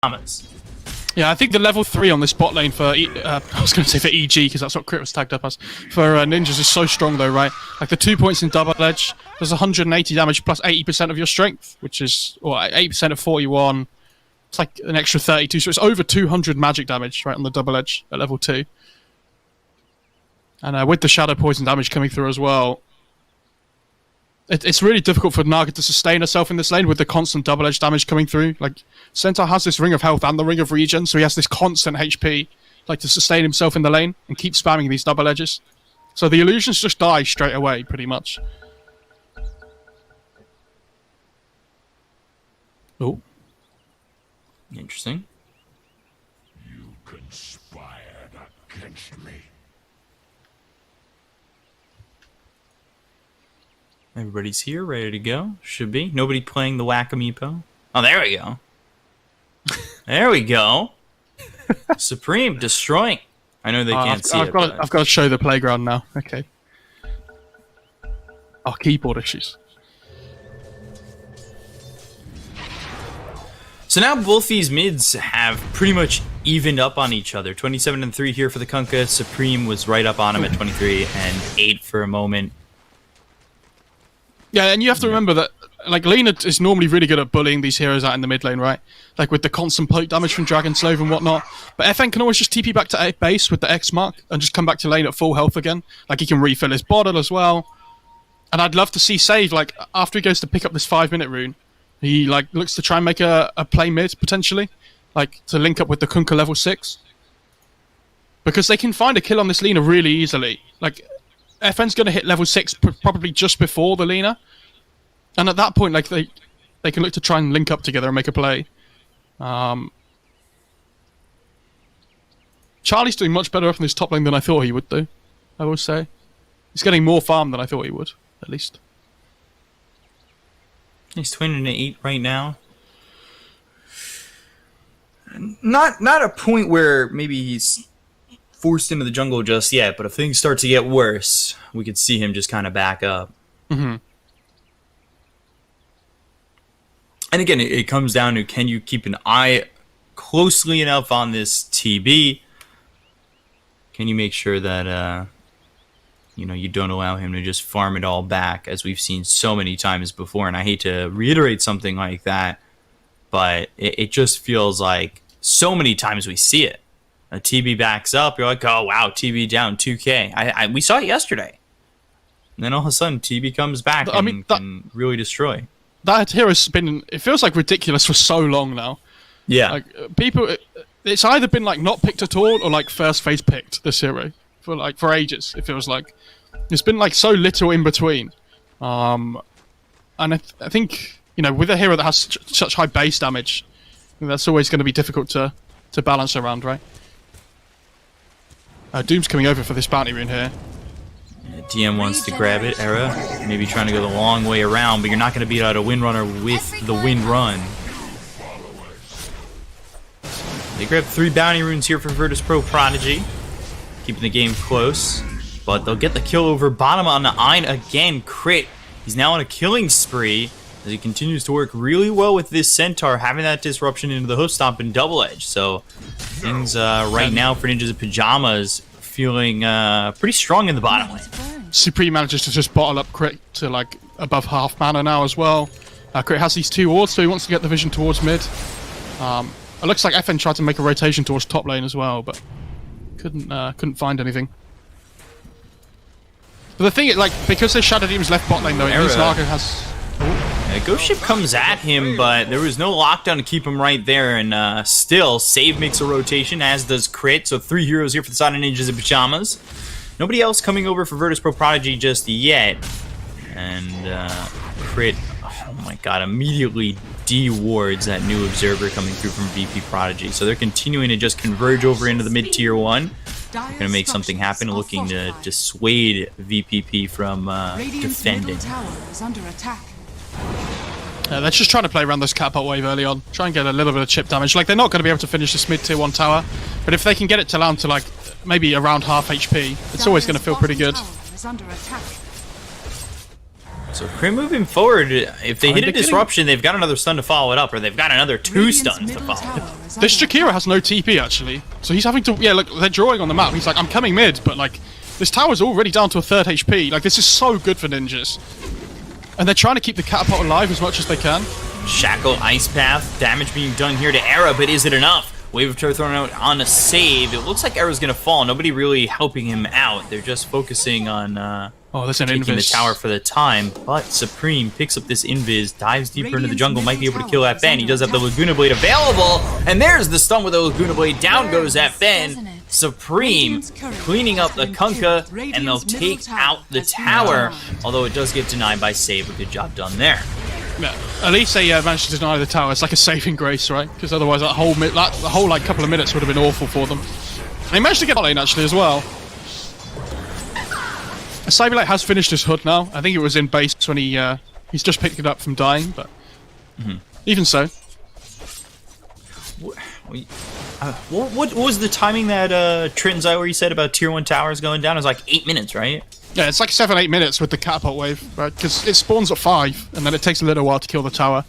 pajamas. Yeah, I think the level 3 on this bot lane for, I was going to say for EG, because that's what Crit was tagged up as, for ninjas is so strong though, right? Like the 2 points in double edge, does 180 damage plus 80% of your strength, which is, or 8% of 41, it's like an extra 32, so it's over 200 magic damage, right, on the double edge at level 2. And with the shadow poison damage coming through as well, it's really difficult for Naga to sustain herself in this lane with the constant double edge damage coming through. Like, Centaur has this ring of health and the ring of regen, so he has this constant HP, like, to sustain himself in the lane and keep spamming these double edges. So the illusions just die straight away, pretty much. Oh. Interesting. You conspired against me. Everybody's here, ready to go. Should be. Nobody playing the Whack-A-Meepo. Oh, there we go. There we go. Supreme destroying. I know they can't see it. I've got to show the playground now. Okay. Oh, keyboard issues. So now both these mids have pretty much evened up on each other. 27 and 3 here for the Kunkka. Supreme was right up on him at 23 and 8 for a moment. Yeah, and you have to remember that, like, Lena is normally really good at bullying these heroes out in the mid lane, right? Like, with the constant poke damage from Dragon Slave and whatnot. But FN can always just TP back to base with the X mark and just come back to lane at full health again. Like, he can refill his bottle as well. And I'd love to see Save, like, after he goes to pick up this 5-minute rune, he, like, looks to try and make a play mid, potentially. Like, to link up with the Kunkka level 6. Because they can find a kill on this Lena really easily. Like, FN's going to hit level 6 probably just before the Lena. And at that point, like, they can look to try and link up together and make a play. Charlie's doing much better off in this top lane than I thought he would do, I will say. He's getting more farm than I thought he would, at least. He's twinning to 8 right now. Not a point where maybe he's forced into the jungle just yet, but if things start to get worse, we could see him just kind of back up. Mm-hmm. And again, it comes down to, can you keep an eye closely enough on this TB? Can you make sure that you don't allow him to just farm it all back, as we've seen so many times before? And I hate to reiterate something like that, but it just feels like so many times we see it. A TB backs up, you're like, oh wow, TB down 2k. We saw it yesterday. And then all of a sudden, TB comes back and can really destroy. That hero's been, it feels like ridiculous for so long now. Yeah. Like, people, it's either been like not picked at all or like first phase picked, this hero. For ages, it feels like. There's been like so little in between. And I think, with a hero that has such high base damage, that's always going to be difficult to balance around, right? Doom's coming over for this bounty rune here. DM wants to grab it, Era. Maybe trying to go the long way around, but you're not going to beat out a Windrunner with the Wind Run. They grab 3 bounty runes here for VP.Prodigy, keeping the game close. But they'll get the kill over bottom on the Ein again. Crit. He's now on a killing spree as he continues to work really well with this Centaur, having that disruption into the hoof stomp and double edge. So things right now for Ninjas in Pajamas feeling pretty strong in the bottom lane. Supreme manages to just bottle up Crit to like above half mana now as well. Crit has these 2 wards, so he wants to get the vision towards mid. It looks like FN tried to make a rotation towards top lane as well, but couldn't find anything. But the thing is, like, because there's Shadow Demon's left bot lane though, at least Naga has... Yeah, Ghost Ship comes at him, but there was no lockdown to keep him right there, and still, Save makes a rotation, as does Crit, so 3 heroes here for the side of Ninjas in Pajamas. Nobody else coming over for VP.Prodigy just yet, and Crit, oh my god, immediately de-wards that new Observer coming through from VP.Prodigy, so they're continuing to just converge over into the mid-tier 1. Gonna make something happen, looking to dissuade VPP from defending. They're just trying to play around this catapult wave early on. Try and get a little bit of chip damage. Like, they're not going to be able to finish this mid-tier 1 tower. But if they can get it down to, like, maybe around half HP, it's always going to feel pretty good. So Crit moving forward, if they hit a disruption, they've got another stun to follow it up, or they've got another 2 stuns to follow it up. This Jakira has no TP actually, so he's having to. Yeah, look, they're drawing on the map. He's like, I'm coming mid, but like, this tower's already down to a 3rd HP. Like, this is so good for ninjas, and they're trying to keep the catapult alive as much as they can. Shackle, Ice Path, damage being done here to Era, but is it enough? Wave of Terror thrown out on a save. It looks like Era's gonna fall. Nobody really helping him out. They're just focusing on there's an taking the invis. tower for the time. But Supreme picks up this invis, dives deeper into the jungle, might be able to kill FN. He does have the Laguna Blade available, and there's the stun with the Laguna Blade. Down goes FN. Supreme cleaning up the Kunkka, and they'll take out the tower. Although it does get denied by save. A good job done there. Yeah, at least they managed to deny the tower. It's like a saving grace, right? Because otherwise that whole like couple of minutes would have been awful for them. And they managed to get lane actually as well. Cyberlight has finished his hood now. I think it was in base when he's just picked it up from dying, but even so. What was the timing that Trin's where you said about tier 1 towers going down? It was like 8 minutes, right? Yeah, it's like 7-8 minutes with the catapult wave, right? Because it spawns at 5, and then it takes a little while to kill the tower.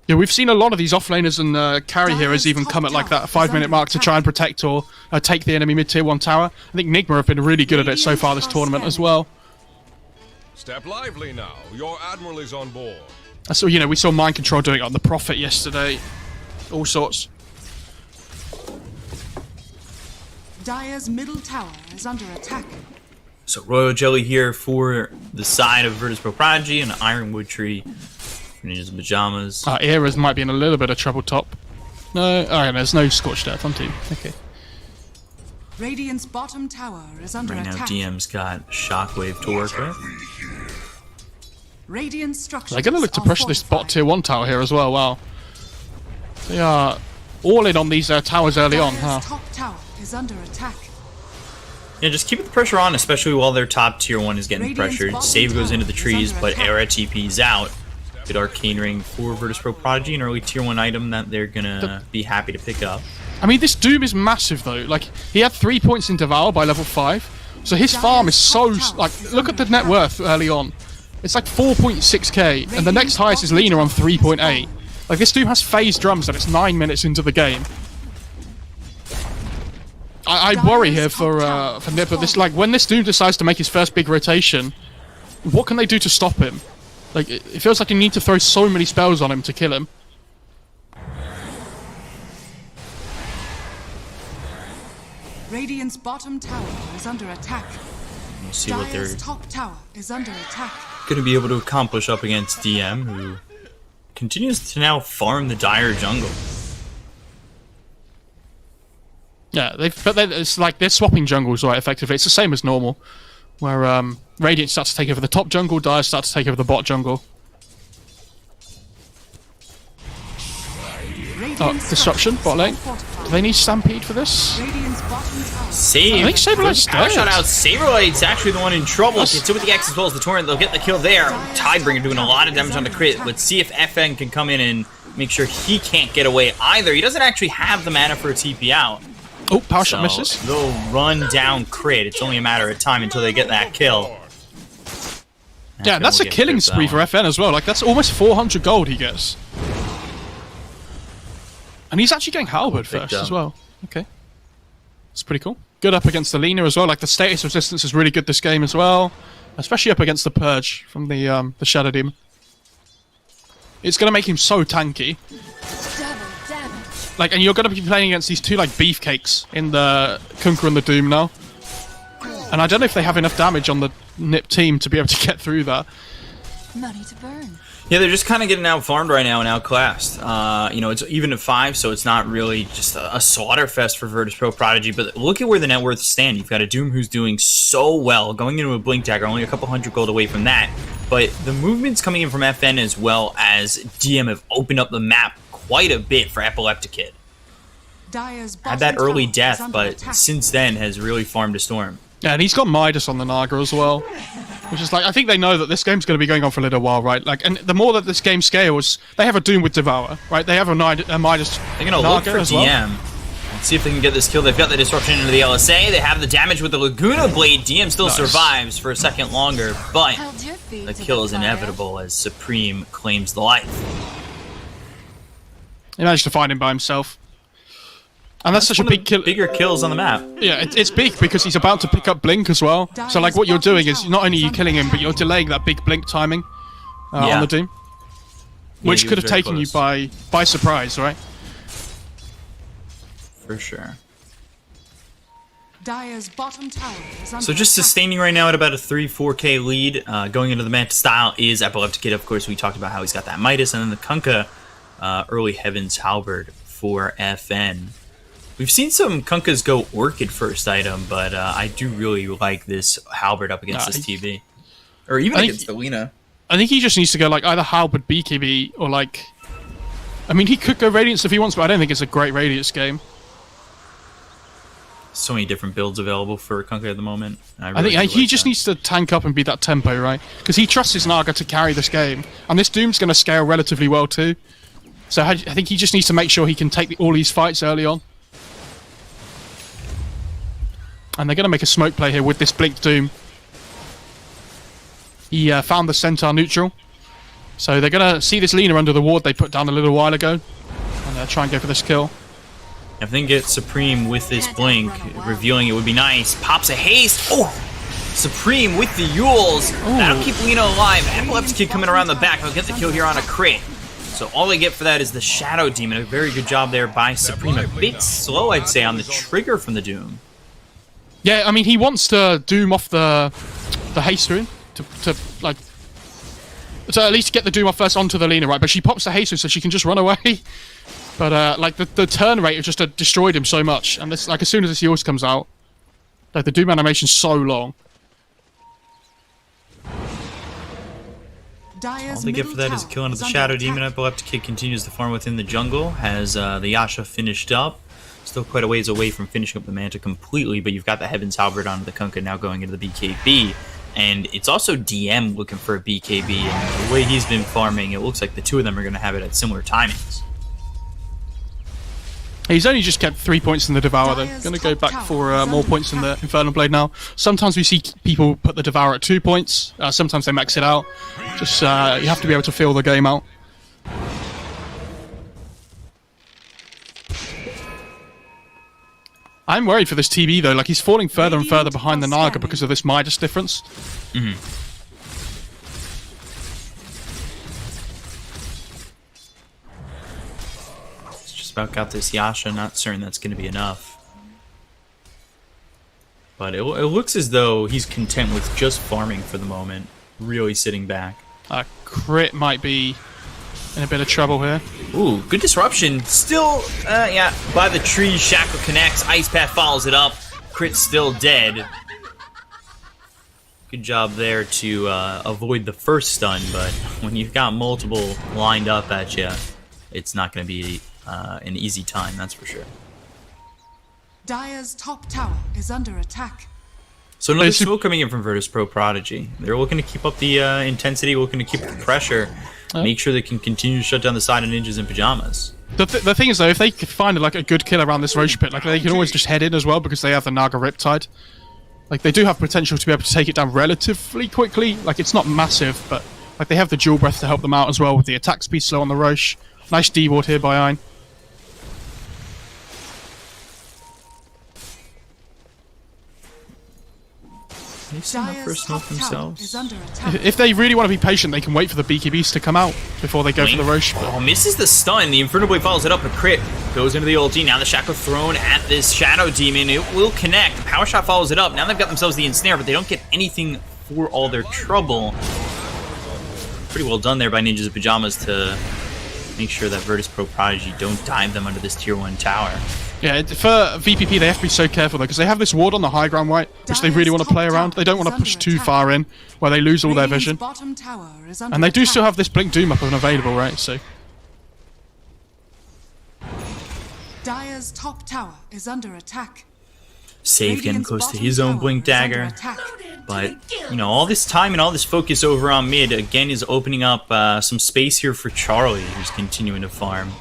Yeah, we've seen a lot of these offlaners and carry heroes even come at like that 5-minute mark to try and protect or take the enemy mid-tier 1 tower. I think Nigma have been really good at it so far this tournament as well. Step lively now. Your admiral is on board. So, you know, we saw Mind Control doing it on the Prophet yesterday. All sorts. Dire's middle tower is under attack. So Royal Jelly here for the side of Prodigy and Ironwood Tree for Ninjas in Pajamas. Eras might be in a little bit of trouble top. No, there's no Scorched Earth on team. Okay. Radiant's bottom tower is under Right now attack. DM's got Shockwave to work with. Radiant structures. They're going to look to pressure this bot tier 1 tower here as well. Wow. They are all in on these towers early on, huh? Dire's top tower is under attack. Yeah, just keep the pressure on, especially while their top tier 1 is getting Radiant's pressured. bottom Save goes tower into the is trees, under but attack. Era TP's out. Good Arcane Ring for Prodigy, an early tier 1 item that they're gonna be happy to pick up. I mean, this Doom is massive though. Like, he had 3 points in Devour by level 5. So his farm is so, like, look at the net worth early on. It's like 4.6k, and the next highest is Lina on 3.8. Like, this Doom has phase drums and it's 9 minutes into the game. I worry here for NiP, but this, like, when this Doom decides to make his first big rotation, what can they do to stop him? Like, it feels like you need to throw so many spells on him to kill him. Radiant's bottom tower is under attack. We'll see what they're Dire's top tower is under attack. going to be able to accomplish up against DM, who continues to now farm the Dire jungle. Yeah, it's like they're swapping jungles, right, effectively. It's the same as normal, where Radiant starts to take over the top jungle, Dire starts to take over the bot jungle. Disruption, bot lane. Do they need Stampede for this? Radiant's bottom tower. Save. I think Saberlight's Power dead. shot out. Saberlight's actually the one in trouble. Gets it with the X as well as the Torrent. They'll get the kill there. Tidebringer doing a lot of damage on the crit. Let's see if FN can come in and make sure he can't get away either. He doesn't actually have the mana for a TP out. Oh, power shot misses. They'll run down crit. It's only a matter of time until they get that kill. Yeah, that's a killing spree for FN as well. Like, that's almost 400 gold he gets. And he's actually getting Halberd first as well. Okay. It's pretty cool. Good up against the Lina as well. Like, the status resistance is really good this game as well. Especially up against the Purge from the Shadow Demon. It's going to make him so tanky. Like, and you're going to be playing against these two, like, beefcakes in the Kunkka and the Doom now. And I don't know if they have enough damage on the NiP team to be able to get through that. Money to burn. Yeah, they're just kind of getting out-farmed right now and outclassed. You know, it's even at 5, so it's not really just a slaughter fest for Prodigy. But look at where the net worths stand. You've got a Doom who's doing so well, going into a Blink Dagger, only a couple hundred gold away from that. But the movements coming in from FN as well as DM have opened up the map quite a bit for Epileptic Kid. Dire's Had that bottom early tower is death, under but attack. since then has really farmed a storm. Yeah, and he's got Midas on the Naga as well. Which is like, I think they know that this game's going to be going on for a little while, right? Like, and the more that this game scales, they have a Doom with Devour, right? They have a Midas They're going to look Naga for as well. DM. See if they can get this kill. They've got the disruption into the LSA. They have the damage with the Laguna Blade. DM still survives for a second longer, but the kill is inevitable as Supreme claims the life. He managed to find him by himself. And that's such a big kill. Bigger kills on the map. Yeah, it's big because he's about to pick up Blink as well. So like what you're doing is not only are you killing him, but you're delaying that big Blink timing on the Doom. Which could have taken you by surprise, right? For sure. Dire's bottom tower is under So just attack. sustaining right now at about a 3-4k lead. Going into the Manta style is Epileptic Kid. Of course, we talked about how he's got that Midas, and then the Kunkka early Heaven's Halberd for FN. We've seen some Kunkkas go Orchid first item, but I do really like this Halberd up against this TB. Or even against the Lina. I think he just needs to go like either Halberd BKB or like... I mean, he could go Radiance if he wants, but I don't think it's a great Radiance game. So many different builds available for Kunkka at the moment. I think he just needs to tank up and be that tempo, right? Because he trusts his Naga to carry this game. And this Doom's going to scale relatively well too. So I think he just needs to make sure he can take all these fights early on. And they're going to make a smoke play here with this Blink Doom. He found the Centaur neutral. So they're going to see this Lina under the ward they put down a little while ago. And try and go for this kill. If they can get Supreme with this Blink, revealing it would be nice. Pops a haste. Oh! Supreme with the Yules. That'll keep Lina alive. Epileptic Kid coming around the back. He'll get the kill here on a crit. So all they get for that is the Shadow Demon. A very good job there by Supreme. A bit slow, I'd say, on the trigger from the Doom. Yeah, I mean, he wants to Doom off the haste rune to at least get the Doom off first onto the Lina, right? But she pops the haste rune so she can just run away. But like the turn rate has just destroyed him so much, and this like as soon as this Yours comes out, like the Doom animation's so long. Dire's All they get for that is a kill into the Shadow Demon. Epileptic Kid continues to farm within the jungle. Has the Yasha finished up. Still quite a ways away from finishing up the Manta completely, but you've got the Heaven's Halberd onto the Kunkka now going into the BKB. And it's also DM looking for a BKB, and the way he's been farming, it looks like the two of them are going to have it at similar timings. He's only just kept 3 points in the Devour. They're going to go back for more points in the Infernal Blade now. Sometimes we see people put the Devour at 2 points. Sometimes they max it out. Just you have to be able to feel the game out. I'm worried for this TB though. Like he's falling further and further behind the Naga because of this Midas difference. Mm-hmm. About got this Yasha, not certain that's going to be enough. But it looks as though he's content with just farming for the moment, really sitting back. Crit might be in a bit of trouble here. Ooh, good disruption. Still, yeah, by the tree, Shackle connects, Ice Path follows it up, Crit's still dead. Good job there to avoid the first stun, but when you've got multiple lined up at you, it's not going to be an easy time, that's for sure. Dire's top tower is under attack. So another smoke coming in from VP.Prodigy. They're looking to keep up the intensity, looking to keep up the pressure, make sure they can continue to shut down the side of ninjas in pajamas. The thing is though, if they could find like a good kill around this Roche pit, like they can always just head in as well because they have the Naga Riptide. Like they do have potential to be able to take it down relatively quickly. Like it's not massive, but like they have the Dual Breath to help them out as well with the attack speed slow on the Roche. Nice D-ward here by Ein. First smoke themselves. If they really want to be patient, they can wait for the BKBs to come out before they go for the Roche. Oh, misses the stun. The Infernal Blade follows it up. A crit goes into the ulti. Now the Shackle thrown at this Shadow Demon. It will connect. The Power Shot follows it up. Now they've got themselves the Ensnare, but they don't get anything for all their trouble. Pretty well done there by Ninjas in Pajamas to make sure that VP.Prodigy don't dive them under this tier 1 tower. Yeah, for VPP they have to be so careful though, because they have this ward on the high ground, right, which they really want to play around. They don't want to push too far in, where they lose all their vision. And they do still have this Blink Doom up and available, right, so... Dire's top tower is under attack. Save getting close to his own Blink Dagger. But, you know, all this time and all this focus over on mid, again, is opening up some space here for Charlie, who's continuing to farm.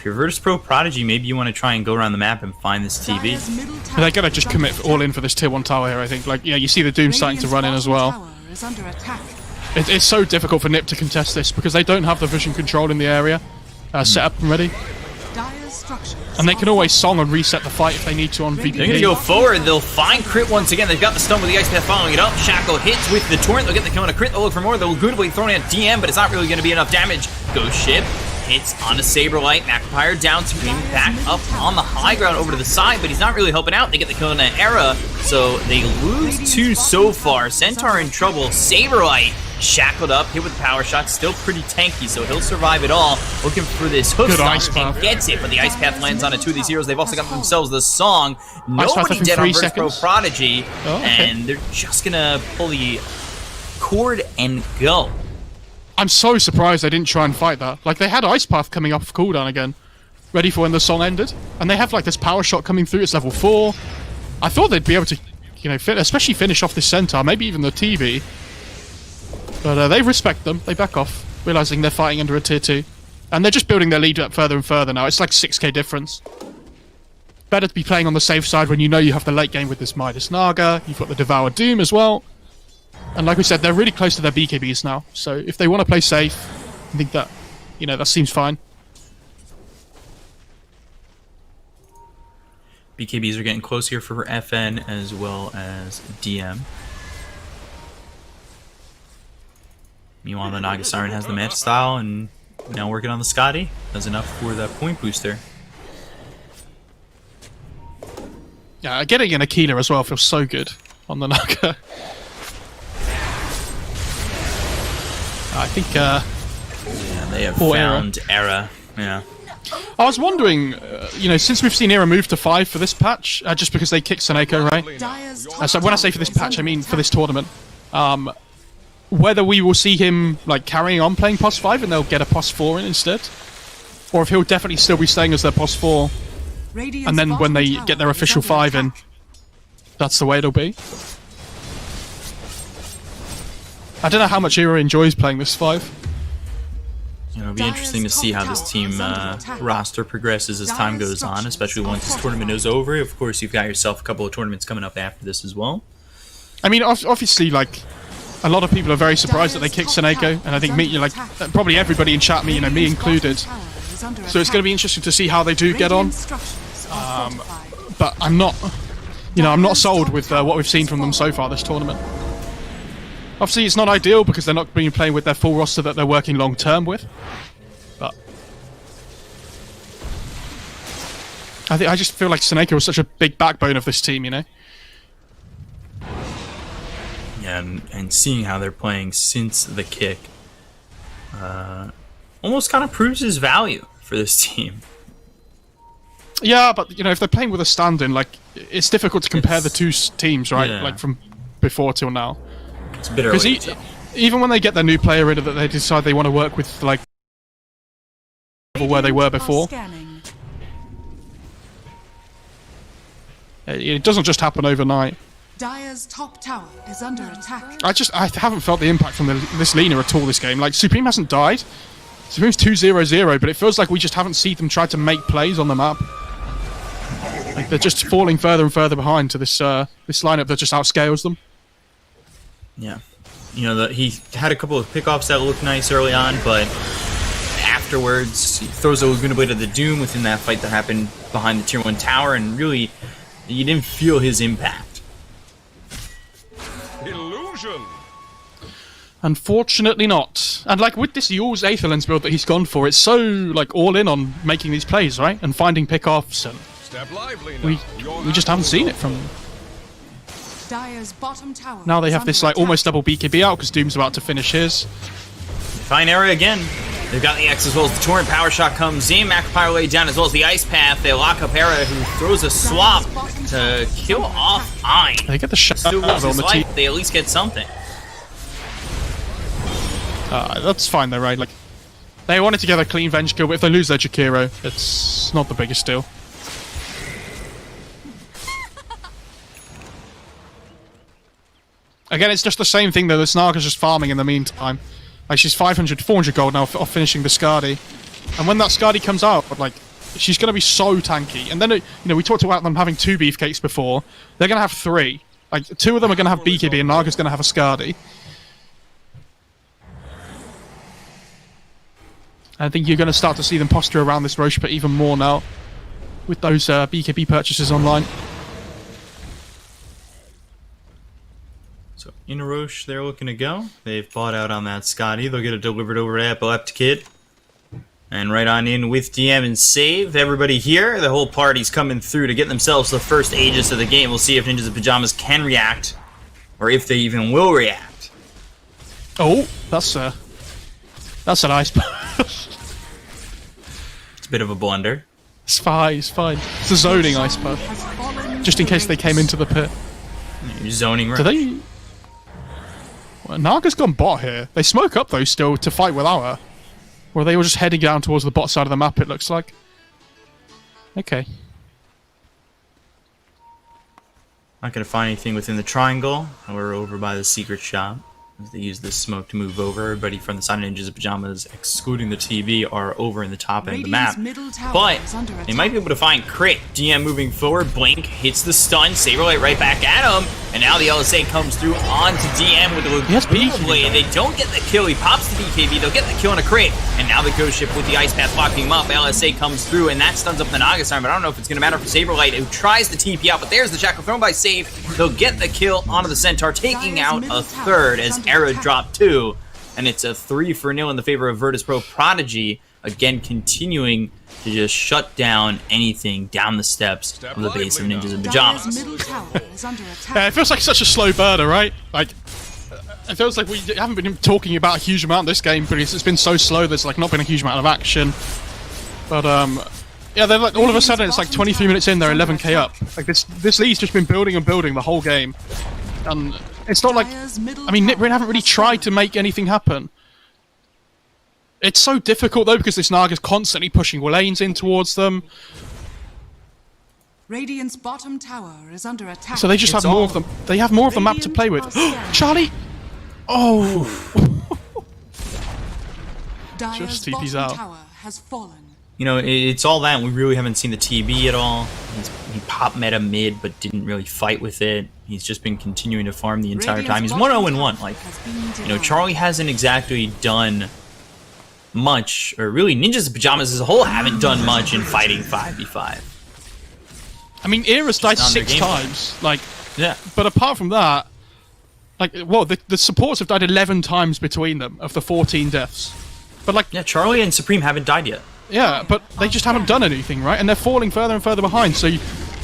If you're VP.Prodigy, maybe you want to try and go around the map and find this TB. Dire's middle tower They gotta just is commit under all attack. in for this tier 1 tower here, I think. Like, yeah, you see the Doom starting to run in as Radiant's well. bottom tower is under attack. It's so difficult for NiP to contest this because they don't have the vision control in the area set up and ready. Dire's structures And they can are always song and reset the fight if they need to on They're going VP. to go forward. They'll find crit once again. They've got the stun with the Ice Path following it up. Shackle hits with the Torrent. They'll get the kill on a crit. They'll look for more. They'll good way throwing at DM, but it's not really going to be enough damage. Ghost Ship hits on a Saberlight. Magpire down to him. Back up on the high ground over to the side, but he's not really helping out. They get the kill on an Era, so they lose 2 so far. Centaur in trouble. Saberlight shackled up, hit with power shot, still pretty tanky, so he'll survive it all. Looking for this hoof Good stomp Ice and Path. gets it, but the Ice Path lands on 2 of these heroes. They've also got themselves the song. Path Nobody in dead on 3 seconds. VP.Prodigy, Oh, okay. and they're just gonna pull the cord and go. I'm so surprised they didn't try and fight that. Like, they had Ice Path coming off cooldown again, ready for when the song ended. And they have, like, this power shot coming through. It's level 4. I thought they'd be able to, you know, especially finish off this Centaur, maybe even the TV. But they respect them. They back off, realizing they're fighting under a tier 2. And they're just building their lead up further and further now. It's like 6k difference. Better to be playing on the safe side when you know you have the late game with this Midas Naga. You've got the Devoured Doom as well. And like we said, they're really close to their BKBs now. So if they want to play safe, I think that, you know, that seems fine. BKBs are getting close here for FN as well as DM. Meanwhile, the Naga Siren has the Manta Style and now working on the Scotty. Does enough for that point booster. Yeah, getting an Aquila as well feels so good on the Naga. I think, Yeah, they have Or Era. found Era. Yeah. I was wondering, you know, since we've seen Era move to 5 for this patch, just because they kicked Seneko, right? Dire's top So when I say tower for this is patch, I under mean for attack. this tournament. Whether we will see him, like, carrying on playing POS 5 and they'll get a POS 4 in instead. Or if he'll definitely still be staying as their POS 4, Radiant's and then when bottom they tower get their is official under 5 in, attack. that's the way it'll be. I don't know how much Era enjoys playing this 5. You know, it'll be interesting to see how this team roster progresses as time goes on, especially once this tournament is over. Of course, you've got yourself a couple of tournaments coming up after this as well. I mean, obviously, like, a lot of people are very surprised that they kicked Seneko, and I think me, like, probably everybody in chat, me, you know, me included. So it's going to be interesting to see how they do get on. But I'm not, you know, I'm not sold with what we've seen from them so far this tournament. Obviously, it's not ideal because they're not being playing with their full roster that they're working long term with. But I just feel like Seneko was such a big backbone of this team, you know. Yeah, and seeing how they're playing since the kick almost kind of proves his value for this team. Yeah, but you know, if they're playing with a stand-in, like, it's difficult to compare the two teams, right? Yeah. Like from before till now. It's a bit early. Because even when they get their new player in, that they decide they want to work with, like, where they were before. Scanning. It doesn't just happen overnight. Dire's top tower is under attack. I haven't felt the impact from this Lina at all this game. Like, Supreme hasn't died. Supreme's 2-0-0, but it feels like we just haven't seen them try to make plays on the map. Like, they're just falling further and further behind to this this lineup that just outscales them. Yeah. You know, he had a couple of pickoffs that looked nice early on, but afterwards, he throws a Laguna Blade of the Doom within that fight that happened behind the Tier 1 tower, and really, you didn't feel his impact. Illusion. Unfortunately not. And like with this Yule's Aetherlens build that he's gone for, it's so like all in on making these plays, right? And finding pickoffs, and Step lively now. we just haven't seen it from them. Dire's bottom tower. Now they is have this under like attack. almost double BKB out because Doom's about to finish his. Fine area again. They've got the X as well as the Torrent. Power Shot comes in. Macropire laid down as well as the Ice Path. They lock up Era, who throws a swap to kill off Eye. They get the shot Still out loses on the life. team. They at least get something. That's fine though, right? Like, they wanted to get a clean Venge kill, but if they lose their Jakiro, it's not the biggest deal. Again, it's just the same thing though. The Snarga's just farming in the meantime. Like, she's 500, 400 gold now off finishing the Skadi. And when that Skadi comes out, like, she's going to be so tanky. And then, you know, we talked about them having 2 beefcakes before. They're going to have 3. Like, 2 of them are going to have BKB and Naga's going to have a Skadi. I think you're going to start to see them posture around this Roche pit even more now with those BKB purchases online. So in Roche, they're looking to go. They've bought out on that Scotty. They'll get it delivered over to Epileptic Kid. And right on in with DM and Save. Everybody here, the whole party's coming through to get themselves the first Aegis of the game. We'll see if Ninjas in Pajamas can react, or if they even will react. Oh, that's a nice push. It's a bit of a blunder. It's fine, it's fine. It's a zoning ice push. Just in case they came into the pit. You're zoning right. Do they... Well, Naga's gone bot here. They smoke up, though, still, to fight with our. Or are they all just heading down towards the bot side of the map, it looks like. Okay. Not going to find anything within the triangle. We're over by the secret shop. As they use this smoke to move over. Everybody from the side of Ninjas in Pajamas, excluding the TV, are over in the top end of the map. But they might be able to find Crit. DM moving forward. Blink hits the stun. Saberlight right back at him. And now the LSA comes through onto DM with the Laguna Blade. They don't get the kill. He pops the BKB. They'll get the kill on a Crit. And now the Ghost Ship with the Ice Path blocking him up. LSA comes through, and that stuns up the Naga Sign. But I don't know if it's going to matter for Saberlight, who tries to TP out. But there's the Shackle thrown by Save. They'll get the kill onto the Centaur, taking out a third as Era dropped 2. And it's a 3-0 in the favor of Prodigy. Again, continuing to just shut down anything down the steps of the base of Ninjas in Pajamas. Yeah, it feels like such a slow burner, right? Like, it feels like we haven't been talking about a huge amount this game because it's been so slow. There's like not been a huge amount of action. But yeah, they're like all of a sudden it's like 23 minutes in, they're 11k up. Like this lead's just been building and building the whole game, and it's not like, I mean, NiP haven't really tried to make anything happen. It's so difficult though because this Naga's constantly pushing lanes in towards them. Radiant's bottom tower is under attack. So they just have more of them. They have more of the map to play with. Charlie! Oh! Just TP's out. Tower has fallen. You know, it's all that. We really haven't seen the TB at all. He popped meta mid, but didn't really fight with it. He's just been continuing to farm the entire time. He's 1-0-1. Like, you know, Charlie hasn't exactly done much, or really Ninjas in Pajamas as a whole haven't done much in fighting 5v5. I mean, Era's died 6 times. Like, yeah. But apart from that, like, well, the supports have died 11 times between them of the 14 deaths. But like, yeah, Charlie and Supreme haven't died yet. Yeah, but they just haven't done anything, right? And they're falling further and further behind. So you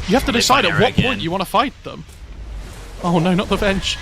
have to decide at what point you want to fight them. Oh no, not the Venge.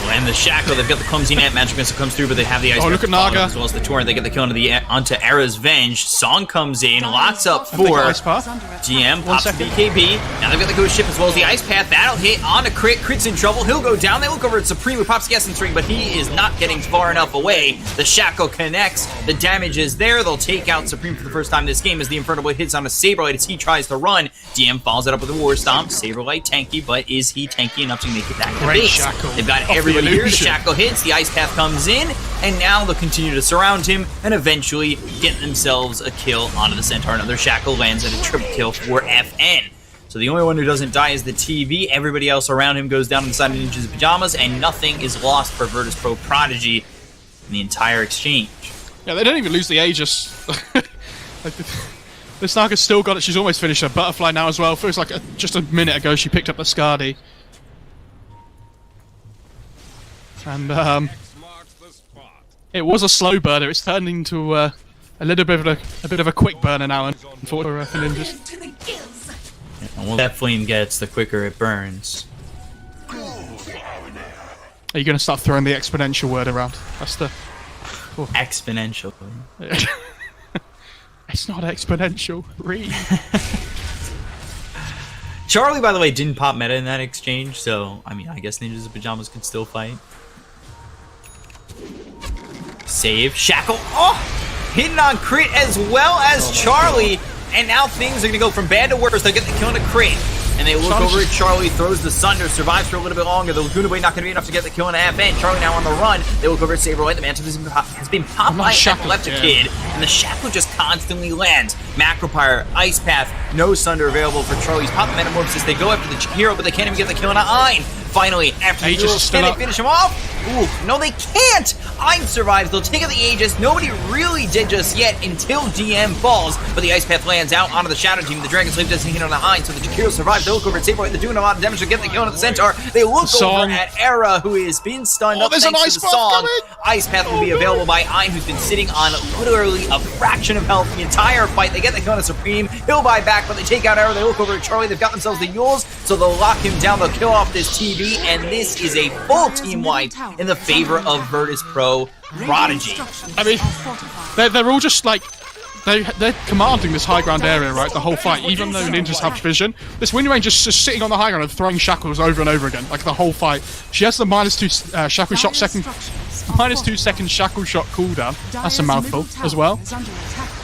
And the Shackle, they've got the clumsy net. Magic Missile comes through, but they have the Ice. Oh, look at Naga. As well as the Torrent, they get the kill onto Era's Venge. Song comes in, locks up for DM, pops the BKB. Now they've got the Ghost Ship as well as the Ice Path. That'll hit on a Crit. Crit's in trouble. He'll go down. They look over at Supreme, who pops the Essence Ring, but he is not getting far enough away. The Shackle connects. The damage is there. They'll take out Supreme for the first time this game as the Infernal Blade hits on a Saberlight as he tries to run. DM follows it up with a War Stomp. Saberlight tanky, but is he tanky enough to make it back to base? Shackle. They've got everybody here. The Shackle hits, the Ice Path comes in, and now they'll continue to surround him and eventually get themselves a kill onto the Centaur. Another Shackle lands at a triple kill for FN. So the only one who doesn't die is the TV. Everybody else around him goes down on the side of Ninjas in Pajamas, and nothing is lost for Prodigy in the entire exchange. Yeah, they don't even lose the Aegis. Like, this Naga's still got it. She's almost finished her Butterfly now as well. Feels like just a minute ago she picked up the Skadi. And it was a slow burner. It's turned into a little bit of a quick burner now, unfortunately for Ninjas. And well, that flame gets, the quicker it burns. Are you going to start throwing the exponential word around? That's the exponential. It's not exponential. Read. Charlie, by the way, didn't pop meta in that exchange, so I mean, I guess Ninjas in Pajamas can still fight. Save. Shackle. Oh! Hitting on Crit as well as Charlie. And now things are going to go from bad to worse. They'll get the kill on a Crit. And they look Charlie's over at just- Charlie, throws the Sunder, survives for a little bit longer. The Laguna Blade not going to be enough to get the kill in a half end. Charlie now on the run. They look over at Saberlight. The Mantle has been popped by Epileptic Kid, and the Shackle just constantly lands. Macropyre, Ice Path, no Sunder available for Charlie's pop Metamorphosis. They go after the hero, but they can't even get the kill on Ein. Finally, after the Aegis duel, is still can they up. finish him off? Ooh, no they can't! Ein survives, they'll take out the Aegis. Nobody really did just yet until DM falls, but the Ice Path lands out onto the Shadow Team. The Dragon Slave doesn't hit on the Ein, so the Jakiro survives. They look over at Saberlight, they're doing a lot of damage to get the kill on the Centaur. They look over at Era, who has been stunned up there's thanks an to Ice the Path song. coming! Ice Path will be available by Ein, who's been sitting on literally a fraction of health the entire fight. They get the kill on Supreme, he'll buy back, but they take out Era. They look over at Charlie, they've got themselves the Yules, so they'll lock him down, they'll kill off this TV, and this is a full team wipe in the favor of VP.Prodigy. I mean, they're all just like they're commanding this high ground area, right? The whole fight, even though ninjas have vision. This Wind Ranger is just sitting on the high ground and throwing shackles over and over again, like the whole fight. She has the -2 shackle shot second, -2 second shackle shot cooldown. That's a mouthful as well.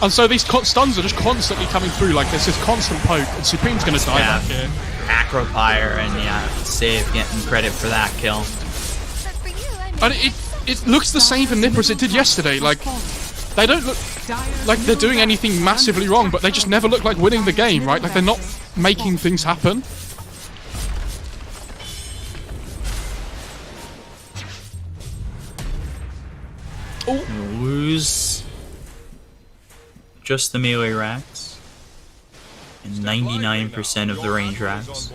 And so these stuns are just constantly coming through like this constant poke, and Supreme's gonna die back here. Macropyre, and yeah, Save getting credit for that kill. And it looks the same for NiP as it did yesterday. Like, they don't look like they're doing anything massively wrong, but they just never look like winning the game, right? Like, they're not making things happen. Oh, Lose just the melee racks and 99% of the range racks.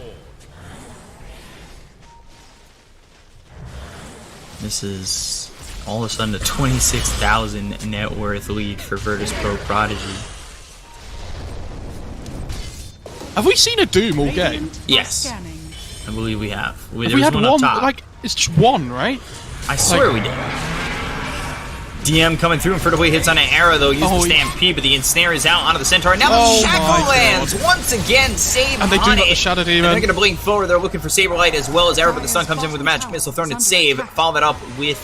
This is all of a sudden a 26,000 net worth lead for VP.Prodigy. have we seen a Doom all game? Yes, I believe we have. Have we had one? Like, it's just one, right? I swear we did. DM coming through and Fertile hits on an arrow though, uses the Stampede, but the Ensnare is out onto the Centaur. And now the Shackle lands! Once again, Save And they do on got the it. Shadow And Demon. they're going to blink forward. They're looking for Saberlight as well as Arrow, but the stun comes in with a Magic Missile thrown at Save. Follow that up with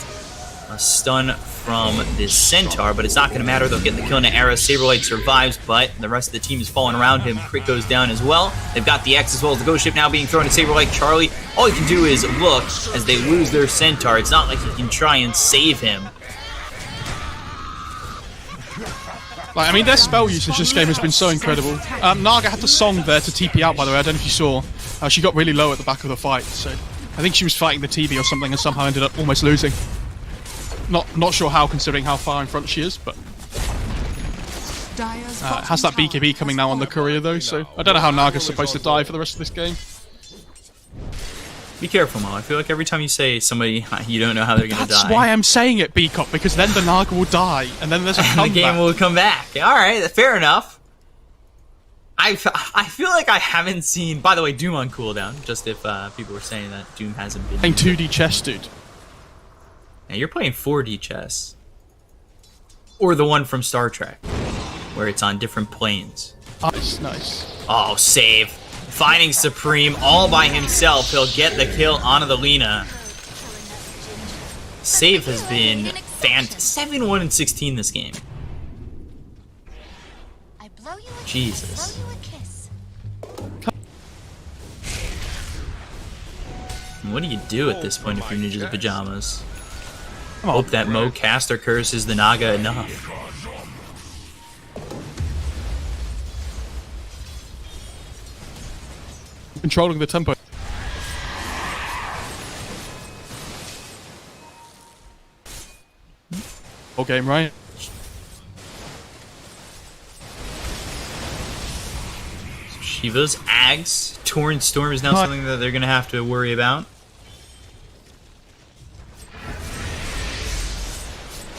a stun from this Centaur, but it's not going to matter. They'll get the kill on the Arrow. Saberlight survives, but the rest of the team is falling around him. Crit goes down as well. They've got the X as well as the Ghost Ship now being thrown at Saberlight. Charlie, all he can do is look as they lose their Centaur. It's not like he can try and save him. Like, I mean, their spell usage this game has been so incredible. Naga had the song there to TP out, by the way. I don't know if you saw. She got really low at the back of the fight, so I think she was fighting the TV or something and somehow ended up almost losing. Not sure how, considering how far in front she is, but has that BKB coming now on the courier though, so I don't know how Naga's supposed to die for the rest of this game. Be careful, Mo. I feel like every time you say somebody, you don't know how they're going to die. That's why I'm saying it, Beacop, because then the Naga will die, and then there's a the comeback. game will come back. All right, fair enough. I feel like I haven't seen. By the way, Doom on cooldown. Just if people were saying that Doom hasn't been. Playing 2D chess, dude. Yeah, you're playing 4D chess, or the one from Star Trek, where it's on different planes. Nice. Oh, Save. Finding Supreme all by himself. He'll get the kill onto the Lina. Save has been fantastic. 7-1-16 this game. Jesus. What do you do at this point if you're Ninjas of Pajamas? Hope that Mo caster curses the Naga enough. Controlling the tempo. Whole game, right? Shiva's Ags. Torrent Storm is now something that they're going to have to worry about.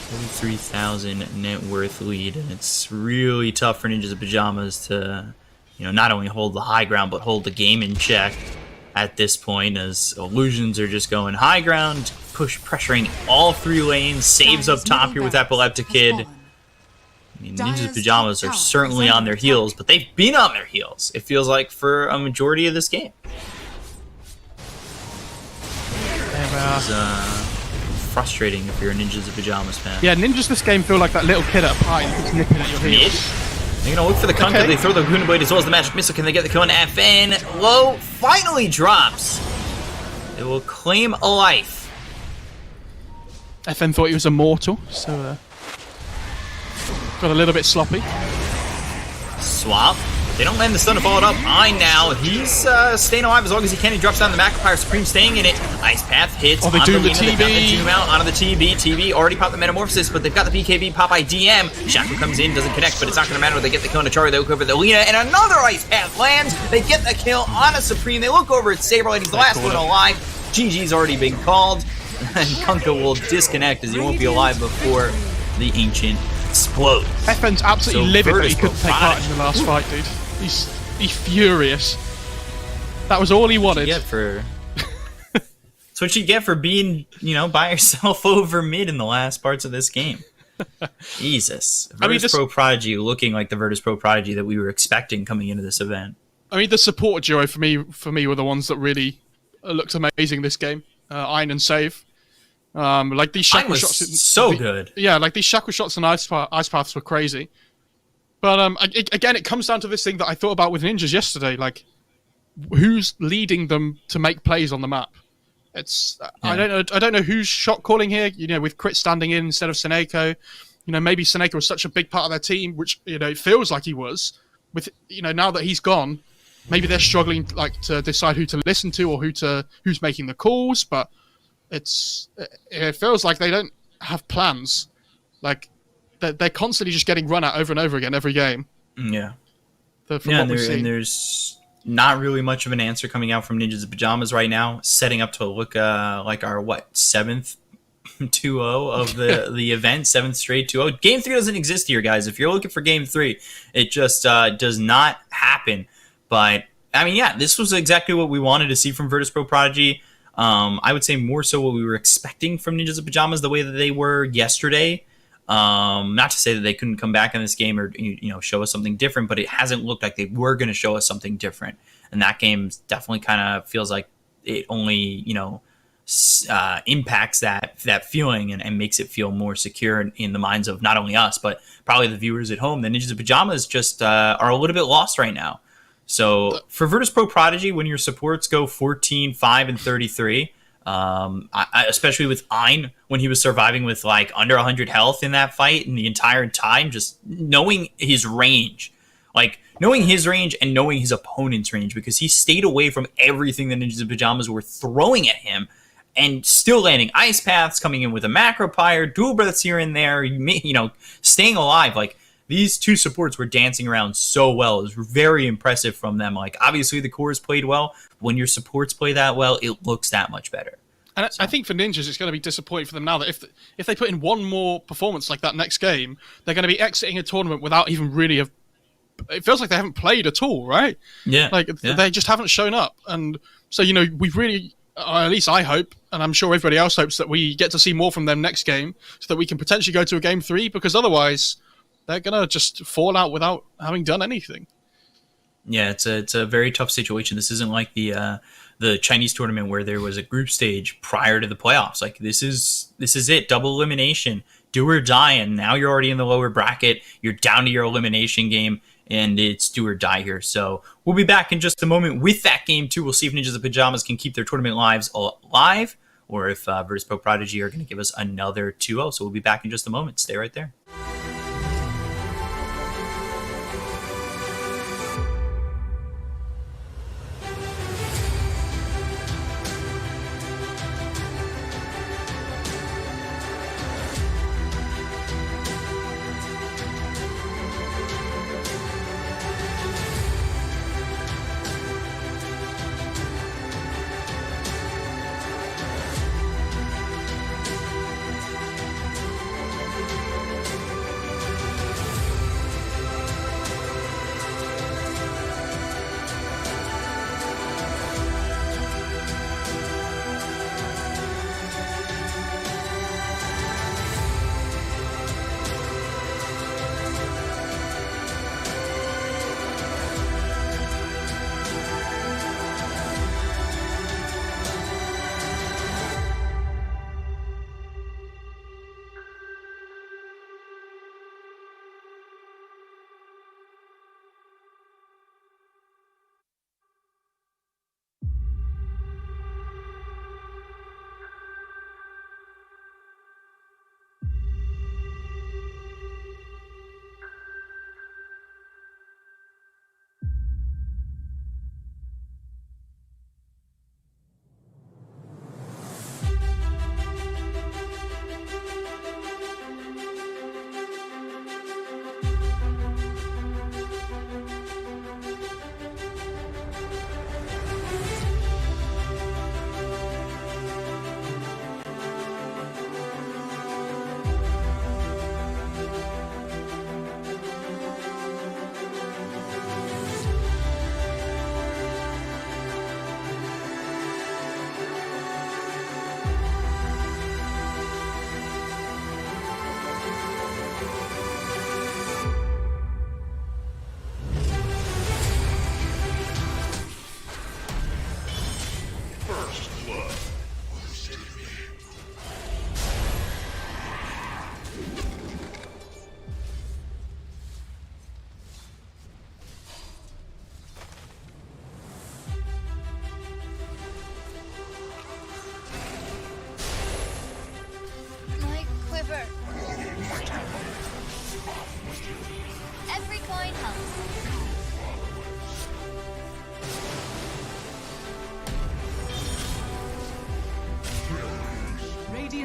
43,000 net worth lead, and it's really tough for Ninjas of Pajamas to, you know, not only hold the high ground, but hold the game in check at this point, as Illusions are just going high ground, pressuring all three lanes, saves up top here with Epileptic Kid. I mean, Ninjas of Pajamas are certainly on their heels, but they've been on their heels, it feels like, for a majority of this game. It's frustrating if you're a Ninjas of Pajamas fan. Yeah, Ninjas this game feel like that little kid at a party who's nipping at your heels. They're gonna look for the Kunkka. Okay. They throw the Guna Blade as well as the Magic Missile. Can they get the kill on FN? Low finally drops. It will claim a life. FN thought he was immortal, so got a little bit sloppy. Swap. They don't land the stun to follow it up. Now. He's staying alive as long as he can. He drops down the Macropyre. Supreme staying in it. Ice Path hits. Oh, they do the TB. They zoom out onto the TB. TB already popped the Metamorphosis, but they've got the BKB. Popeye DM. Shackle comes in, doesn't connect, but it's not going to matter. They get the kill on Achari. They look over the Lina, and another Ice Path lands. They get the kill on a Supreme. They look over at Saberlight. He's the last one alive. GG's already been called. And Kunkka will disconnect as he won't be alive before the Ancient explodes. FN's absolutely So livid that he Virtus couldn't take part in the last fight, dude. He's furious. That was all he wanted. That's what you get for being, by yourself over mid in the last parts of this game. Jesus. Virtus.Prodigy looking like the Virtus.Prodigy that we were expecting coming into this event. I mean, the support duo for me were the ones that really looked amazing this game. Iron and Save. Like these shackle shots. So good. Yeah, like these shackle shots and ice paths were crazy. But again, it comes down to this thing that I thought about with ninjas yesterday. Like, who's leading them to make plays on the map? It's I don't know who's shot calling here. With Crit standing in instead of Seneko. Maybe Seneko was such a big part of their team, which it feels like he was. With now that he's gone, maybe they're struggling to decide who to listen to or who's making the calls. But it feels like they don't have plans. Like they're constantly just getting run at over and over again every game. Yeah. And there's not really much of an answer coming out from Ninjas in Pajamas right now, setting up to look like our 7th 2-0 of the event, 7th straight 2-0. Game 3 doesn't exist here, guys. If you're looking for Game 3, it just does not happen. But I mean, yeah, this was exactly what we wanted to see from Virtus.Prodigy. I would say more so what we were expecting from Ninjas in Pajamas, the way that they were yesterday. Not to say that they couldn't come back in this game or show us something different, but it hasn't looked like they were going to show us something different. And that game definitely kind of feels like it only impacts that feeling and makes it feel more secure in the minds of not only us but probably the viewers at home. The Ninjas in Pajamas just are a little bit lost right now. So for Virtus.Prodigy, when your supports go 14, 5, and 33. Especially with Ein when he was surviving with under 100 health in that fight, and the entire time just knowing his range, and knowing his opponent's range, because he stayed away from everything the Ninjas in Pajamas were throwing at him and still landing ice paths, coming in with a Macropyre, dual breaths here and there, staying alive. These two supports were dancing around so well. It was very impressive from them. Obviously the cores played well. When your supports play that well, it looks that much better. And I think for Ninjas, it's going to be disappointing for them now that if they put in one more performance like that next game, they're going to be exiting a tournament without even really it feels like they haven't played at all, right? Yeah. They just haven't shown up. And so, we really, or at least I hope, and I'm sure everybody else hopes, that we get to see more from them next game so that we can potentially go to a Game 3, because otherwise they're going to just fall out without having done anything. Yeah, it's a very tough situation. This isn't like the Chinese tournament where there was a group stage prior to the playoffs. This is it, double elimination, do or die, and now you're already in the lower bracket. You're down to your elimination game, and it's do or die here. So we'll be back in just a moment with that game too. We'll see if Ninjas in Pajamas can keep their tournament lives alive, or if Virtus.Prodigy are going to give us another 2-0. So we'll be back in just a moment. Stay right there.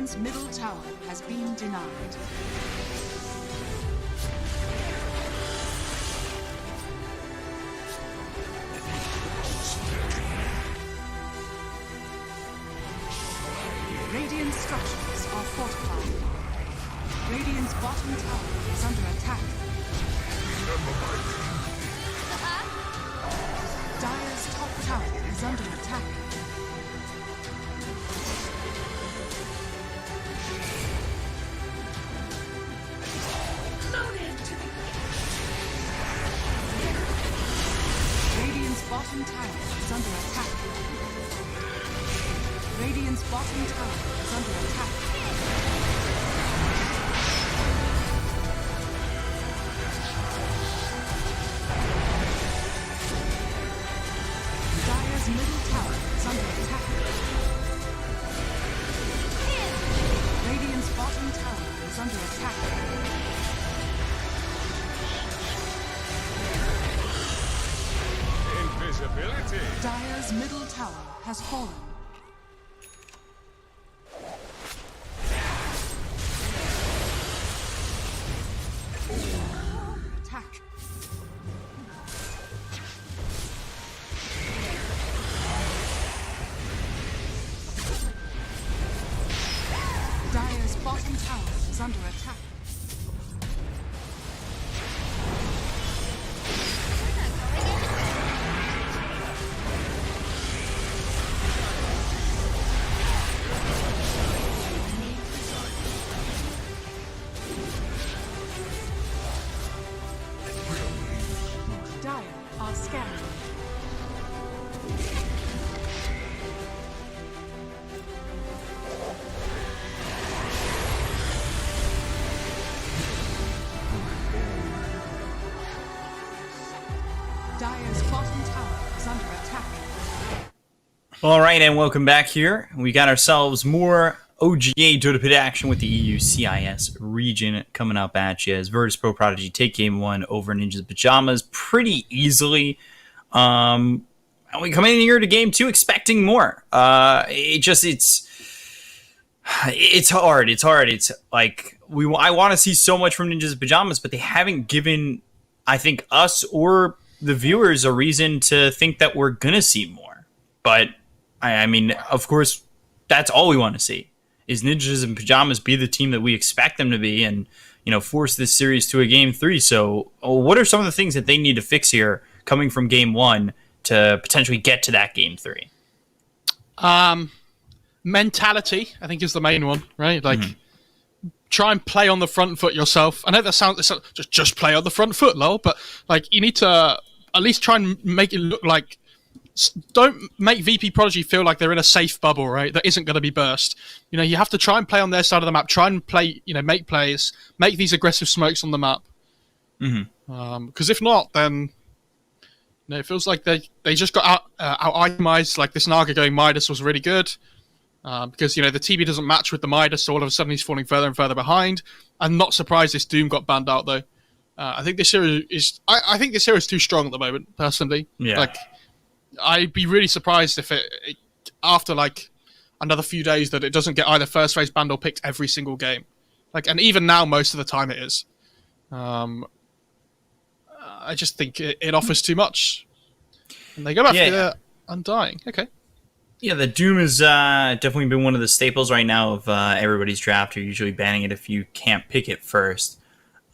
Radiant's middle tower has been denied. Radiant structures are fortified. Radiant's bottom tower is under attack. Dire's top tower is under attack. Radiant's bottom tower is under attack. Radiant's bottom tower is under attack. Dire's middle tower is under attack. Radiant's bottom tower is under attack. Invisibility. Dire's middle tower has fallen. Attack. Dire's bottom tower is under attack. Dire are scanning. Dire's bottom tower is under attack. All right, and welcome back here. We got ourselves more OGA Dota pit action with the EU CIS region coming up at you as VP.Prodigy take game 1 over Ninja's Pajamas pretty easily. And we come in here to game 2 expecting more. It's hard. It's like I want to see so much from Ninja's Pajamas, but they haven't given, I think, us or the viewers a reason to think that we're gonna see more. But I mean, of course, that's all we want to see is Ninjas in Pajamas be the team that we expect them to be, and force this series to a game 3. So, what are some of the things that they need to fix here, coming from game 1 to potentially get to that game 3? Mentality, I think, is the main one, right? Like, try and play on the front foot yourself. I know that sounds just play on the front foot, lol, but like you need to at least try and make it look like. Don't make VP.Prodigy feel like they're in a safe bubble, right? That isn't going to be burst. You have to try and play on their side of the map. Try and play, make plays, make these aggressive smokes on the map. Because if not, then it feels like they just got out itemized. Like this Naga going Midas was really good. Because the TB doesn't match with the Midas, so all of a sudden he's falling further and further behind. I'm not surprised this Doom got banned out though. I think this hero is. I think this hero is too strong at the moment, personally. Yeah. Like, I'd be really surprised if it after like another few days that it doesn't get either first phase banned or picked every single game. Like, and even now, most of the time it is. I just think it offers too much. And they go back to the Undying. Okay. Yeah, the Doom has definitely been one of the staples right now of everybody's draft. You're usually banning it if you can't pick it first.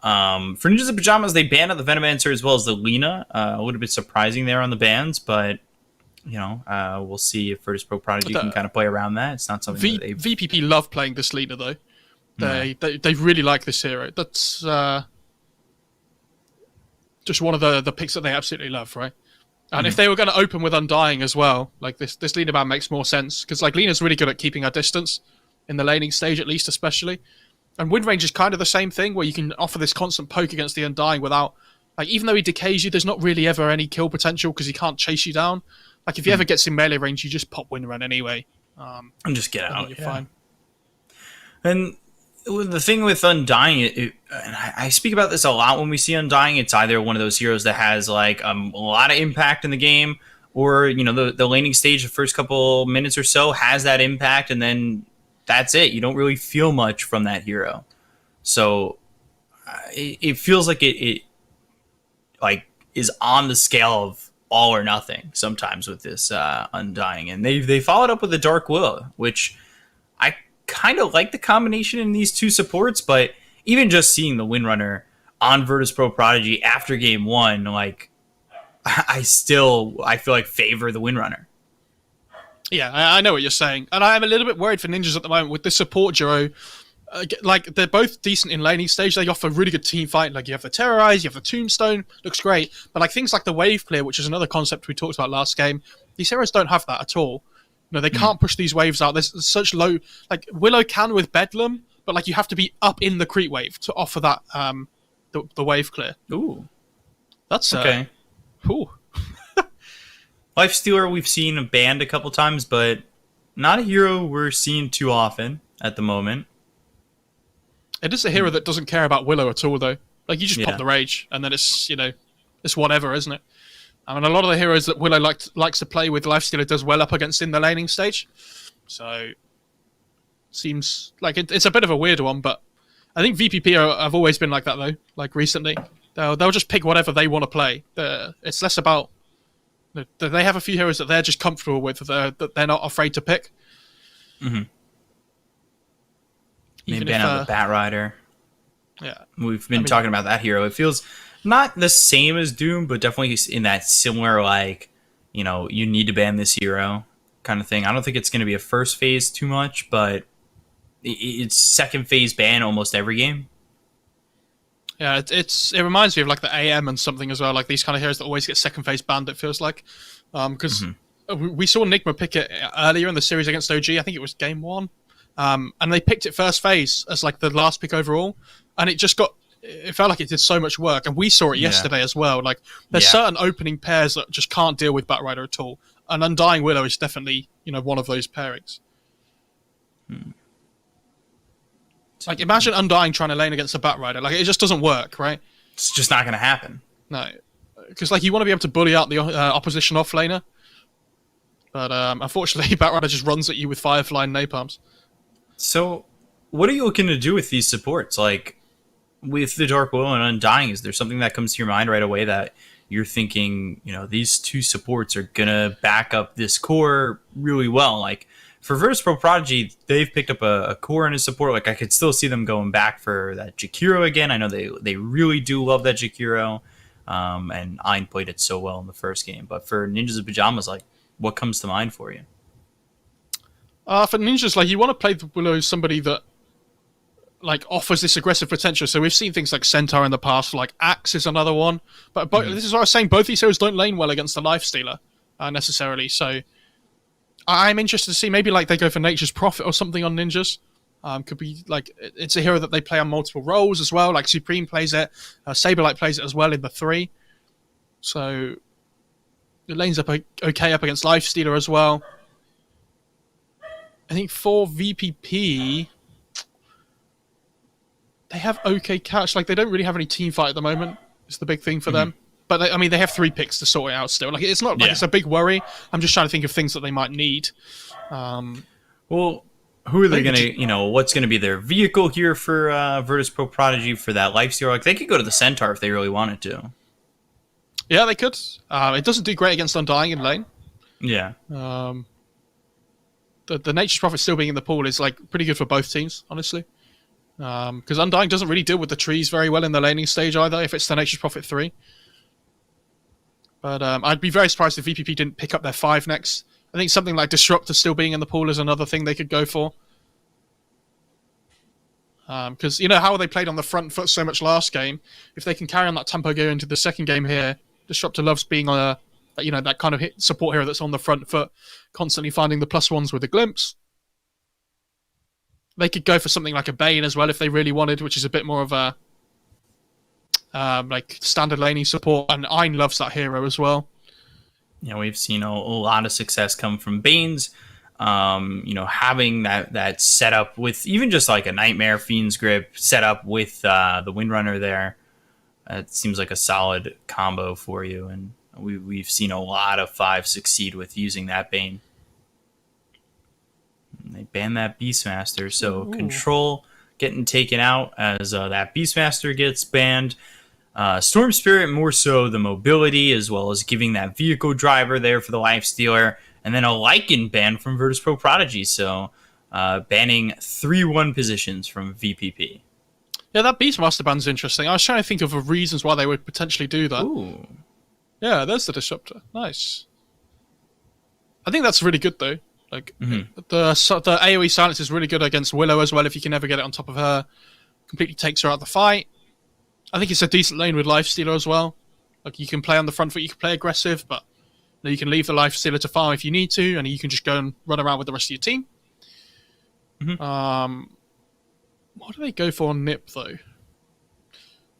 For Ninjas in Pajamas, they banned out the Venomancer as well as the Lina. A little bit surprising there on the bans, but we'll see if VP.Prodigy can kind of play around that. It's not something that they VPP love playing this Lina though. They really like this hero. That's just one of the picks that they absolutely love, right? And if they were going to open with Undying as well, like this Lina ban makes more sense because like Lina's really good at keeping her distance in the laning stage, at least, especially. And Wind Range is kind of the same thing, where you can offer this constant poke against the Undying without, like, even though he decays you, there's not really ever any kill potential because he can't chase you down. Like, if he ever gets in melee range, you just pop Wind Run anyway. and just get out. You're fine. And the thing with Undying, and I speak about this a lot when we see Undying, it's either one of those heroes that has like a lot of impact in the game, or the laning stage, the first couple minutes or so has that impact, and then that's it. You don't really feel much from that hero. So it feels like it like is on the scale of all or nothing sometimes with this Undying. And they followed up with the Dark Willow, which I kind of like the combination in these two supports, but even just seeing the Windrunner on Prodigy after game 1, like I feel like favor the Windrunner. Yeah, I know what you're saying. And I'm a little bit worried for Ninjas at the moment with the support duo. Like, they're both decent in laning stage. They offer really good team fight. Like, you have the Terrorize, you have the Tombstone. Looks great. But, like, things like the Wave Clear, which is another concept we talked about last game, these heroes don't have that at all. You know, they can't push these waves out. There's such low... Like, Willow can with Bedlam, but, like, you have to be up in the creep wave to offer that, the Wave Clear. Ooh. That's, okay. Ooh. Lifestealer we've seen banned a couple times, but not a hero we're seeing too often at the moment. It is a hero that doesn't care about Willow at all, though. Like, you just Yeah. pop the rage, and then it's, you know, it's whatever, isn't it? I mean, a lot of the heroes that Willow likes to play with, Lifestealer does well up against in the laning stage. So, seems like it's a bit of a weird one, but I think VPP have always been like that, though, like recently. They'll just pick whatever they want to play. It's less about... They have a few heroes that they're just comfortable with, that they're not afraid to pick. Mm-hmm. Maybe Even ban if, out the Bat Rider. Yeah. We've been talking about that hero. It feels not the same as Doom, but definitely in that similar, like, you know, you need to ban this hero kind of thing. I don't think it's going to be a first phase too much, but it's second phase ban almost every game. Yeah, it reminds me of like the AM and something as well, like these kind of heroes that always get second phase banned, it feels like. Because we saw Nigma pick it earlier in the series against OG, I think it was game 1. And they picked it first phase as like the last pick overall, and it felt like it did so much work. And we saw it yesterday as well. Like, there's certain opening pairs that just can't deal with Batrider at all. And Undying Willow is definitely, you know, one of those pairings. Like, imagine Undying trying to lane against a Batrider. Like, it just doesn't work, right? It's just not going to happen. No. Because, like, you want to be able to bully out the opposition offlaner. But, unfortunately, Batrider just runs at you with Firefly and Napalms. So, what are you looking to do with these supports? Like, with the Dark Willow and Undying, is there something that comes to your mind right away that you're thinking, you know, these two supports are going to back up this core really well? Like, for Prodigy, they've picked up a core and a support. Like, I could still see them going back for that Jakiro again. I know they really do love that Jakiro, and Ein played it so well in the first game. But for Ninjas of Pajamas, like, what comes to mind for you? For Ninjas, like, you want to play the Willow somebody that, like, offers this aggressive potential. So we've seen things like Centaur in the past, like Axe is another one. But this is what I was saying, both these heroes don't lane well against the Lifestealer, necessarily. So I'm interested to see, maybe, like, they go for Nature's Prophet or something on Ninjas. Could be, like, it's a hero that they play on multiple roles as well. Like, Supreme plays it, Saberlight plays it as well in the 3. So it lanes up okay up against Lifestealer as well. I think for VPP, they have okay catch. Like, they don't really have any team fight at the moment. It's the big thing for them. But, they have 3 picks to sort it out still. Like, it's not like it's a big worry. I'm just trying to think of things that they might need. Well, who are they going to, you know, what's going to be their vehicle here for Prodigy for that Lifestealer? Like, they could go to the Centaur if they really wanted to. Yeah, they could. It doesn't do great against Undying in lane. Yeah. The Nature's Prophet still being in the pool is, like, pretty good for both teams, honestly. Because Undying doesn't really deal with the trees very well in the laning stage either, if it's the Nature's Prophet 3. But I'd be very surprised if VPP didn't pick up their 5 next. I think something like Disruptor still being in the pool is another thing they could go for. Because, you know, how they played on the front foot so much last game, if they can carry on that tempo going into the second game here, Disruptor loves being on that kind of support hero that's on the front foot, constantly finding the +1s with a glimpse. They could go for something like a Bane as well if they really wanted, which is a bit more of a like standard laning support, and Ein loves that hero as well. You know, we've seen a lot of success come from Banes. You know, having that setup with even just like a Nightmare Fiend's Grip set up with the Windrunner there, it seems like a solid combo for you, and we've seen a lot of 5 succeed with using that Bane. They ban that Beastmaster, so Control getting taken out as that Beastmaster gets banned. Storm Spirit more so the mobility, as well as giving that vehicle driver there for the Lifestealer, and then a Lycan ban from VP.Prodigy, so banning 3-1 positions from VPP. Yeah, that Beastmaster ban's interesting. I was trying to think of reasons why they would potentially do that. Ooh. Yeah, there's the Disruptor. Nice. I think that's really good, though. Like, the AoE silence is really good against Willow as well, if you can ever get it on top of her. Completely takes her out of the fight. I think it's a decent lane with Lifestealer as well. Like, you can play on the front foot, you can play aggressive, but you can leave the Lifestealer to farm if you need to, and you can just go and run around with the rest of your team. What do they go for on NiP, though?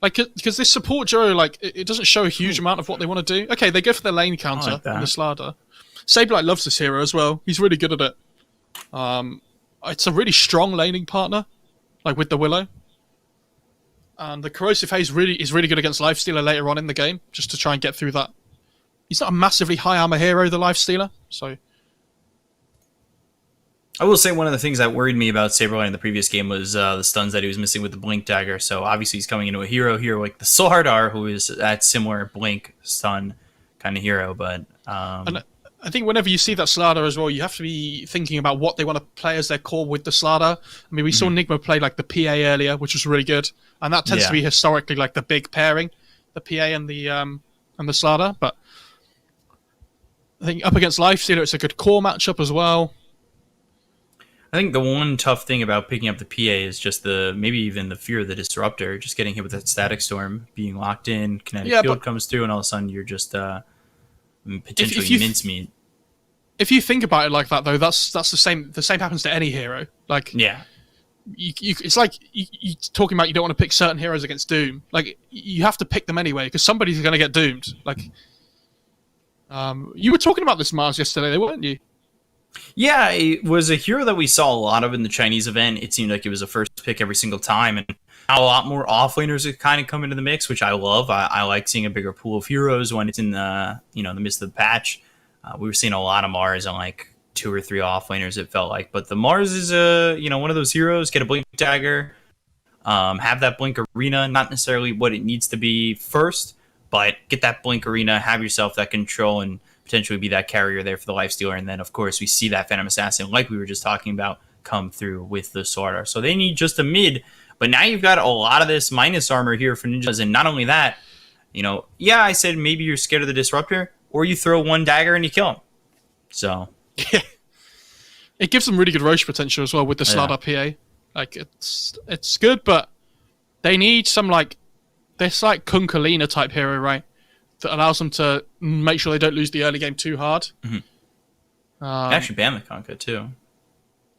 Like, because this support duo, like, it doesn't show a huge amount of what they want to do. Okay, they go for their lane counter like on the Slardar. Saberlight loves this hero as well. He's really good at it. It's a really strong laning partner, like with the Willow. And the Corrosive Haze is really good against Lifestealer later on in the game, just to try and get through that. He's not a massively high armor hero, the Lifestealer, so... I will say one of the things that worried me about Saberlight in the previous game was the stuns that he was missing with the Blink Dagger. So obviously he's coming into a hero here like the Slardar, who is that similar Blink stun kind of hero. But and I think whenever you see that Slardar as well, you have to be thinking about what they want to play as their core with the Slardar. I mean, we saw Nigma play like the PA earlier, which was really good, and that tends to be historically like the big pairing, the PA and the Slardar. But I think up against Lifestealer, it's a good core matchup as well. I think the one tough thing about picking up the PA is just maybe even the fear of the Disruptor, just getting hit with that Static Storm, being locked in, Kinetic Field comes through, and all of a sudden you're just potentially mincemeat. If you think about it like that, though, that's the same. The same happens to any hero. Like, it's like you talking about you don't want to pick certain heroes against Doom. Like, you have to pick them anyway because somebody's going to get doomed. Like, you were talking about this Mars yesterday, weren't you? Yeah, it was a hero that we saw a lot of in the Chinese event. It seemed like it was a first pick every single time, and now a lot more offlaners have kind of come into the mix, which I love. I like seeing a bigger pool of heroes when it's in the the midst of the patch. We were seeing a lot of Mars on like 2 or 3 offlaners, it felt like. But the Mars is one of those heroes. Get a Blink Dagger, have that Blink Arena, not necessarily what it needs to be first, but get that Blink Arena, have yourself that control, and potentially be that carrier there for the Lifestealer. And then, of course, we see that Phantom Assassin, like we were just talking about, come through with the Slardar. So they need just a mid. But now you've got a lot of this minus armor here for ninjas. And not only that, I said maybe you're scared of the Disruptor, or you throw 1 dagger and you kill him. So yeah, it gives them really good Roche potential as well with the Slardar PA. Like, it's good, but they need some this Kunkalina type hero, right? That allows them to make sure they don't lose the early game too hard. Actually ban the Kunkka too.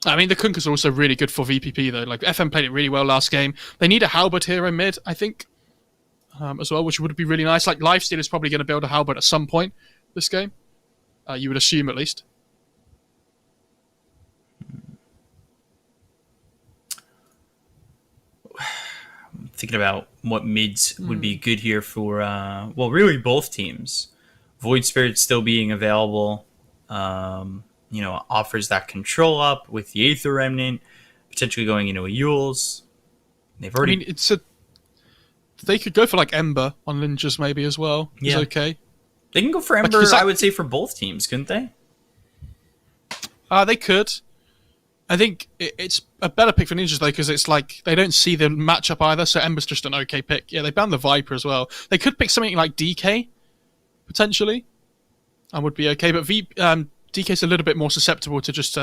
I mean, the Kunkka's also really good for VPP though. Like, FM played it really well last game. They need a Halberd hero mid, I think, as well, which would be really nice. Like, Lifesteal is probably going to build a Halberd at some point this game. You would assume, at least. Thinking about what mids would be good here for, really both teams. Void Spirit still being available, offers that control up with the Aether Remnant, potentially going into a Eul's. They've already... I mean, they could go for, Ember on ninjas maybe as well. Yeah. It's okay. They can go for Ember, I would say, for both teams, couldn't they? They could. I think it's a better pick for ninjas, though, because it's like they don't see the matchup either, so Ember's just an okay pick. Yeah, they banned the Viper as well. They could pick something like DK, potentially, and would be okay, but DK's a little bit more susceptible to just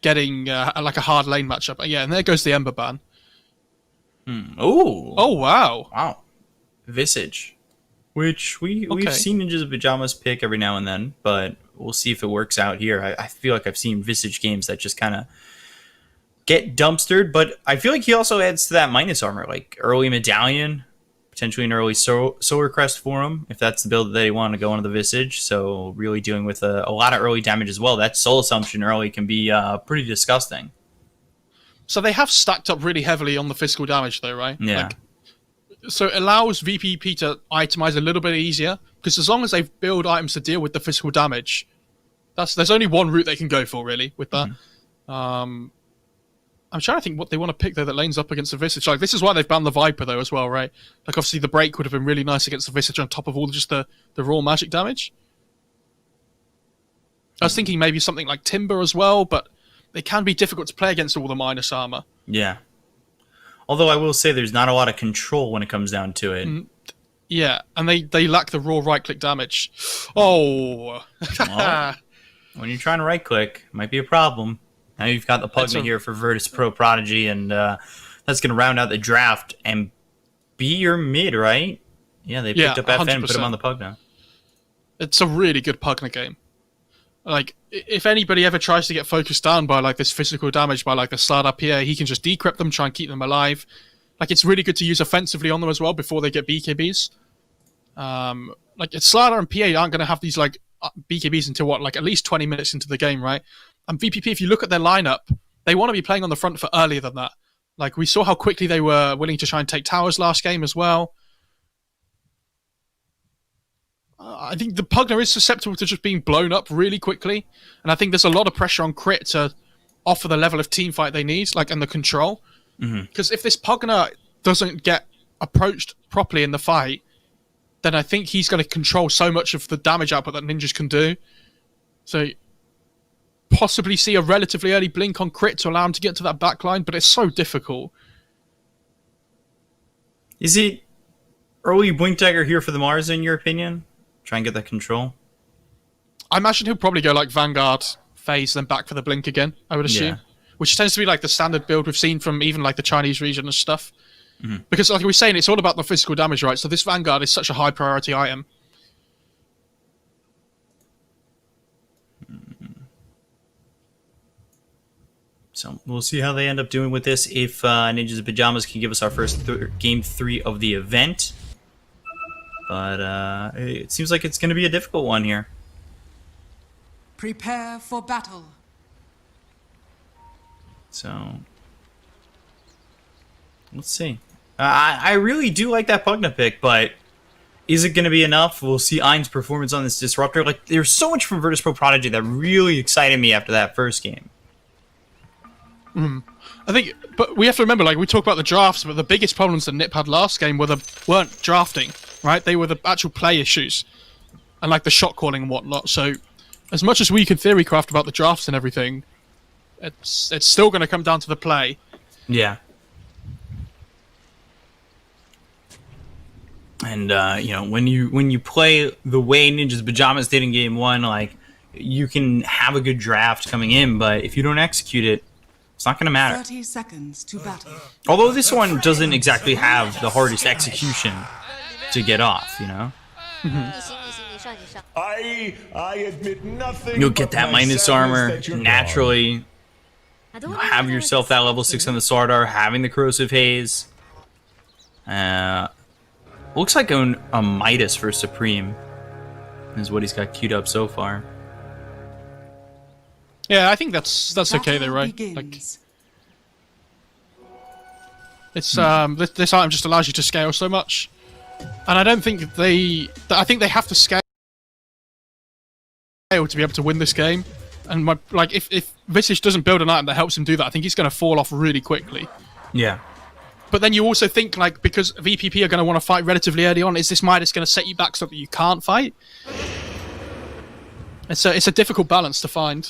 getting a hard lane matchup. Yeah, and there goes the Ember ban. Oh, wow. Wow. Visage. Which we've seen Ninjas of Pajamas pick every now and then, but we'll see if it works out here. I feel like I've seen Visage games that just kind of get dumpstered, but I feel like he also adds to that minus armor, like early Medallion, potentially an early Solar Crest for him, if that's the build that they want to go into the Visage. So really dealing with a lot of early damage as well. That Soul Assumption early can be pretty disgusting. So they have stacked up really heavily on the physical damage, though, right? Yeah. So it allows VPP to itemize a little bit easier, because as long as they build items to deal with the physical damage, There's only one route they can go for, really, with that. I'm trying to think what they want to pick, though, that lanes up against the Visage. Like, this is why they've banned the Viper, though, as well, right? Like, obviously, the break would have been really nice against the Visage on top of all just the raw magic damage. I was thinking maybe something like Timber as well, but they can be difficult to play against all the minus armor. Yeah. Although I will say there's not a lot of control when it comes down to it. Yeah, and they lack the raw right-click damage. Oh! Well, when you're trying to right-click, it might be a problem. Now you've got the Pugna here for VP.Prodigy, and that's going to round out the draft and be your mid, right? Yeah, they picked up FN and put him on the Pugna. It's a really good Pugna game. Like, if anybody ever tries to get focused down by, like, this physical damage by, like, the Slard up here, he can just decrypt them, try and keep them alive. Like, it's really good to use offensively on them as well before they get BKBs. Like, Slider and PA aren't going to have these, like, BKBs until, what, like, at least 20 minutes into the game, right? And VPP, if you look at their lineup, they want to be playing on the front for earlier than that. Like, we saw how quickly they were willing to try and take towers last game as well. I think the Pugna is susceptible to just being blown up really quickly. And I think there's a lot of pressure on Crit to offer the level of teamfight they need, like, and the control. Because if this Pugna doesn't get approached properly in the fight, then I think he's going to control so much of the damage output that ninjas can do. So, possibly see a relatively early blink on Crit to allow him to get to that backline, but it's so difficult. Is it early Blink Dagger here for the Mars, in your opinion? Try and get that control? I imagine he'll probably go, like, Vanguard phase, then back for the Blink again, I would assume. Yeah. Which tends to be, like, the standard build we've seen from even, like, the Chinese region and stuff. Because, like we were saying, it's all about the physical damage, right? So this Vanguard is such a high priority item. So we'll see how they end up doing with this. If Ninjas in Pajamas can give us our first game 3 of the event. But it seems like it's going to be a difficult one here. Prepare for battle. So let's see. I really do like that Pugna pick, but is it going to be enough? We'll see Ein's performance on this Disruptor. Like, there's so much from VP.Prodigy that really excited me after that first game. I think, but we have to remember, like, we talk about the drafts, but the biggest problems that NiP had last game weren't drafting, right? They were the actual play issues, and, like, the shot calling and whatnot. So, as much as we can theory craft about the drafts and everything, it's still going to come down to the play. Yeah. And you know, when you play the way Ninjas Pajamas did in game 1, like, you can have a good draft coming in, but if you don't execute it, it's not going to matter. 30 seconds to battle. Although this one doesn't exactly have the hardest execution to get off, you know. I admit nothing. You'll get that minus armor naturally. Have yourself that level 6 on the Sardar, having the Corrosive Haze. Looks like a Midas for Supreme is what he's got queued up so far. Yeah, I think that's okay though, right? Like, it's this item just allows you to scale so much, and I don't think I think they have to scale to be able to win this game. And if Visage doesn't build an item that helps him do that, I think he's going to fall off really quickly. Yeah. But then you also think, like, because VPP are going to want to fight relatively early on, is this Midas going to set you back so that you can't fight? It's a difficult balance to find.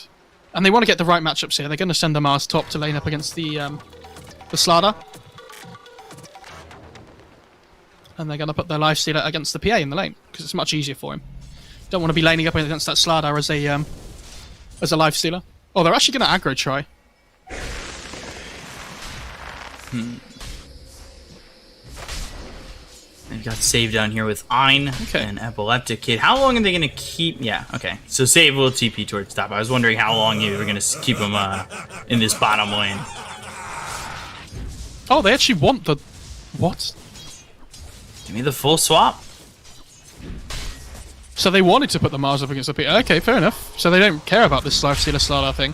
And they want to get the right matchups here. They're going to send the Mars top to lane up against the Slardar. And they're going to put their Lifestealer against the PA in the lane, because it's much easier for him. Don't want to be laning up against that Slardar as a Lifestealer. Oh, they're actually going to aggro try. They've got Save down here with Ein and Epileptic Kid. How long are they going to keep? Yeah, okay. So Save will TP towards top. I was wondering how long you were going to keep him in this bottom lane. Oh, they actually want the... What? Give me the full swap. So they wanted to put the Mars up against the PA. Okay, fair enough. So they don't care about this Lifestealer Slardar thing.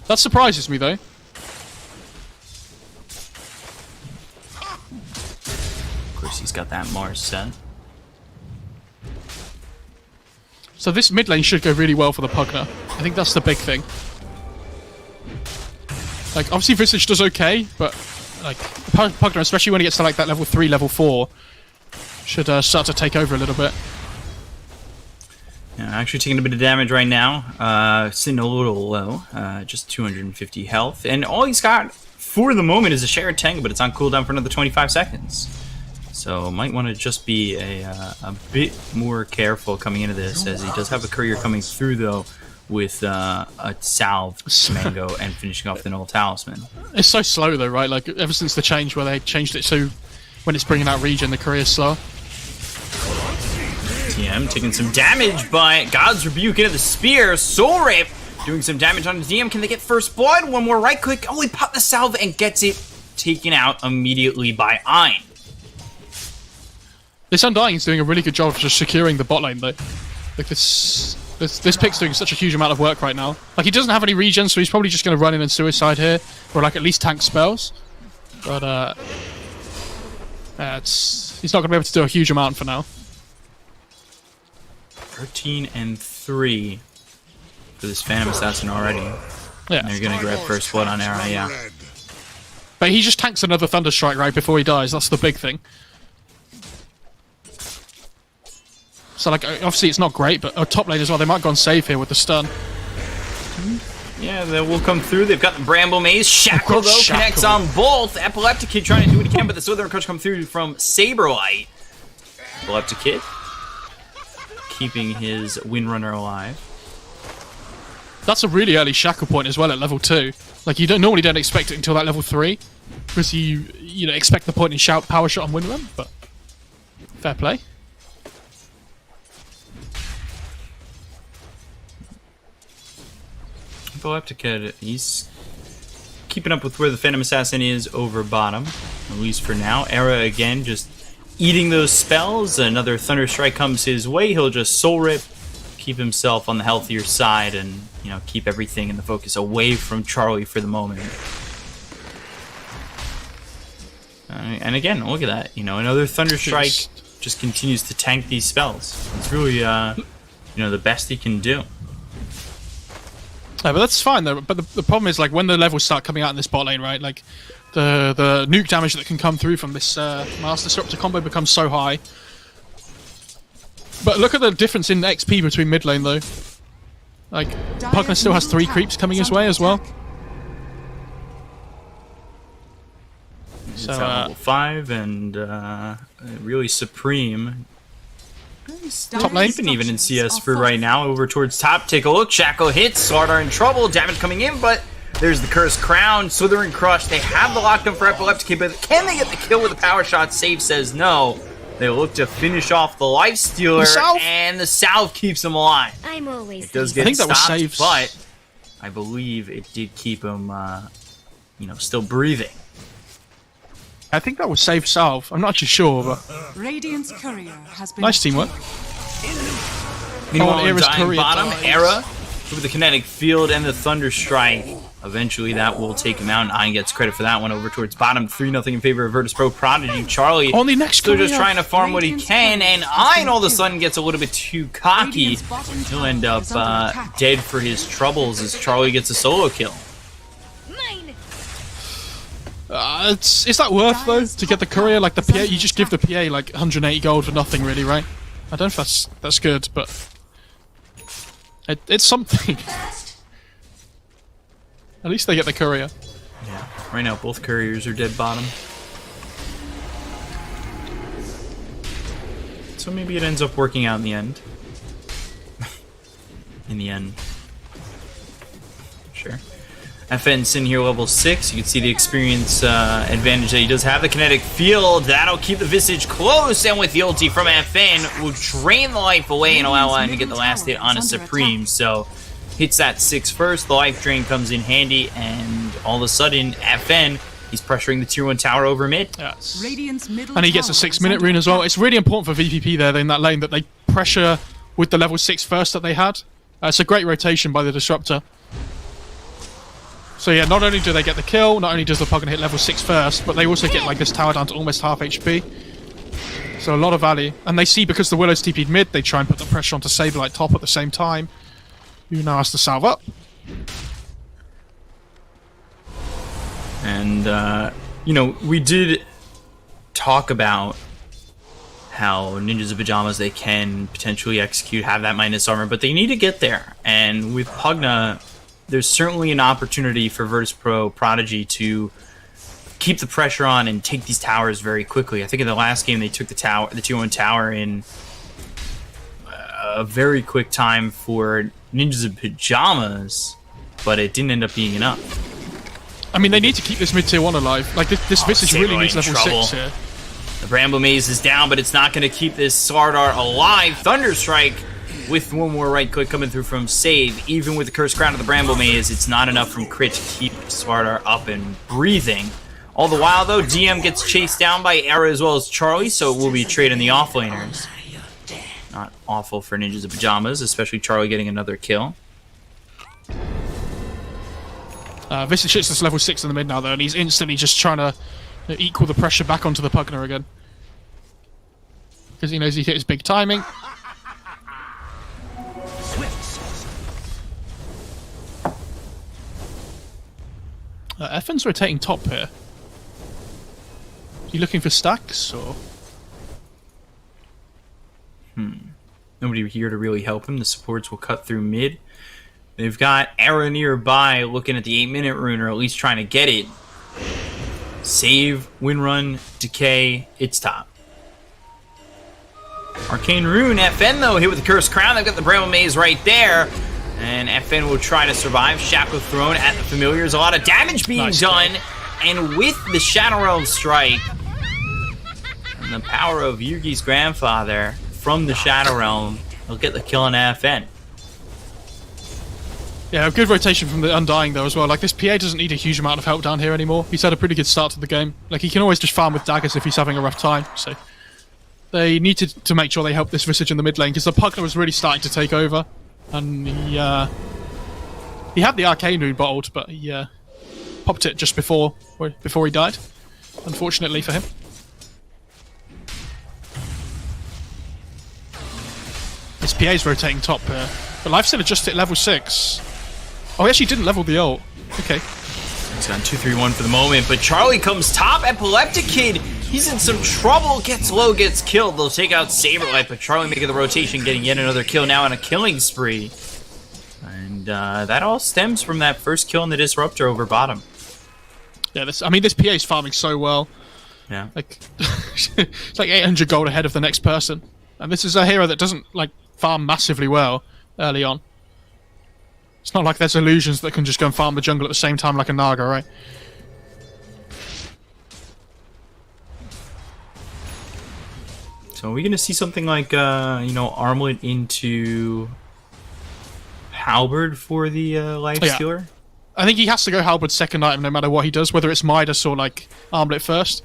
That surprises me, though. He's got that Mars set. So this mid lane should go really well for the Pugna. I think that's the big thing. Like, obviously Visage does okay, but like Pugner, especially when he gets to like that level 3, level 4, should start to take over a little bit. Yeah, actually taking a bit of damage right now. Sitting a little low, just 250 health, and all he's got for the moment is a Shared Tango, but it's on cooldown for another 25 seconds. So might want to just be a bit more careful coming into this, as he does have a courier coming through though, with a salve mango and finishing off the null talisman. It's so slow though, right? Like ever since the change where they changed it to when it's bringing out regen, the courier's slow. TM taking some damage, but God's Rebuke into the spear. Soul Rip doing some damage on the DM. Can they get first blood? One more right click. Oh, he popped the salve and gets it taken out immediately by Ein. This Undying is doing a really good job of just securing the bot lane though. Like this pick's doing such a huge amount of work right now. Like he doesn't have any regen, so he's probably just going to run in and suicide here, or like at least tank spells. But he's not going to be able to do a huge amount for now. 13 and 3 for this Phantom Assassin already. Yeah. And they're going to grab first blood on Era, yeah. But he just tanks another Thunderstrike right before he dies. That's the big thing. So, like, obviously it's not great, but top lane as well, they might go on save here with the stun. Yeah, they will come through. They've got the Bramble Maze. Shackle, though, connects on both. Epileptic Kid trying to do what he can, but the Slither Crush come through from Saberlight. Epileptic Kid keeping his Windrunner alive. That's a really early Shackle point as well at level 2. Like, you normally don't expect it until that level 3, because you know, expect the point in Power Shot on Windrun, but fair play. Epileptic Kid, he's keeping up with where the Phantom Assassin is over bottom, at least for now. Era again just eating those spells. Another Thunderstrike comes his way. He'll just Soul Rip, keep himself on the healthier side, and you know, keep everything in the focus away from Charlie for the moment. And again, look at that. You know, another Thunderstrike just continues to tank these spells. It's really, you know, the best he can do. Yeah, but that's fine though. But the problem is, like, when the levels start coming out in this bot lane, right? Like, the nuke damage that can come through from this Master Disruptor combo becomes so high. But look at the difference in XP between mid lane though. Like, Pugner still has 3 creeps coming his way as well. It's at level 5 and really Supreme. Top lane? Even in CS for right now. Over towards top. Take a look. Shackle hits. Slardar in trouble. Damage coming in, but there's the Cursed Crown. Slithering Crush. They have the lockdown for Epileptic, but can they get the kill with a power shot? Save says no. They look to finish off the Lifestealer, and the Salve keeps him alive. I'm always It does get I think that was stopped, saves. but I believe it did keep him, you know, still breathing. I think that was save salve. I'm not actually sure, but Radiant's courier has been nice teamwork. Meanwhile, Era's dying courier bottom, dies. Era with the Kinetic Field and the Thunderstrike. Eventually, that will take him out, and Ein gets credit for that one. Over towards bottom, 3-0 in favor of VP.Prodigy. Charlie On the next still just courier. trying to farm what he can, and Ein all of a sudden gets a little bit too cocky. He'll end up dead for his troubles as Charlie gets a solo kill. Is that worth though to get the courier? Like the PA, you just give the PA like 180 gold for nothing, really, right? I don't know if that's good, but it's something. At least they get the courier. Yeah, right now both couriers are dead bottom. So maybe it ends up working out in the end. In the end. Sure. FN sitting here level 6. You can see the experience advantage that he does have. The Kinetic Field, that'll keep the Visage close, and with the ulti from FN, will drain the life away and allow him to get the last hit on a Supreme. So, hits that 6 first, the life drain comes in handy, and all of a sudden, FN, he's pressuring the tier 1 tower over mid. Yes. Radiant's middle And he gets a tower 6-minute is rune under as well. attack. It's really important for VPP there in that lane that they pressure with the level 6 first that they had. It's a great rotation by the Disruptor. So yeah, not only do they get the kill, not only does the Pugner hit level 6 first, but they also get like this tower down to almost half HP. So a lot of value. And they see because the Willow's TP'd mid, they try and put the pressure onto Saberlight top at the same time. who now has to salve up. And, you know, we did talk about how Ninjas of Pajamas, they can potentially execute, have that minus armor, but they need to get there. And with Pugna, there's certainly an opportunity for VP.Prodigy to keep the pressure on and take these towers very quickly. I think in the last game they took the 2-1 tower in a very quick time for Ninjas of Pajamas, but it didn't end up being enough. I mean, they need to keep this mid-tier 1 alive. Like, this Visage really needs level 6 here. The Bramble Maze is down, but it's not going to keep this Slardar alive. Thunderstrike with one more right click coming through from Save. Even with the Cursed Crown of the Bramble Maze, it's not enough from Crit to keep Slardar up and breathing. All the while, though, DM gets chased down by Era as well as Charlie, so it will be trade in the offlaners. Not awful for Ninjas of Pajamas, especially Charlie getting another kill. Visage hits this level 6 in the mid now, though, and he's instantly just trying to equal the pressure back onto the Pugna again. Because he knows he hit his big timing. FN's rotating top here. Is he looking for stacks, or...? Nobody here to really help him. The supports will cut through mid. They've got Era nearby looking at the 8-minute rune, or at least trying to get it. Save, win run, decay, it's top. Arcane Rune, FN though, hit with the Cursed Crown. They've got the Bramble Maze right there. And FN will try to survive. Shackle thrown at the Familiars. A lot of damage being done. And with the Shadow Realm Strike, and the power of Yugi's grandfather from the Shadow Realm, they'll get the kill on FN. Yeah, a good rotation from the Undying though as well. Like, this PA doesn't need a huge amount of help down here anymore. He's had a pretty good start to the game. Like, he can always just farm with daggers if he's having a rough time. So they needed to make sure they help this Visage in the mid lane, because the Pugna was really starting to take over. And he had the Arcane Rune bottled, but he popped it just before he died, unfortunately for him. This PA's rotating top here. But Lifestealer just hit level 6. Oh, he actually didn't level the ult. Okay. He's on 2-3-1 for the moment, but Charlie comes top. Epileptic Kid, he's in some trouble. Gets low, gets killed. They'll take out Saberlight, but Charlie making the rotation, getting yet another kill now on a killing spree. And that all stems from that first kill in the Disruptor over bottom. Yeah, I mean, this PA's farming so well. Yeah. Like, it's like 800 gold ahead of the next person. And this is a hero that doesn't, like, farm massively well early on. It's not like there's illusions that can just go and farm the jungle at the same time like a Naga, right? So are we going to see something like, Armlet into Halberd for the life stealer? I think he has to go Halberd second item no matter what he does, whether it's Midas or, like, Armlet first.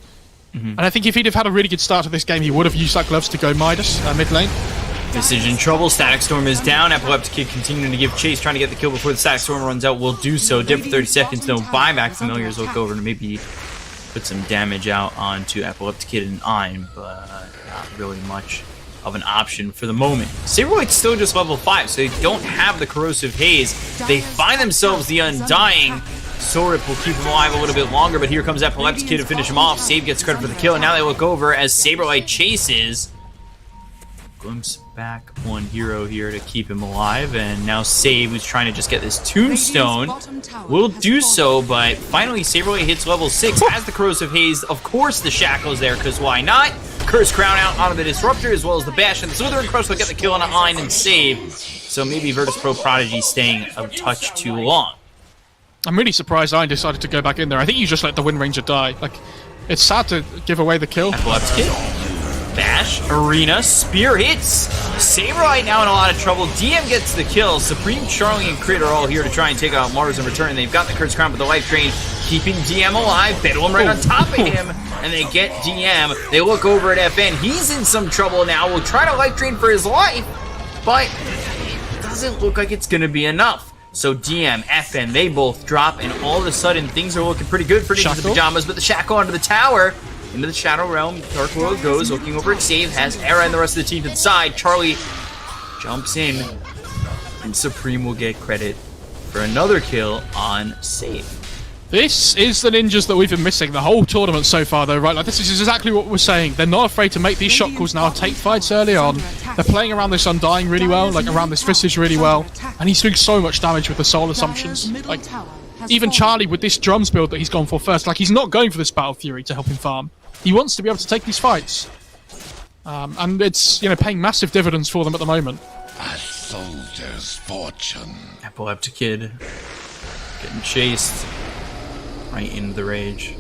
And I think if he'd have had a really good start to this game, he would have used that gloves to go Midas mid lane. Visage in trouble. Static Storm is down. Epileptic Kid continuing to give chase, trying to get the kill before the Static Storm runs out. Will do so. Dip for 30 seconds. No buyback. Familiars look over to maybe put some damage out onto Epileptic Kid and Ein, but not really much of an option for the moment. Saberlight's still just level 5, so they don't have the Corrosive Haze. They find themselves the Undying. Sorip will keep him alive a little bit longer, but here comes Epileptic Kid to finish him off. Save gets credit for the kill, and now they look over as Saberlight chases. Glimpse back one hero here to keep him alive, and now Save, who's trying to just get this tombstone, will do so, but finally Saberlight hits level 6, has the Corrosive Haze, of course the Shackle's there, because why not? Cursed Crown out onto the Disruptor, as well as the Bash, and the Slithering Crush will get the kill on Ein and Save, so maybe VP.Prodigy staying a touch too long. I'm really surprised Ein decided to go back in there. I think you just let the Wind Ranger die. Like, it's sad to give away the kill. Epileptic Kid. Bash, Arena, Spear hits. Saberlight now in a lot of trouble. DM gets the kill. Supreme, Charlie, and Crit are all here to try and take out Mars in return. They've got the Cursed Crown, but the life drain keeping DM alive. Bedlam right on top of him, and they get DM. They look over at FN. He's in some trouble now. Will try to life drain for his life, but it doesn't look like it's going to be enough. So DM, FN, they both drop, and all of a sudden things are looking pretty good for Ninjas of Pajamas, but the Shackle onto the tower. Into the Shadow Realm, Dark World goes, looking over at Save, has Era and the rest of the team to the side. Charlie jumps in, and Supreme will get credit for another kill on Save. This is the ninjas that we've been missing the whole tournament so far, though, right? Like, this is exactly what we're saying. They're not afraid to make these shot calls now, take fights early on. They're playing around this Undying really well, like around this Visage really well. And he's doing so much damage with the Soul Assumptions. Like, even Charlie with this drums build that he's gone for first, like, he's not going for this Battle Fury to help him farm. He wants to be able to take these fights. And it's, you know, paying massive dividends for them at the moment. A soldier's fortune. Epileptic Kid getting chased right into the rage.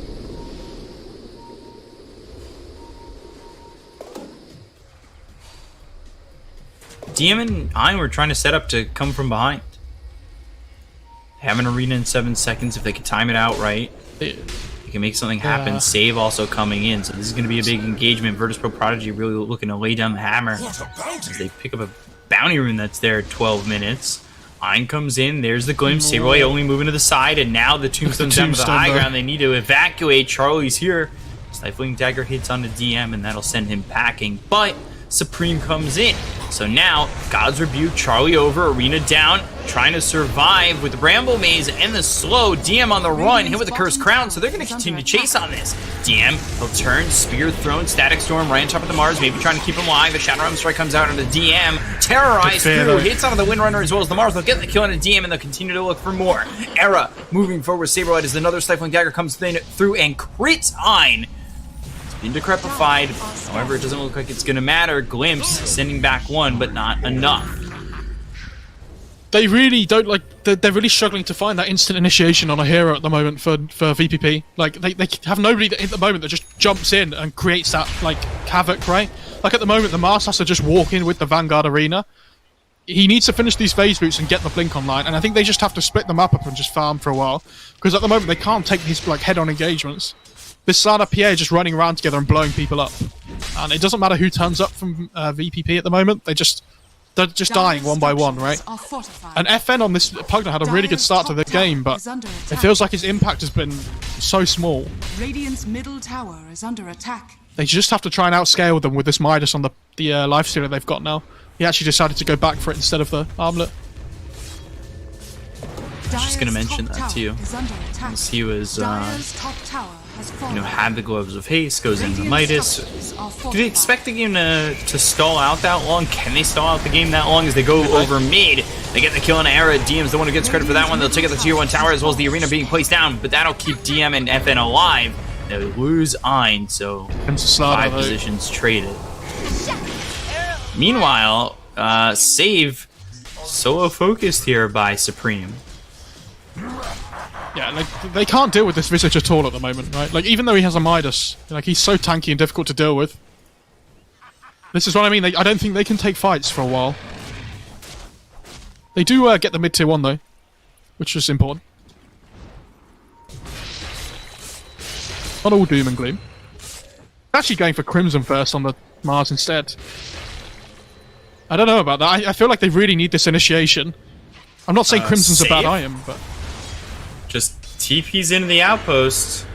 DM and Iron were trying to set up to come from behind. Have an arena in 7 seconds if they can time it out right. They can make something happen. Save also coming in, so this is going to be a big engagement. VP.Prodigy really looking to lay down the hammer as they pick up a bounty rune that's there at 12 minutes. Ein comes in, there's the glimpse. Saberlight only moving to the side, and now the tombstone's down to the high ground. They need to evacuate. Charlie's here. Stifling Dagger hits on the DM, and that'll send him packing. But Supreme comes in. So now, God's Rebuke, Charlie over, Arena down, trying to survive with the Bramble Maze and the slow. DM on the run, hit with the Cursed Crown, so they're going to continue to chase on this. DM, he'll turn, Spear thrown, Static Storm right on top of the Mars, maybe trying to keep him alive. The Shadow Realm Strike comes out on the DM, terrorized through, hits onto the Windrunner as well as the Mars. They'll get the kill on the DM, and they'll continue to look for more. Era moving forward, Saberlight as another Stifling Dagger comes through and crits Ein. Been decrepified, however it doesn't look like it's gonna matter. Glimpse sending back one, but not enough. They really don't like. They're really struggling to find that instant initiation on a hero at the moment for VPP. Like they have nobody at the moment that just jumps in and creates that like havoc, right? Like at the moment, the Mars has to just walk in with the Vanguard Arena. He needs to finish these phase boots and get the blink online, and I think they just have to split them up and just farm for a while because at the moment they can't take these like head-on engagements. This Sana PA is just running around together and blowing people up. And it doesn't matter who turns up from VPP at the moment, they're just dying one by one, right? And FN on this Pugna had a really good start to the game, but it feels like his impact has been so small. Radiant's middle tower is under attack. They just have to try and outscale them with this Midas on the lifestealer they've got now. He actually decided to go back for it instead of the armlet. I was just gonna mention that to you. As he was, had the Gloves of Haste, goes into Midas. Do they expect the game to stall out that long? Can they stall out the game that long as they go over mid? They get the kill on Era. DM's the one who gets credit for that one. They'll take out the tier 1 tower as well as the arena being placed down, but that'll keep DM and FN alive. They lose Ein, so 5 positions traded. Meanwhile, Save solo focused here by Supreme. Yeah, like they can't deal with this Visage at all at the moment, right? Like even though he has a Midas, like he's so tanky and difficult to deal with. This is what I mean. I don't think they can take fights for a while. They do get the mid tier 1 though, which is important. Not all doom and gloom. Actually going for Crimson first on the Mars instead. I don't know about that. I feel like they really need this initiation. I'm not saying Crimson's a bad item, but just TP's into the outpost,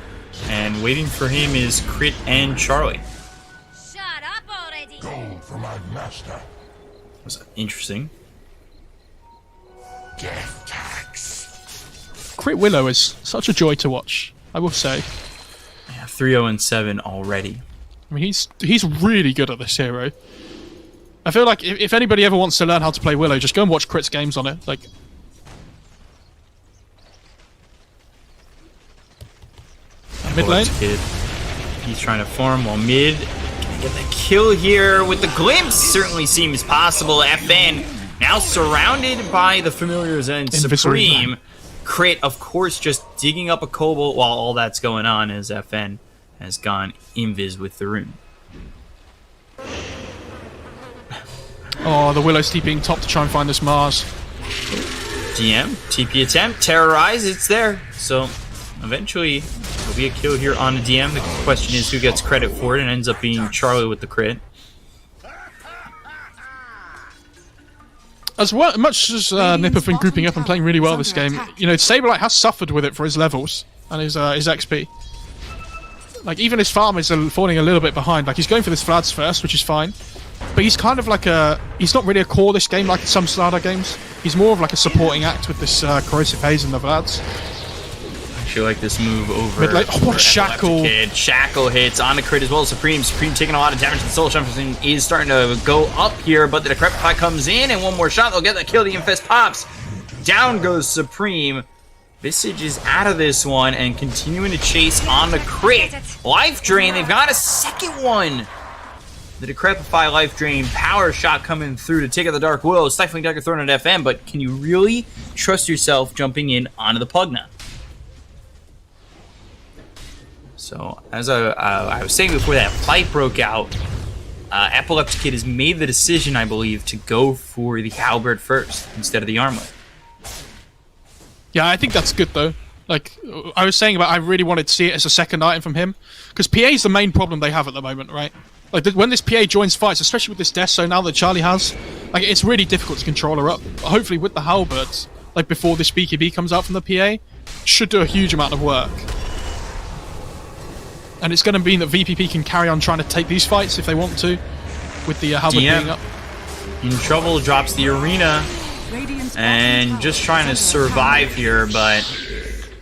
and waiting for him is Crit and Charlie. Shut up already! Go for my master. Was interesting. Death tax. Crit Willow is such a joy to watch, I will say. Yeah, 3-0-7 already. I mean, he's really good at this hero. I feel like if anybody ever wants to learn how to play Willow, just go and watch Crit's games on it. Like, mid lane. Kid. He's trying to farm while mid. Can get the kill here with the glimpse. Certainly seems possible. FN now surrounded by the familiars and Supreme. Crit, of course, just digging up a Cobalt while all that's going on as FN has gone invis with the rune. Oh, the Willow's TPing top to try and find this Mars. DM, TP attempt, terrorize, it's there. So eventually there'll be a kill here on the DM. The question is who gets credit for it, and ends up being Charlie with the crit. As much as NiP have been grouping up and playing really well this game, you know, Saberlight has suffered with it for his levels and his XP. Like, even his farm is falling a little bit behind. Like, he's going for this Vlads first, which is fine. but he's kind of like he's not really a core this game like some Slardar games. He's more of like a supporting act with this Corrosive Haze and the Vlads. I like this move over. Mid-lane. Oh, what a shackle! Shackle hits on the crit as well as Supreme. Supreme taking a lot of damage. The Soul Jefferson is starting to go up here, but the Decrepify comes in, and one more shot, they'll get the kill. The Infest pops. Down goes Supreme. Visage is out of this one and continuing to chase on the crit. Life Drain, they've got a second one. The Decrepify Life Drain, power shot coming through to take out the Dark Will. Stifling Dagger thrown at FM, but can you really trust yourself jumping in onto the Pugna? So, as I was saying before that fight broke out, Epileptic Kid has made the decision, I believe, to go for the Halberd first instead of the Armlet. Yeah, I think that's good though. Like I was saying about, I really wanted to see it as a second item from him because PA is the main problem they have at the moment, right? Like when this PA joins fights, especially with this Death Zone now that Charlie has, like it's really difficult to control her up. But hopefully with the Halberds, like before this BKB comes out from the PA, should do a huge amount of work. And it's going to mean that VPP can carry on trying to take these fights if they want to, with the Halberd being up. In trouble, drops the arena, and just trying to survive here, but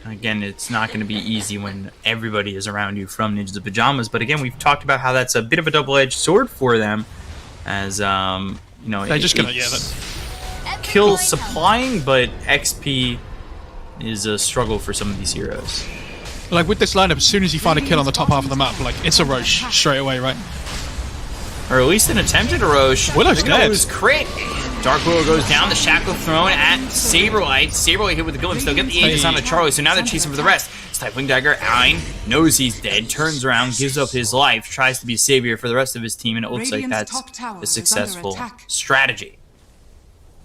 again, it's not going to be easy when everybody is around you from Ninjas of Pajamas. But again, we've talked about how that's a bit of a double-edged sword for them, as you know, they're just gonna kill supplying, but XP is a struggle for some of these heroes. Like with this lineup, as soon as you find a kill on the top half of the map, like it's a Roche straight away, right? Or at least an attempted Roche. Willow's dead. Willow's crit. Dark Willow goes down. The shackle thrown at Saberlight. Saberlight hit with the glimpse. They'll get the Aegis on to Charlie, so now they're chasing for the rest. Stifling Dagger. Ein knows he's dead. Turns around, gives up his life, tries to be savior for the rest of his team, and it looks like that's a successful strategy.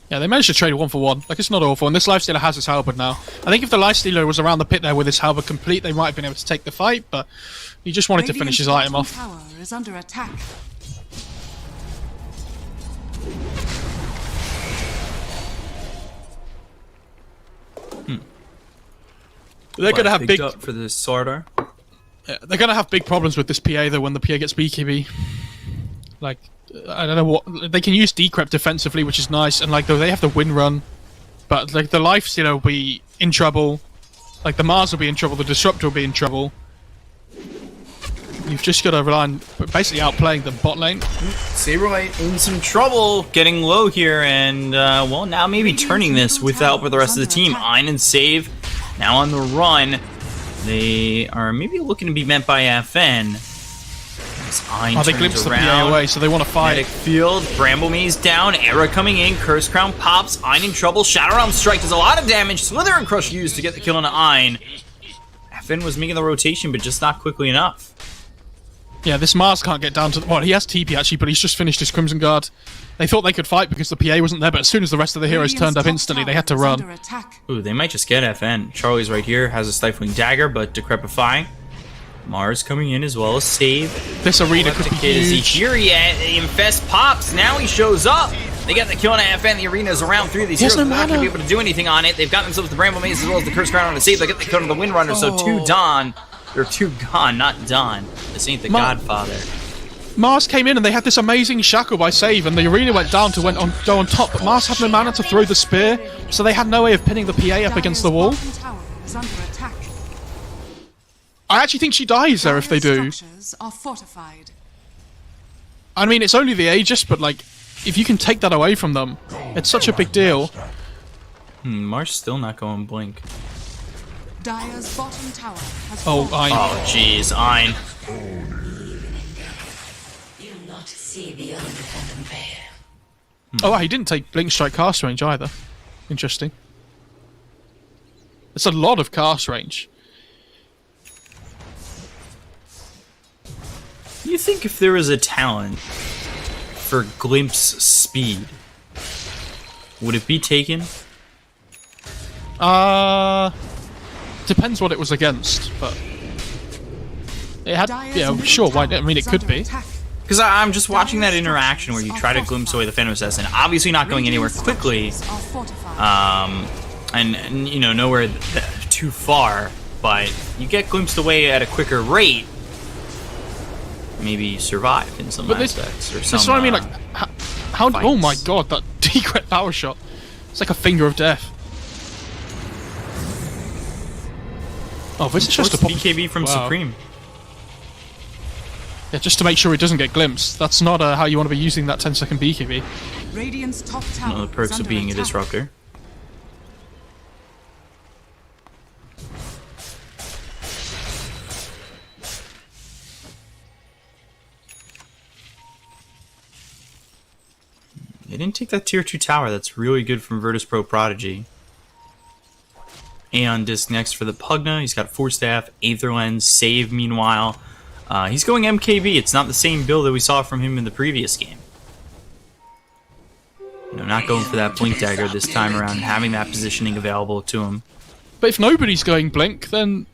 Yeah, they managed to trade 1-for-1. Like, it's not awful. And this Lifestealer has his Halberd now. I think if the Lifestealer was around the pit there with his Halberd complete, they might have been able to take the fight, but he just wanted to finish his item off. Tower is under attack. They're going to have big... up for the Sardar. Yeah, they're going to have big problems with this PA, though, when the PA gets BKB. Like... I don't know what they can use Decrep defensively, which is nice, and like though they have the win run, but like the Lifestealer will be in trouble, like the Mars will be in trouble, the Disruptor will be in trouble. You've just got to rely on basically outplaying the bot lane. Saberlight in some trouble, getting low here, and well, now maybe turning this with the help of the rest of the team. Ein and Save now on the run. They are maybe looking to be met by FN. Oh, they glimpsed the PA away, so they want to fight. Medic field, Bramble Maze down, Era coming in, Curse Crown pops, Ein in trouble, Shadow Realm Strike does a lot of damage, Slither and Crush used to get the kill on Ein. FN was making the rotation, but just not quickly enough. Yeah, this Mars can't get down to the... Well, he has TP actually, but he's just finished his Crimson Guard. They thought they could fight because the PA wasn't there, but as soon as the rest of the heroes turned up instantly, they had to run. Ooh, they might just get FN. Charlie's right here, has a Stifling Dagger, but Decrepifying. Mars coming in as well as Save. This arena could be huge. Is he here yet? The Infest pops. Now he shows up. They get the kill on FN. The arena is around 3 of these heroes. They're not going to be able to do anything on it. They've got themselves the Bramble Maze as well as the Curse Crown on the Save. They get the kill on the Windrunner. So 2 Dawn. Or 2 gone, not done. This ain't the Godfather. Mars came in and they had this amazing shackle by Save, and the arena went down to go on top. But Mars had no mana to throw the spear, so they had no way of pinning the PA up against the wall. I actually think she dies there if they do. I mean, it's only the Aegis, but like, if you can take that away from them, it's such a big deal. Marsh still not going blink. Dire's bottom tower has Oh, Ein. Oh, jeez, Ein. You'll not see beyond the Phantom Veil. Oh, he didn't take Blink Strike cast range either. Interesting. It's a lot of cast range. You think if there was a talent for Glimpse speed, would it be taken? Depends what it was against, but it had. Yeah, sure. Why? I mean, it could be. Because I'm just watching that interaction where you try to glimpse away the Phantom Assassin, obviously not going anywhere quickly, and you know, nowhere too far, but you get glimpsed away at a quicker rate. Maybe survive in some aspects or some. That's what I mean. Like, How? Oh my fights. god, that D-crit power shot. It's like a finger of death. Oh, this is just a BKB from Wow. Supreme. Yeah, just to make sure he doesn't get glimpsed. That's not how you want to be using that 10-second BKB. Radiant's top tower One of the perks is of under being a attack. disruptor. They didn't take that tier 2 tower. That's really good from VP.Prodigy. Aeon Disc next for the Pugna. He's got Force Staff, Aether Lens, Save meanwhile. He's going MKB. It's not the same build that we saw from him in the previous game. You know, not going for that Blink Dagger this time around, having that positioning available to him. But if nobody's going Blink, then...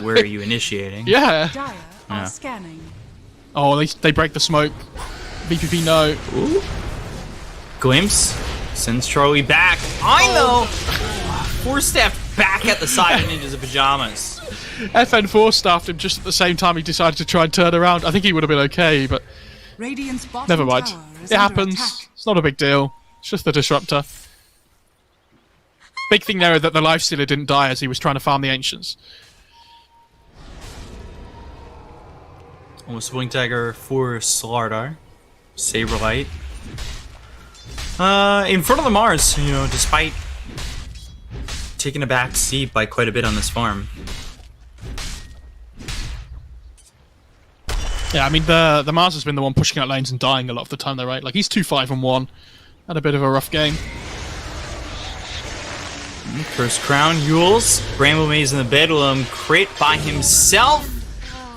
Where are you initiating? Yeah. Dire Yeah. are scanning. Oh, they break the smoke. VPP, no. Ooh. Glimpse sends Charlie back. I know! Force Staff back at the side of Ninjas in Pajamas. FN4 staffed him just at the same time he decided to try and turn around. I think he would have been okay, but Radiant's bottom never mind. tower is It under happens. attack. It's not a big deal. It's just the disruptor. Big thing there is that the Lifestealer didn't die as he was trying to farm the Ancients. Almost Blink Dagger for Slardar. Saberlight. In front of the Mars, you know, despite taking a back seat by quite a bit on this farm. Yeah, I mean, the Mars has been the one pushing out lanes and dying a lot of the time, though, right? Like, he's 2-5-1. Had a bit of a rough game. First crown, Yules. Bramble Maze in the Bedlam. Crit by himself.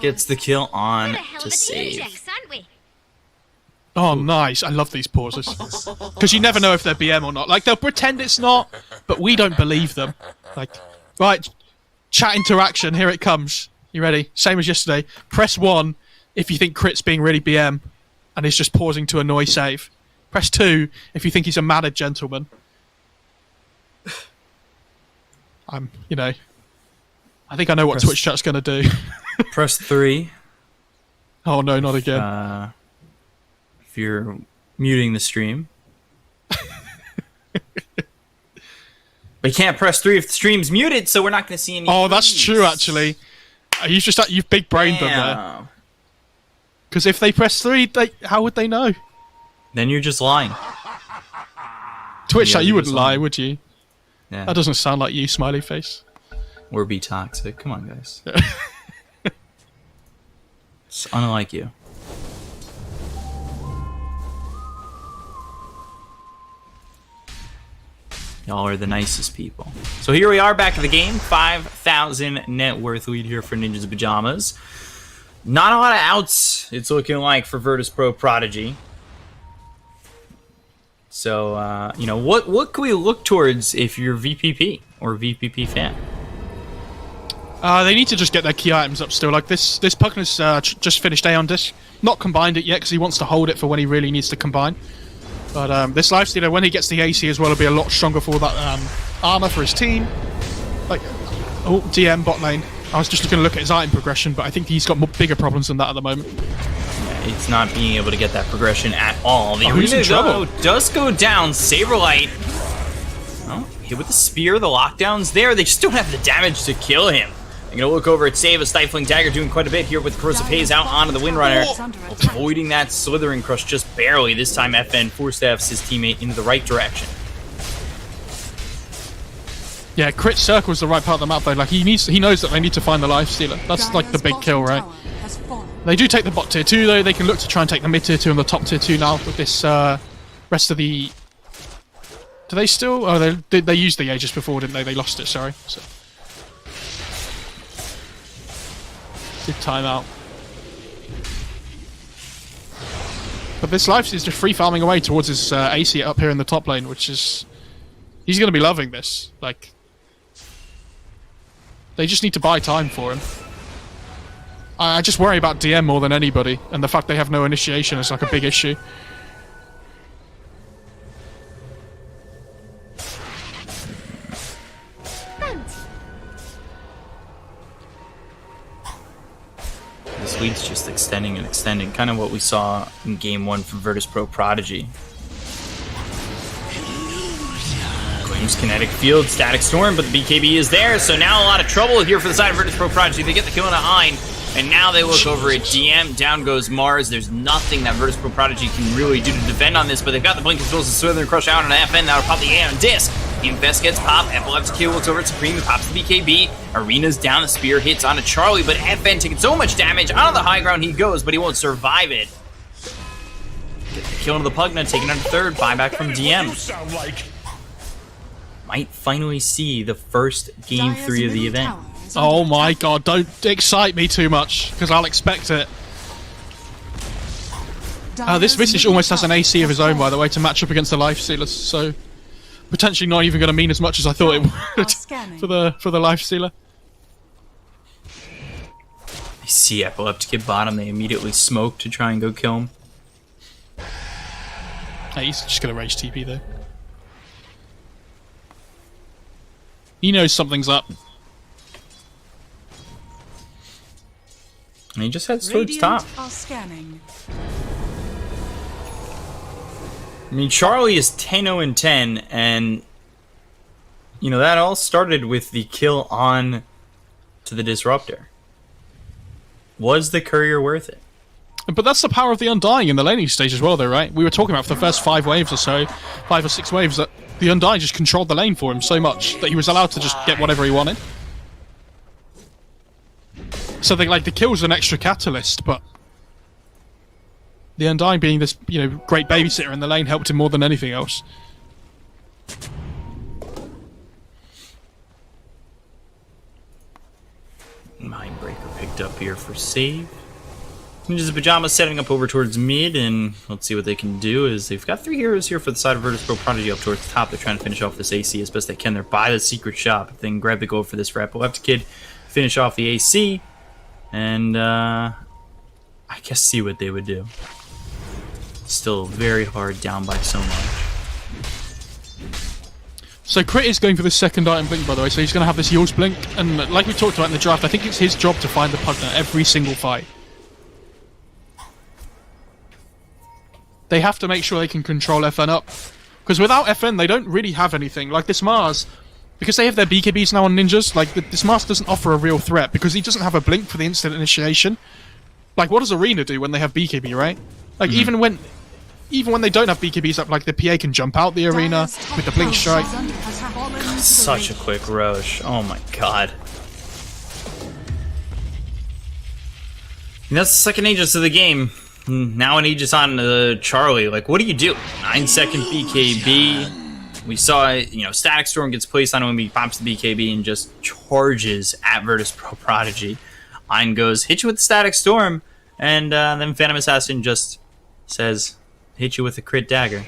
Gets the kill on What a hell to of a save. jinx, aren't we? Oh, nice. I love these pauses. Because you never know if they're BM or not. Like, they'll pretend it's not, but we don't believe them. Like, right, chat interaction, here it comes. You ready? Same as yesterday. Press 1 if you think Crit's being really BM and is just pausing to annoy save. Press 2 if you think he's a mannered gentleman. You know, I think I know what Twitch chat's going to do. Press 3 Oh no, not again. if you're muting the stream. But you can't press 3 if the stream's muted, so we're not going to see any. Oh, that's threes. true, actually. You've big brained them there. Damn. Because if they press 3, how would they know? Then you're just lying. Twitch Yeah, chat, you you're wouldn't just lie, lying. would you? Yeah. That doesn't sound like you, smiley face. Or be toxic. Come on, guys. It's unlike you. Y'all are the nicest people. So here we are back at the game. 5,000 net worth lead here for Ninjas in Pajamas. Not a lot of outs, it's looking like, for Virtus.Prodigy. So, you know, what can we look towards if you're VPP or VPP fan? They need to just get their key items up still. Like this Pugna's just finished Aeon Disc. Not combined it yet because he wants to hold it for when he really needs to combine. But this Lifestealer, when he gets the AC as well, will be a lot stronger for that armor for his team. Like, oh, DM bot lane. I was just going to look at his item progression, but I think he's got bigger problems than that at the moment. It's not being able to get that progression at all. The who's in arena, trouble? though, does go down. Saberlight. Oh, hit with the spear. The lockdown's there. They just don't have the damage to kill him. I'm going to look over at Save. A Stifling Dagger doing quite a bit here with Corrosive Haze out onto the Windrunner. Avoiding that Slithering Crush just barely. This time FN four-staffs his teammate into the right direction. Yeah, crit circle's the right part of the map though. Like he knows that they need to find the Lifestealer. That's like the big kill, right? They do take the bot tier 2 though. They can look to try and take the mid tier 2 and the top tier 2 now with this rest of the. Do they still? Oh, they used the Aegis before, didn't they? They lost it. Sorry. So. Good timeout. But this Life is just free farming away towards his AC up here in the top lane, which is he's going to be loving this. Like they just need to buy time for him. I just worry about DM more than anybody, and the fact they have no initiation is like a big issue. This this lead's just extending and extending. Kind of what we saw in Game 1 from Prodigy. Claims Kinetic Field, Static Storm, but the BKB is there, so now a lot of trouble here for the side of Prodigy. They get the kill on a Hein, and now they look over at DM. Down goes Mars. There's nothing that Prodigy can really do to defend on this, but they've got the Blink Controls to Southern Crush out on an FN. That'll pop the A on Disc. Infest gets popped. Epileptic Kill looks over at Supreme. He pops the BKB. Arena's down. The Spear hits onto Charlie, but FN taking so much damage. On the high ground he goes, but he won't survive it. Get the kill into the Pugna, taking on third. Buyback from DM. Might finally see the first Game 3 of the event. Oh my god, don't excite me too much, because I'll expect it. This Visage almost has an AC of his own, by the way, to match up against the Life Stealers, so potentially not even going to mean as much as I thought it would for the Life Stealer. They see Epileptic at bottom, they immediately smoke to try and go kill him. Hey, he's just going to rage TP though. He knows something's up. And he just heads towards top. I mean, Charlie is 10-0-10, and you know that all started with the kill on to the Disruptor. Was the Courier worth it? But that's the power of the Undying in the laning stage as well, though, right? We were talking about for the first 5 waves or so, 5 or 6 waves, that the Undying just controlled the lane for him so much that he was allowed to just get whatever he wanted. So the kill's an extra catalyst, but the Undying being this, you know, great babysitter in the lane helped him more than anything else. Mindbreaker picked up here for save. Ninjas of Pajamas setting up over towards mid, and let's see what they can do. Is they've got 3 heroes here for the side of Prodigy up towards the top. They're trying to finish off this AC as best they can. They're by the secret shop. If they can grab the gold for this for Epileptic Kid, finish off the AC, and I guess see what they would do. Still very hard, down by so much. So Crit is going for the second item blink, by the way, so he's going to have this Yours blink, and like we talked about in the draft, I think it's his job to find the Pugna every single fight. They have to make sure they can control FN up, because without FN they don't really have anything. Like this Mars, because they have their BKBs now on ninjas, like this Mars doesn't offer a real threat, because he doesn't have a blink for the instant initiation. Like what does Arena do when they have BKB, right? Like even when they don't have BKBs up, like the PA can jump out the arena with the blink strike. Such a quick rush. Oh my god. And that's the second Aegis of the game. Now an Aegis on Charlie. Like, what do you do? 9-second BKB. We saw, you know, Static Storm gets placed on him when he pops the BKB and just charges at Prodigy. Ein goes, hit you with the Static Storm, and then Phantom Assassin just says, hit you with a crit dagger.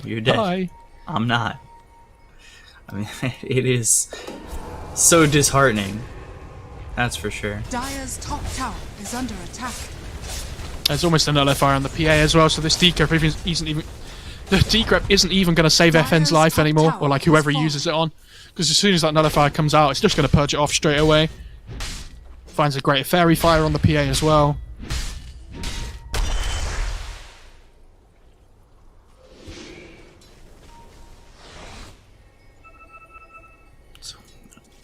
You're dead. Bye. I'm not. I mean, it is so disheartening. That's for sure. Dire's top tower is under attack. There's almost a nullifier on the PA as well, so this decrep isn't even... The decrep isn't even going to save FN's life anymore, or like whoever uses it on. Because as soon as that nullifier comes out, it's just going to purge it off straight away. Finds a great Fairy Fire on the PA as well.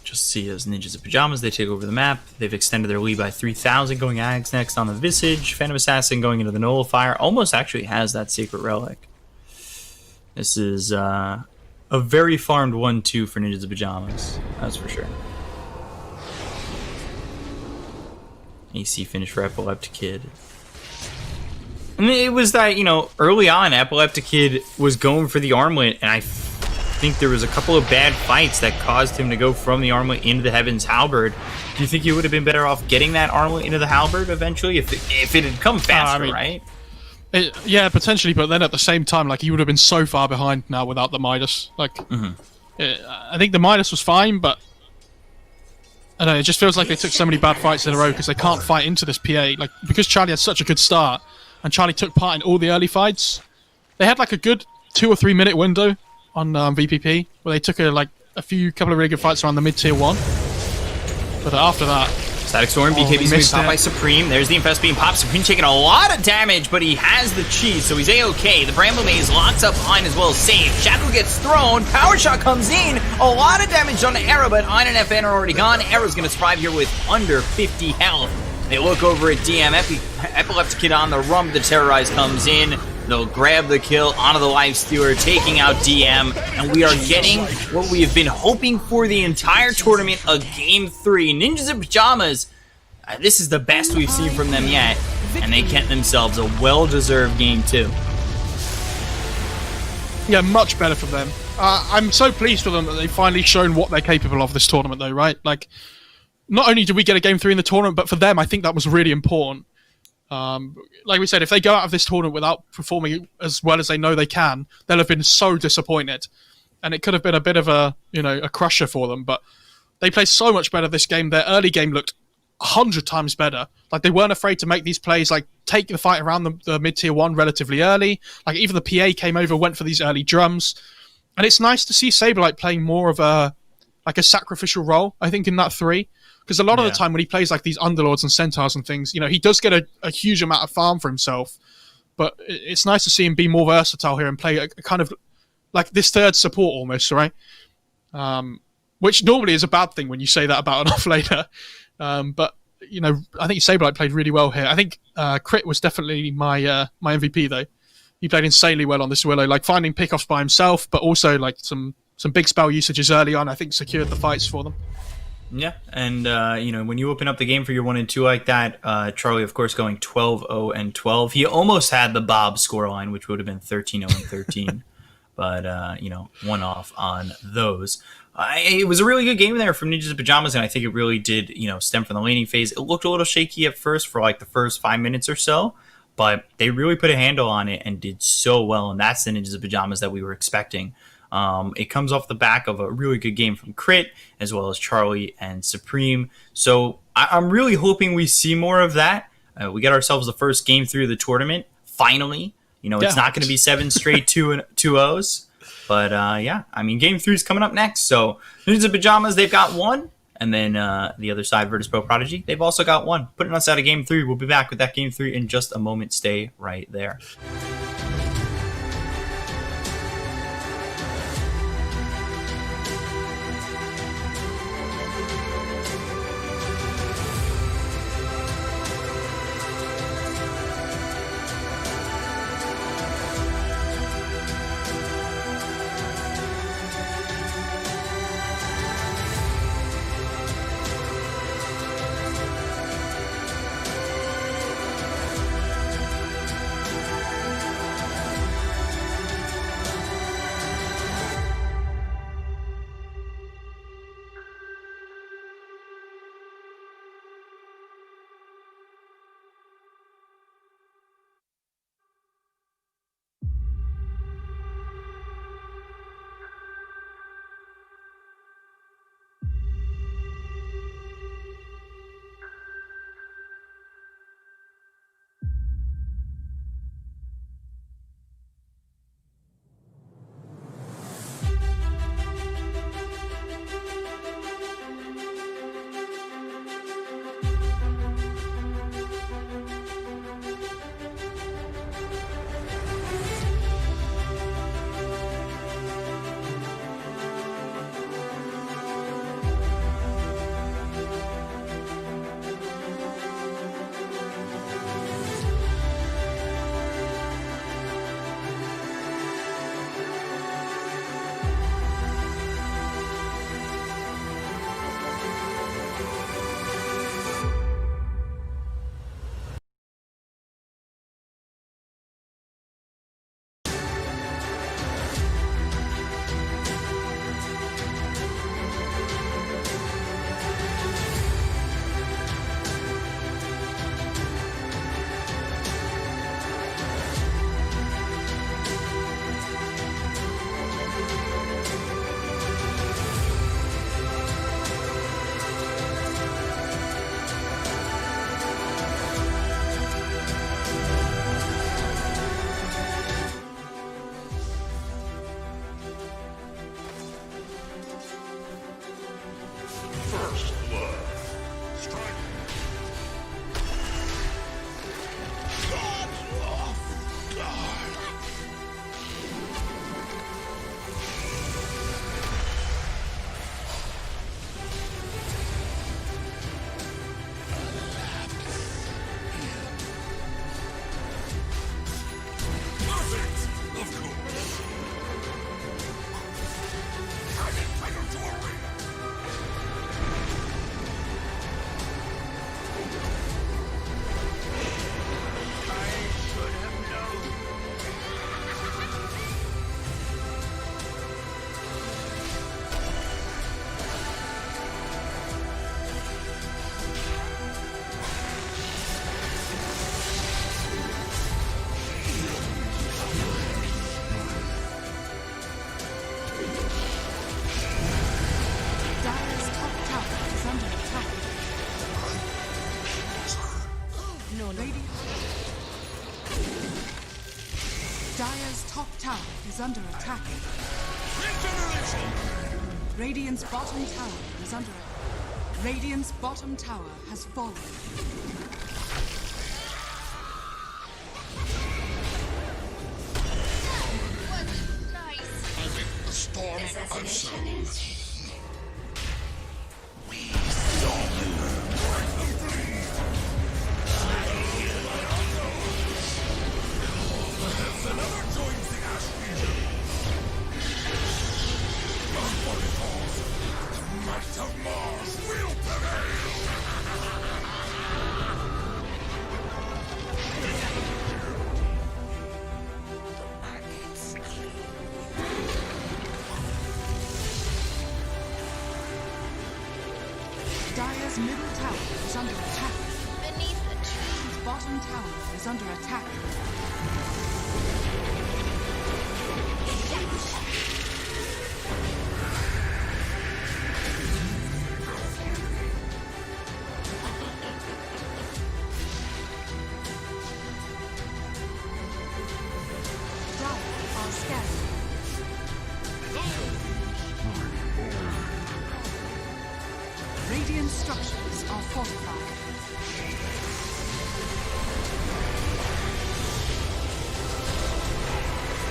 Just see as Ninjas of Pajamas, they take over the map. They've extended their lead by 3,000, going Ags next on the Visage. Phantom Assassin going into the Nullifier. Almost actually has that Sacred Relic. This is a very farmed 1-2 for Ninjas of Pajamas. That's for sure. AC finish for Epileptic Kid. And it was that, you know, early on, Epileptic Kid was going for the armlet, and I think there was a couple of bad fights that caused him to go from the armlet into the Heaven's Halberd. Do you think he would have been better off getting that armlet into the Halberd eventually if it had come faster, right? Yeah, potentially, but then at the same time, like, he would have been so far behind now without the Midas. Like, I think the Midas was fine, but I don't know, it just feels like they took so many bad fights in a row because they can't fight into this PA. Like, because Charlie had such a good start, and Charlie took part in all the early fights, they had like a good 2 or 3 minute window on VPP, where they took a couple of really good fights around the mid-tier 1. But after that, Static Storm, BKB's being missed popped it. by Supreme. There's the Infest being popped. Supreme taking a lot of damage, but he has the cheese, so he's A-okay. The Bramble Maze locks up Ein as well as Save. Shadow gets thrown. Power Shot comes in. A lot of damage on Era, but Ein and FN are already gone. Era's going to survive here with under 50 health. They look over at DM. Epileptic Kid on the run. The Terrorize comes in. They'll grab the kill onto the Lifestealer, taking out DM, and we are getting what we have been hoping for the entire tournament, a Game 3. Ninjas in Pajamas, this is the best we've seen from them yet, and they get themselves a well-deserved Game 2. Yeah, much better from them. I'm so pleased for them that they've finally shown what they're capable of this tournament, though, right? Like, not only did we get a Game 3 in the tournament, but for them, I think that was really important. Like we said, if they go out of this tournament without performing as well as they know they can, they'll have been so disappointed. And it could have been a bit of a, a crusher for them, but they played so much better this game. Their early game looked 100 times better. Like, they weren't afraid to make these plays, like, take the fight around the mid-tier 1 relatively early. Like, even the PA came over, went for these early drums. And it's nice to see Saberlight playing more of a sacrificial role, I think, in that 3. Because a lot of the time when he plays like these Underlords and Centaurs and things, he does get a huge amount of farm for himself. But it's nice to see him be more versatile here and play a kind of like this third support almost, right? Which normally is a bad thing when you say that about an offlaner. But, I think Saberlight played really well here. I think Crit was definitely my MVP, though. He played insanely well on this Willow, like finding pickoffs by himself, but also like some big spell usages early on, I think secured the fights for them. Yeah, and when you open up the game for your 1 and 2 like that, Charlie, of course, going 12-0 and 12. He almost had the Bob scoreline, which would have been 13-0 and 13, but one off on those. It was a really good game there from Ninjas in Pajamas, and I think it really did, stem from the laning phase. It looked a little shaky at first for like the first 5 minutes or so, but they really put a handle on it and did so well, and that's the Ninjas in Pajamas that we were expecting. It comes off the back of a really good game from Crit, as well as Charlie and Supreme. So I'm really hoping we see more of that. We get ourselves the first game through the tournament, finally. It's not going to be 7 straight 2-0s. But Game 3 is coming up next. So Ninjas in Pajamas, they've got 1. And then the other side, VP.Prodigy, they've also got 1. Putting us out of Game 3. We'll be back with that Game 3 in just a moment. Stay right there. Dire's top tower is under attack. Radiant's bottom tower is under attack. Radiant's bottom tower has fallen. The storm Assassination. Dire's middle tower is under attack. Beneath the tree. Its bottom tower is under attack. Dire are scared. Radiant structures are fortified.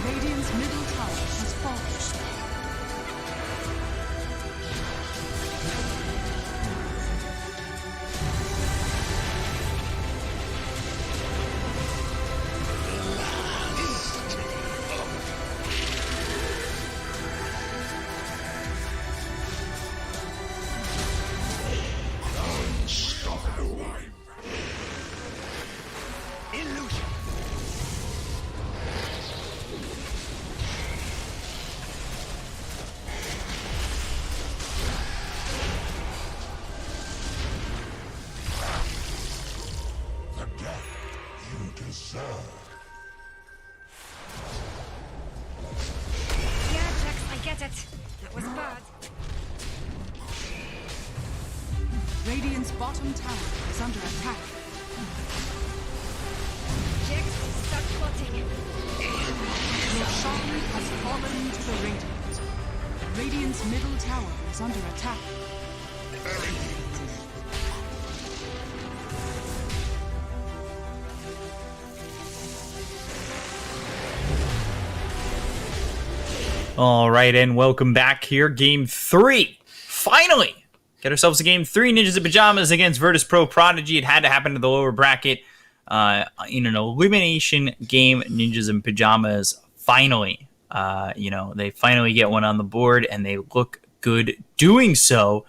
Radiant's middle tower has fallen. The death you deserve. Yeah, Jax, I get it. That was bad. Radiant's bottom tower is under attack. Jax, start plotting. Roshan has fallen to the Radiant. Radiant's middle tower is under attack. All right, and welcome back here. Game 3. Finally! Get ourselves a Game 3 Ninjas in Pajamas against VP.Prodigy. It had to happen to the lower bracket in an elimination game. Ninjas in Pajamas finally, they finally get one on the board, and they look good doing so.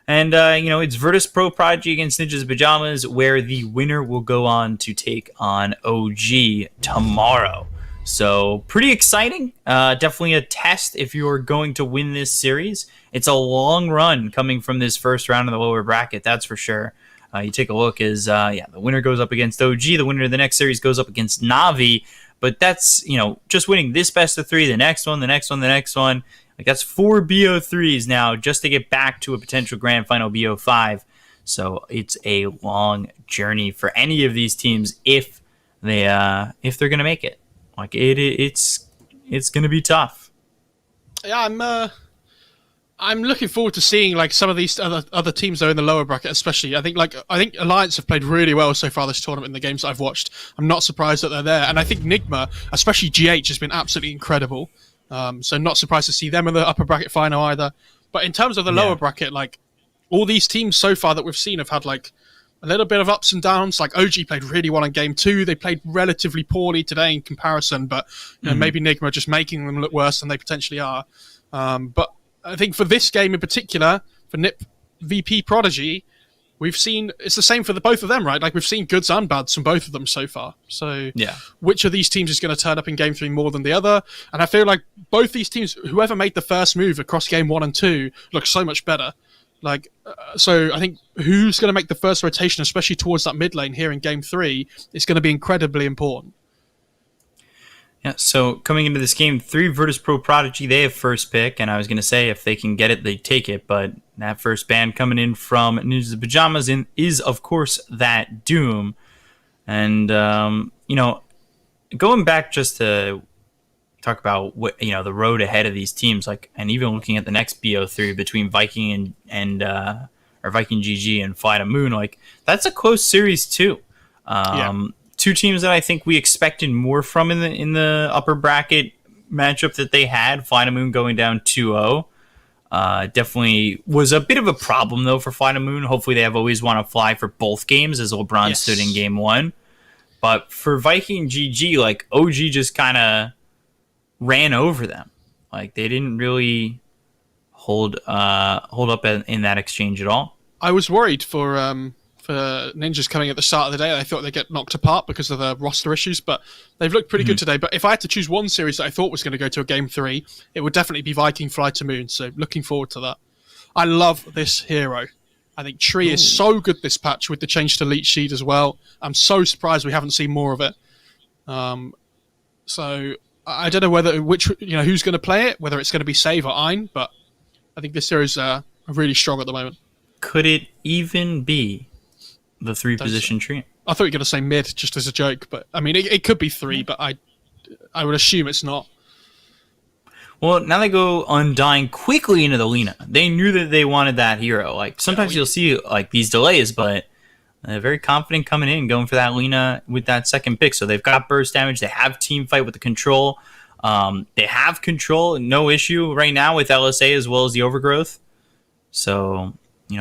And, it's VP.Prodigy against Ninjas in Pajamas, where the winner will go on to take on OG tomorrow. So, pretty exciting. Definitely a test if you're going to win this series. It's a long run coming from this first round of the lower bracket, that's for sure. You take a look as, the winner goes up against OG. The winner of the next series goes up against Navi. But that's, just winning this best of 3, the next one, the next one, the next one. Like, that's 4 BO3s now just to get back to a potential grand final BO5. So, it's a long journey for any of these teams if they're going to make it. Like it's going to be tough. Yeah, I'm looking forward to seeing like some of these other teams though in the lower bracket, especially. I think Alliance have played really well so far this tournament in the games that I've watched. I'm not surprised that they're there, and I think Nigma, especially GH, has been absolutely incredible. So not surprised to see them in the upper bracket final either. But in terms of the lower bracket, like all these teams so far that we've seen have had like a little bit of ups and downs. Like OG played really well in game 2. They played relatively poorly today in comparison, but maybe Nigma are just making them look worse than they potentially are. But I think for this game in particular, for NiP VP.Prodigy, we've seen it's the same for both of them, right? Like we've seen goods and bads from both of them so far. So which of these teams is going to turn up in game 3 more than the other? And I feel like both these teams, whoever made the first move across game 1 and 2, looks so much better. So I think who's going to make the first rotation, especially towards that mid lane here in game 3, is going to be incredibly important. Yeah, so coming into this game 3, VP.Prodigy, they have first pick, and I was going to say if they can get it, they take it, but that first ban coming in from Ninjas in Pajamas is, of course, that Doom. And, going back just to talk about what the road ahead of these teams, like, and even looking at the next BO3 between Viking and or Viking GG and Fly to Moon, like that's a close series too. Two teams that I think we expected more from in the upper bracket matchup that they had. Fly to Moon going down 2-0. Definitely was a bit of a problem though for Fly to Moon. Hopefully they have always want to fly for both games as LeBron stood in game 1. But for Viking GG, like OG just kind of ran over them. Like they didn't really hold up in that exchange at all. I was worried for Ninjas coming at the start of the day. I thought they'd get knocked apart because of the roster issues, but they've looked pretty good today. But if I had to choose one series that I thought was going to go to a game 3, it would definitely be Viking Fly to Moon. So looking forward to that. I love this hero. I think Tree is so good this patch with the change to Leech Seed as well. I'm so surprised we haven't seen more of it. So I don't know who's going to play it, whether it's going to be Save or Ein, but I think this series are really strong at the moment. Could it even be the 3-position tree? I thought you were going to say mid just as a joke, but I mean it could be 3, but I would assume it's not. Well, now they go Undying quickly into the Lina. They knew that they wanted that hero. Like sometimes you'll see like these delays, but they're very confident coming in, going for that Lina with that second pick. So they've got burst damage. They have team fight with the control. They have control, no issue right now with LSA as well as the Overgrowth. So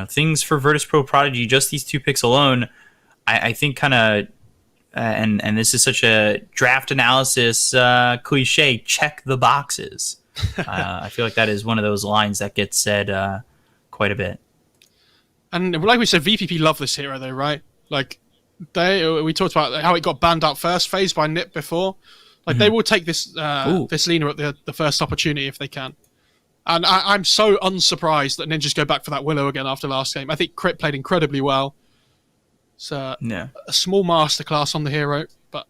things for Prodigy, just these 2 picks alone, I think kind of, and this is such a draft analysis cliche, check the boxes. I feel like that is one of those lines that gets said quite a bit. And like we said, VPP love this hero though, right? Like we talked about how it got banned out first phase by NiP before. Like they will take this this Lina at the first opportunity if they can. And I'm so unsurprised that Ninjas go back for that Willow again after last game. I think Crit played incredibly well. It's a small masterclass on the hero, but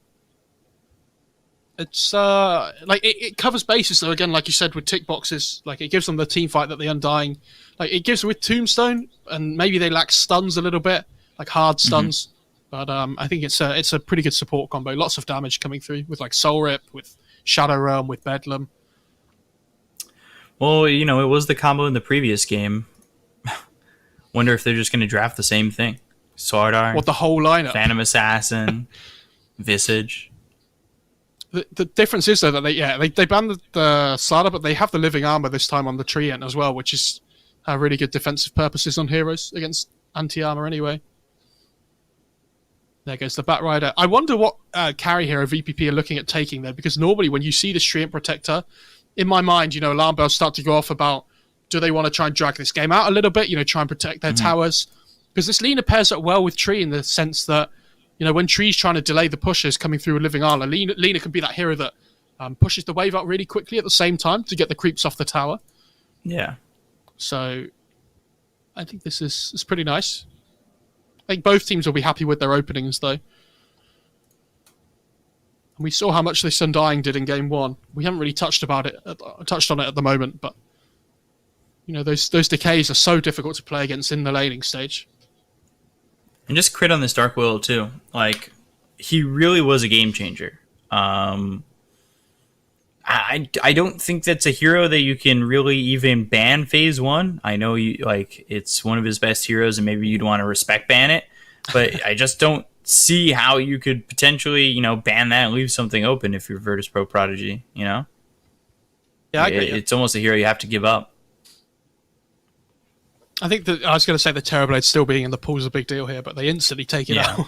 it's like it covers bases though. Again, like you said, with tick boxes, like it gives them the team fight that the Undying, like it gives with Tombstone, and maybe they lack stuns a little bit, like hard stuns. But I think it's a pretty good support combo. Lots of damage coming through with like Soul Rip, with Shadow Realm, with Bedlam. Well, it was the combo in the previous game. Wonder if they're just going to draft the same thing. Sword Art. What, the whole lineup? Phantom Assassin, Visage. The difference is though that they banned the Slardar, but they have the Living Armor this time on the Treant as well, which is really good defensive purposes on heroes against anti-armor anyway. There goes the Batrider. I wonder what carry hero VPP are looking at taking there, because normally when you see the Treant Protector, in my mind, alarm bells start to go off about, do they want to try and drag this game out a little bit, try and protect their towers? Because this Lina pairs up well with Tree in the sense that, when Tree's trying to delay the pushes coming through with Living Armor, Lina can be that hero that pushes the wave out really quickly at the same time to get the creeps off the tower. Yeah. So, I think this is pretty nice. I think both teams will be happy with their openings, though. And we saw how much this Undying did in Game 1. We haven't really touched on it at the moment, but those decays are so difficult to play against in the laning stage. And just Crit on this Dark Will too. Like, he really was a game changer. I don't think that's a hero that you can really even ban phase 1. I know it's one of his best heroes, and maybe you'd want to respect ban it, but I just don't see how you could potentially, ban that and leave something open if you're Prodigy, Yeah, I agree. It's almost a hero you have to give up. I think I was going to say the Terrorblade still being in the pool is a big deal here, but they instantly take it out.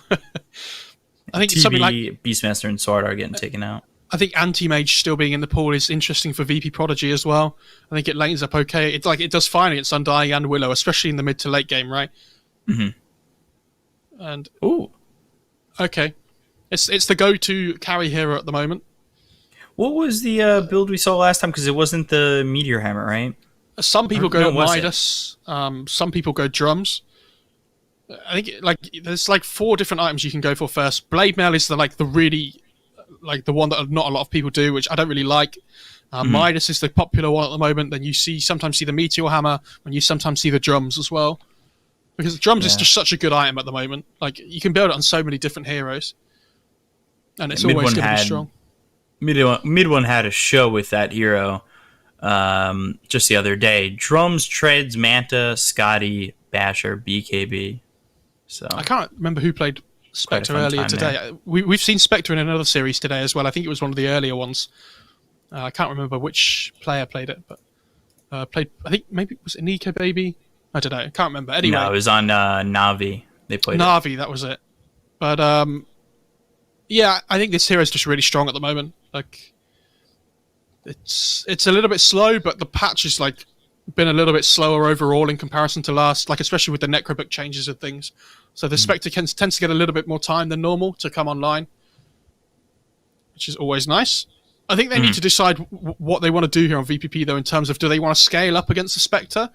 I think TB, something like Beastmaster and Sword are getting taken out. I think Anti-Mage still being in the pool is interesting for VP.Prodigy as well. I think it lanes up okay. It's like it does fine against Undying and Willow, especially in the mid to late game, right? And okay, it's the go-to carry hero at the moment. What was the build we saw last time? Because it wasn't the Meteor Hammer, right? Some people go Midas. Some people go Drums. I think there's 4 different items you can go for first. Blade Mail is the really the one that not a lot of people do, which I don't really like. Midas is the popular one at the moment. Then you sometimes see the Meteor Hammer, and you sometimes see the Drums as well. Because the Drums is just such a good item at the moment. Like, you can build it on so many different heroes. And it's always going to be strong. Mid one had a show with that hero just the other day. Drums, Treads, Manta, Scotty, Basher, BKB. So I can't remember who played Spectre fun earlier time today. there. We've seen Spectre in another series today as well. I think it was one of the earlier ones. I can't remember which player played it, but played. I think maybe was it Nico Baby. I don't know. I can't remember. Anyway, no, it was on Navi. They played Navi. That was it. But yeah, I think this hero is just really strong at the moment. Like, it's a little bit slow, but the patch is like been a little bit slower overall in comparison to last. Like, especially with the Necrobook changes and things. So the Spectre tends to get a little bit more time than normal to come online, which is always nice. I think they need to decide what they want to do here on VPP, though, in terms of do they want to scale up against the Spectre,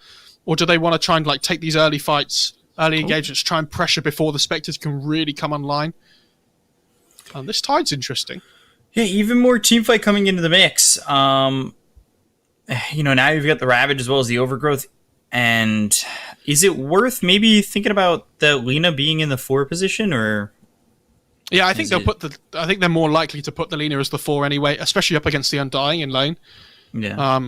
or do they want to try and like take these early fights, early engagements, try and pressure before the Spectres can really come online. This Tide's interesting. Yeah, even more teamfight coming into the mix. Now you've got the Ravage as well as the Overgrowth. And is it worth maybe thinking about the Lina being in the 4 position, or? Yeah, I think I think they're more likely to put the Lina as the 4 anyway, especially up against the Undying in lane. Yeah.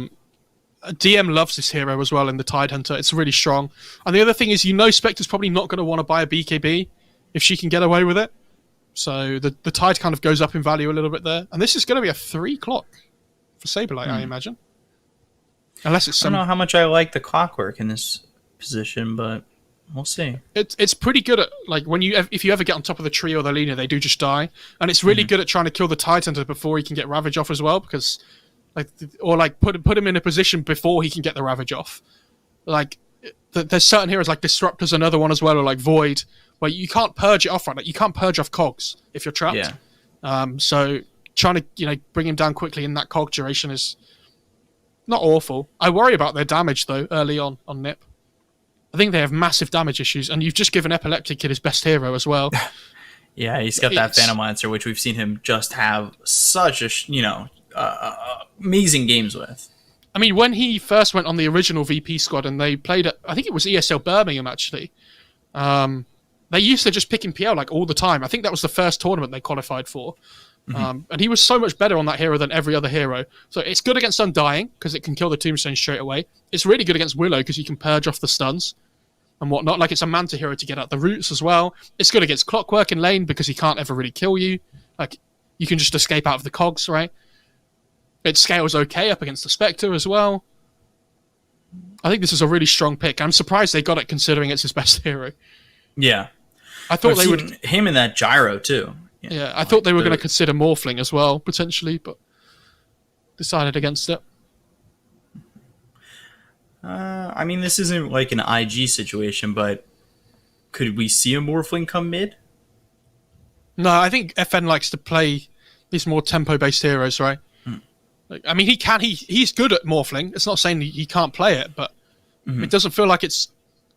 DM loves this hero as well in the Tidehunter. It's really strong. And the other thing is, Spectre's probably not going to want to buy a BKB if she can get away with it. So the Tide kind of goes up in value a little bit there. And this is going to be a 3 clock for Saberlight, I imagine. Unless it's I don't know how much I like the clockwork in this position, but we'll see. It's pretty good at, like, if you ever get on top of the tree or the Lina, they do just die. And it's really good at trying to kill the Tidehunter before he can get Ravage off as well, because put him in a position before he can get the Ravage off. Like, there's certain heroes like Disruptor's another one as well, or like Void, where you can't purge it off, right? Like, you can't purge off cogs if you're trapped. Yeah. So trying to bring him down quickly in that cog duration is not awful. I worry about their damage though early on NiP. I think they have massive damage issues, and you've just given Epileptic Kid his best hero as well. Yeah, he's got that Phantom Lancer, which we've seen him just have such amazing games with. I mean, when he first went on the original VP squad and they played at, I think it was ESL Birmingham actually, they used to just pick him PL like all the time. I think that was the first tournament they qualified for. And he was so much better on that hero than every other hero. So it's good against Undying, because it can kill the Tombstone straight away. It's really good against Willow, because you can purge off the stuns and whatnot. Like, it's a Manta hero to get out the roots as well. It's good against Clockwork in lane, because he can't ever really kill you. Like, you can just escape out of the cogs, right? It scales okay up against the Spectre as well. I think this is a really strong pick. I'm surprised they got it, considering it's his best hero. Yeah. I thought they would... Him in that gyro, too. Yeah, I thought they were going to consider Morphling as well, potentially, but decided against it. I mean, this isn't like an IG situation, but could we see a Morphling come mid? No, I think FN likes to play these more tempo-based heroes, right? Like, I mean, he's good at Morphling. It's not saying he can't play it, but it doesn't feel like it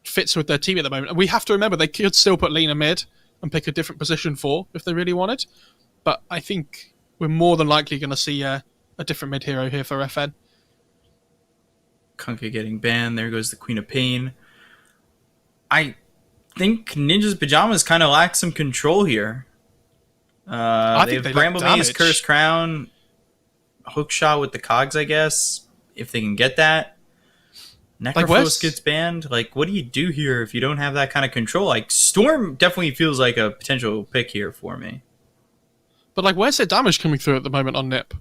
fits with their team at the moment. And we have to remember they could still put Lina mid and pick a different position for if they really wanted. But I think we're more than likely going to see a different mid hero here for FN. Kunkka getting banned. There goes the Queen of Pain. I think Ninja's Pajamas kind of lack some control here. They have Bramble Maze, Curse Crown, Hookshot with the cogs, I guess, if they can get that. Necrophos gets banned. Like, what do you do here if you don't have that kind of control? Like, Storm definitely feels like a potential pick here for me. But, like, where's their damage coming through at the moment on NiP?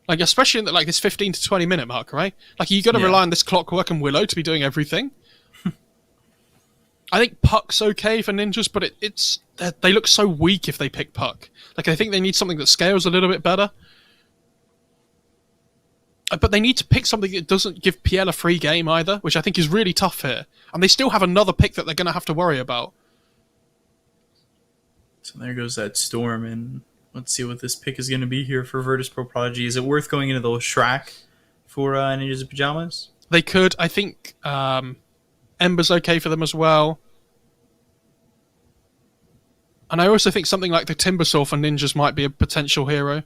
Like, especially in this 15 to 20 minute mark, right? Like, you got to rely on this Clockwork and Willow to be doing everything. I think Puck's okay for ninjas, but they look so weak if they pick Puck. Like, I think they need something that scales a little bit better. But they need to pick something that doesn't give PL a free game either, which I think is really tough here. And they still have another pick that they're going to have to worry about. So there goes that Storm, and let's see what this pick is going to be here for VP.Prodigy. Is it worth going into the Shrek for Ninjas in Pajamas? They could. I think Ember's okay for them as well. And I also think something like the Timbersaw for ninjas might be a potential hero.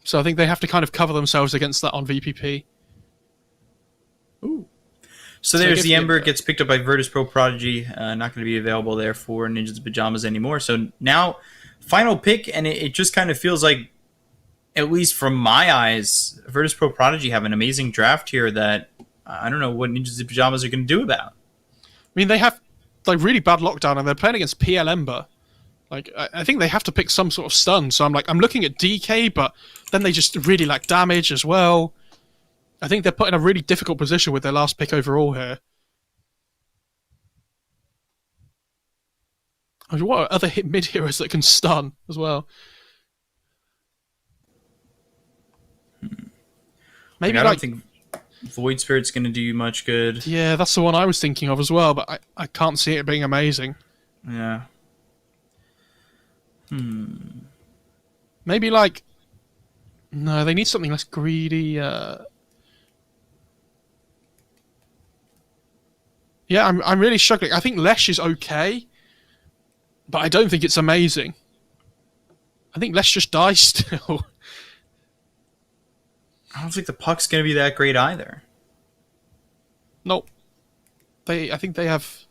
So I think they have to kind of cover themselves against that on VPP. Ooh. So there's the Ember, gets picked up by VP.Prodigy. Not going to be available there for Ninjas Pajamas anymore. So now, final pick, and it just kind of feels like at least from my eyes, Virtus.Prodigy have an amazing draft here that I don't know what Ninjas in Pajamas are going to do about. I mean, they have like really bad lockdown, and they're playing against PL Ember. Like, I think they have to pick some sort of stun. So I'm looking at DK, but then they just really lack damage as well. I think they're put in a really difficult position with their last pick overall here. I mean, what are other hit mid heroes that can stun as well? Maybe I don't think Void Spirit's going to do you much good. Yeah, that's the one I was thinking of as well, but I can't see it being amazing. Yeah. Maybe like... No, they need something less greedy. Yeah, I'm really struggling. I think Lesh is okay, but I don't think it's amazing. I think Lesh just dies still. I don't think the puck's going to be that great either. Nope. I think they have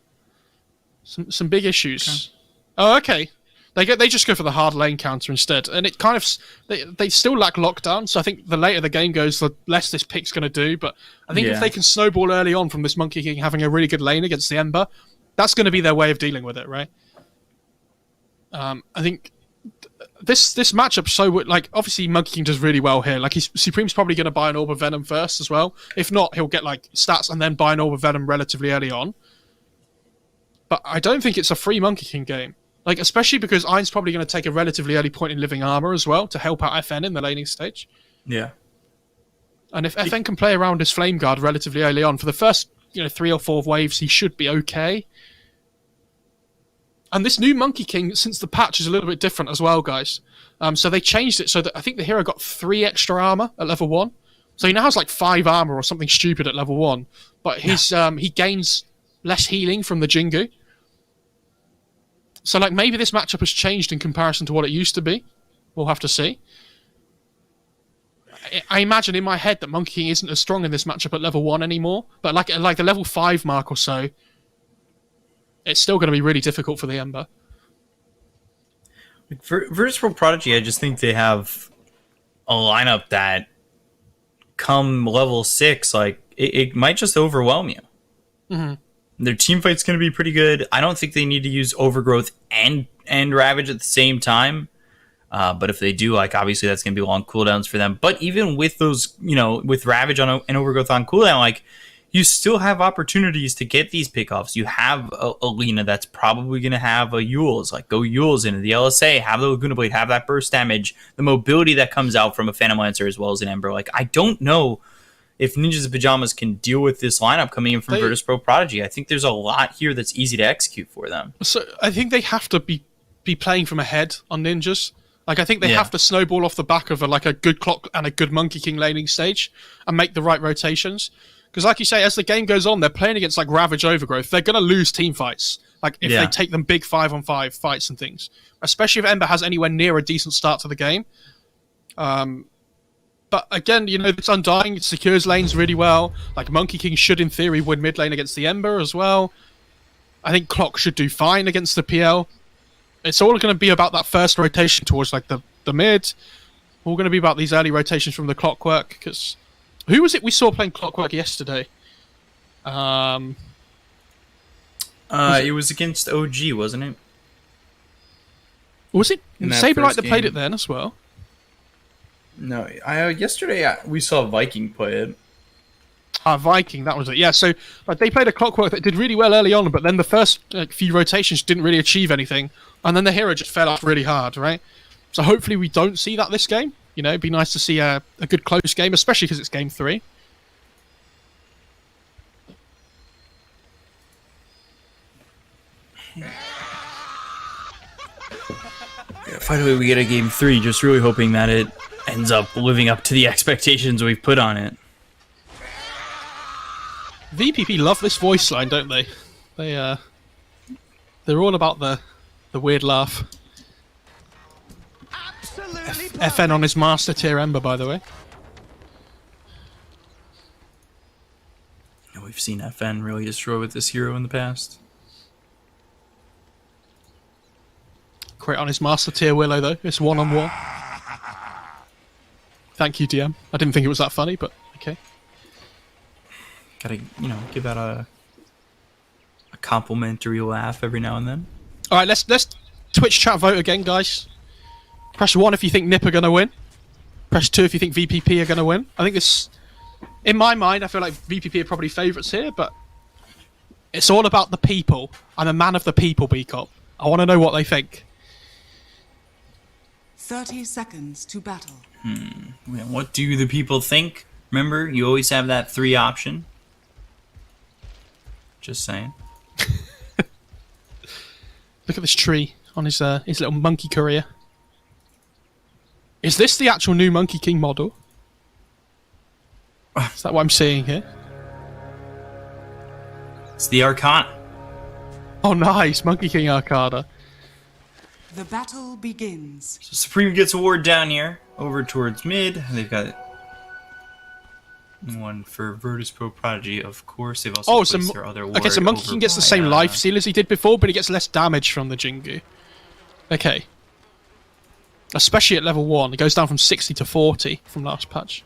some big issues. Okay. Oh, okay. They just go for the hard lane counter instead, and it kind of they still lack lockdown. So I think the later the game goes, the less this pick's going to do. But I think if they can snowball early on from this Monkey King having a really good lane against the Ember, that's going to be their way of dealing with it, right? I think this matchup, so like obviously Monkey King does really well here. Like Supreme's probably going to buy an Orb of Venom first as well. If not, he'll get like stats and then buy an Orb of Venom relatively early on. But I don't think it's a free Monkey King game. Like, especially because Ein's probably going to take a relatively early point in living armor as well to help out FN in the laning stage. Yeah. And if FN can play around his Flame Guard relatively early on, for the first 3 or 4 waves, he should be okay. And this new Monkey King, since the patch, is a little bit different as well, guys. So they changed it so that I think the hero got 3 extra armor at level 1. So he now has like 5 armor or something stupid at level 1. But his he gains less healing from the Jingu. So, like, maybe this matchup has changed in comparison to what it used to be. We'll have to see. I imagine in my head that Monkey King isn't as strong in this matchup at level 1 anymore. But, like the level 5 mark or so, it's still going to be really difficult for the Ember. Virtus.Prodigy, I just think they have a lineup that, come level 6, like, it might just overwhelm you. Mm-hmm. Their team fight's going to be pretty good. I don't think they need to use Overgrowth and Ravage at the same time. But if they do, like, obviously that's going to be long cooldowns for them. But even with those, with Ravage and Overgrowth on cooldown, like, you still have opportunities to get these pickoffs. You have a Lina that's probably going to have a Yules. Like, go Yules into the LSA, have the Laguna Blade, have that burst damage, the mobility that comes out from a Phantom Lancer as well as an Ember. Like, I don't know if Ninjas in Pajamas can deal with this lineup coming in from Virtus.Prodigy. I think there's a lot here that's easy to execute for them. So I think they have to be playing from ahead on Ninjas. Like, I think they have to snowball off the back of a good clock and a good Monkey King laning stage and make the right rotations. Because like you say, as the game goes on, they're playing against like Ravage Overgrowth. They're going to lose team fights. Like, if they take them big 5-on-5 fights and things. Especially if Ember has anywhere near a decent start to the game. But again, it's Undying. It secures lanes really well. Like, Monkey King should, in theory, win mid lane against the Ember as well. I think Clock should do fine against the PL. It's all going to be about that first rotation towards, like, the mid. All going to be about these early rotations from the Clockwork. Because who was it we saw playing Clockwork yesterday? It was against OG, wasn't it? Was it Saberlight that played it then as well? No, yesterday we saw Viking play it. Viking, that was it. Yeah, so like, they played a Clockwork that did really well early on, but then the first few rotations didn't really achieve anything, and then the hero just fell off really hard, right? So hopefully we don't see that this game. It'd be nice to see a good close game, especially because it's game 3. Finally, we get a game 3. Just really hoping that it ends up living up to the expectations we've put on it. VPP love this voice line, don't they? They're all about the weird laugh. FN on his master tier Ember, by the way. We've seen FN really destroy with this hero in the past. Great on his master tier Willow, though. It's 1-on-1. Thank you, DM. I didn't think it was that funny, but okay. Gotta, give out a complimentary laugh every now and then. All right, let's Twitch chat vote again, guys. Press 1 if you think NiP are gonna win. Press 2 if you think VPP are gonna win. I think this, in my mind, I feel like VPP are probably favourites here, but it's all about the people. I'm a man of the people, B-Cop. I want to know what they think. 30 seconds to battle. Well, what do the people think? Remember, you always have that 3 option. Just saying. Look at this tree on his little monkey career. Is this the actual new Monkey King model? Is that what I'm seeing here? It's the Arcana. Oh, nice. Monkey King Arcana. The battle begins. So Supreme gets a ward down here, over towards mid. They've got one for VP.Prodigy, of course. They've also placed their other ward. Okay, so Monkey over King gets the by, same life steal as he did before, but he gets less damage from the Jingu. Okay. Especially at level 1. It goes down from 60 to 40 from last patch.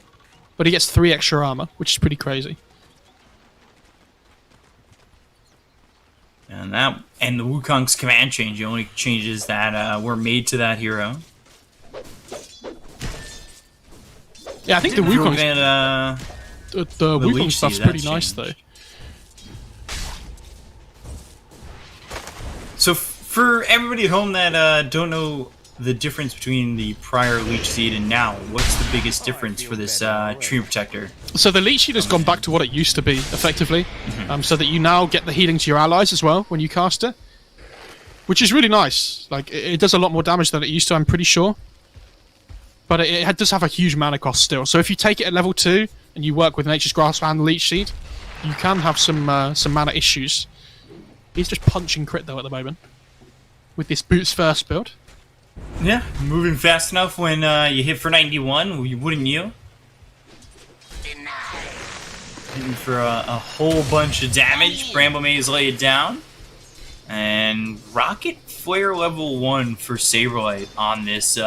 But he gets 3 extra armor, which is pretty crazy. And the Wukong's command change, the only changes that were made to that hero. Yeah, I think the Wukong the Wukong leech stuff's seed, pretty that's nice changed. though. So for everybody at home that don't know the difference between the prior leech seed and now, what's the biggest difference for this tree protector? So the leech shield has gone back to what it used to be, effectively, so that you now get the healing to your allies as well when you cast it, which is really nice. Like it does a lot more damage than it used to, I'm pretty sure. But it does have a huge mana cost still. So if you take it at level 2 and you work with Nature's Grasp and Leech Seed, you can have some mana issues. He's just punching crit though at the moment with this Boots First build. Yeah, moving fast enough when you hit for 91, wouldn't you? Hitting for a whole bunch of damage. Bramble Maze lay it down. And Rocket Flare level 1 for Saberlight on this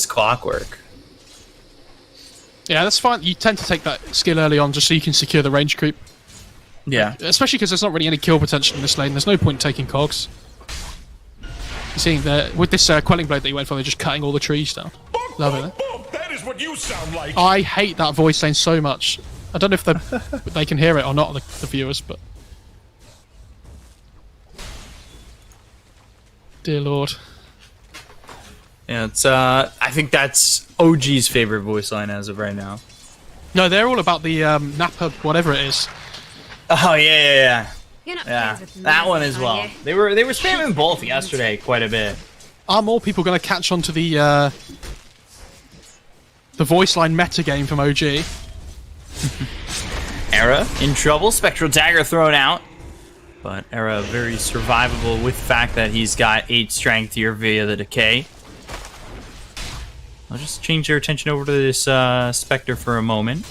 Clockwork. Yeah, that's fine. You tend to take that skill early on just so you can secure the range creep. Yeah. Especially because there's not really any kill potential in this lane. There's no point taking cogs. You're seeing with this Quelling Blade that you went for, they're just cutting all the trees down. Love it. That is what you sound like. I hate that voice line so much. I don't know if they can hear it or not, the viewers, but... Dear Lord. Yeah, it's I think that's OG's favorite voice line as of right now. No, they're all about the Napa, whatever it is. Oh yeah. You're not Yeah, friends with that me, one as are well. you? They were spamming both yesterday quite a bit. Are more people going to catch on to the voice line meta game from OG? Era in trouble. Spectral Dagger thrown out. But Era very survivable with the fact that he's got 8 strength here via the decay. I'll just change your attention over to this Spectre for a moment.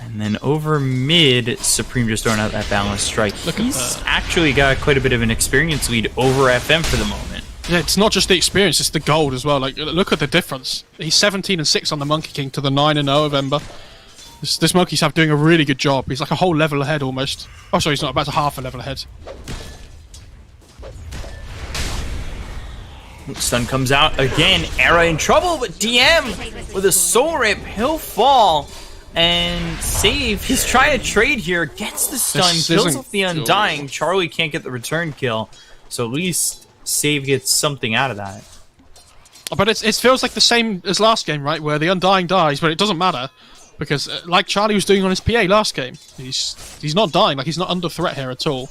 And then over mid, Supreme just throwing out that balanced strike. He's actually got quite a bit of an experience lead over FM for the moment. Yeah, it's not just the experience, it's the gold as well. Like, look at the difference. He's 17-6 on the Monkey King to the 9-0 of Ember. This Monkey's doing a really good job. He's like a whole level ahead almost. Oh, sorry, he's not, about a half a level ahead. Stun comes out again. Era in trouble, but DM with a soul rip, he'll fall. And Save, he's trying to trade here, gets the stun, kills off the Undying. Charlie can't get the return kill, so at least Save gets something out of that. But it feels like the same as last game, right? Where the Undying dies, but it doesn't matter. Because, like Charlie was doing on his PA last game, he's not dying, like he's not under threat here at all.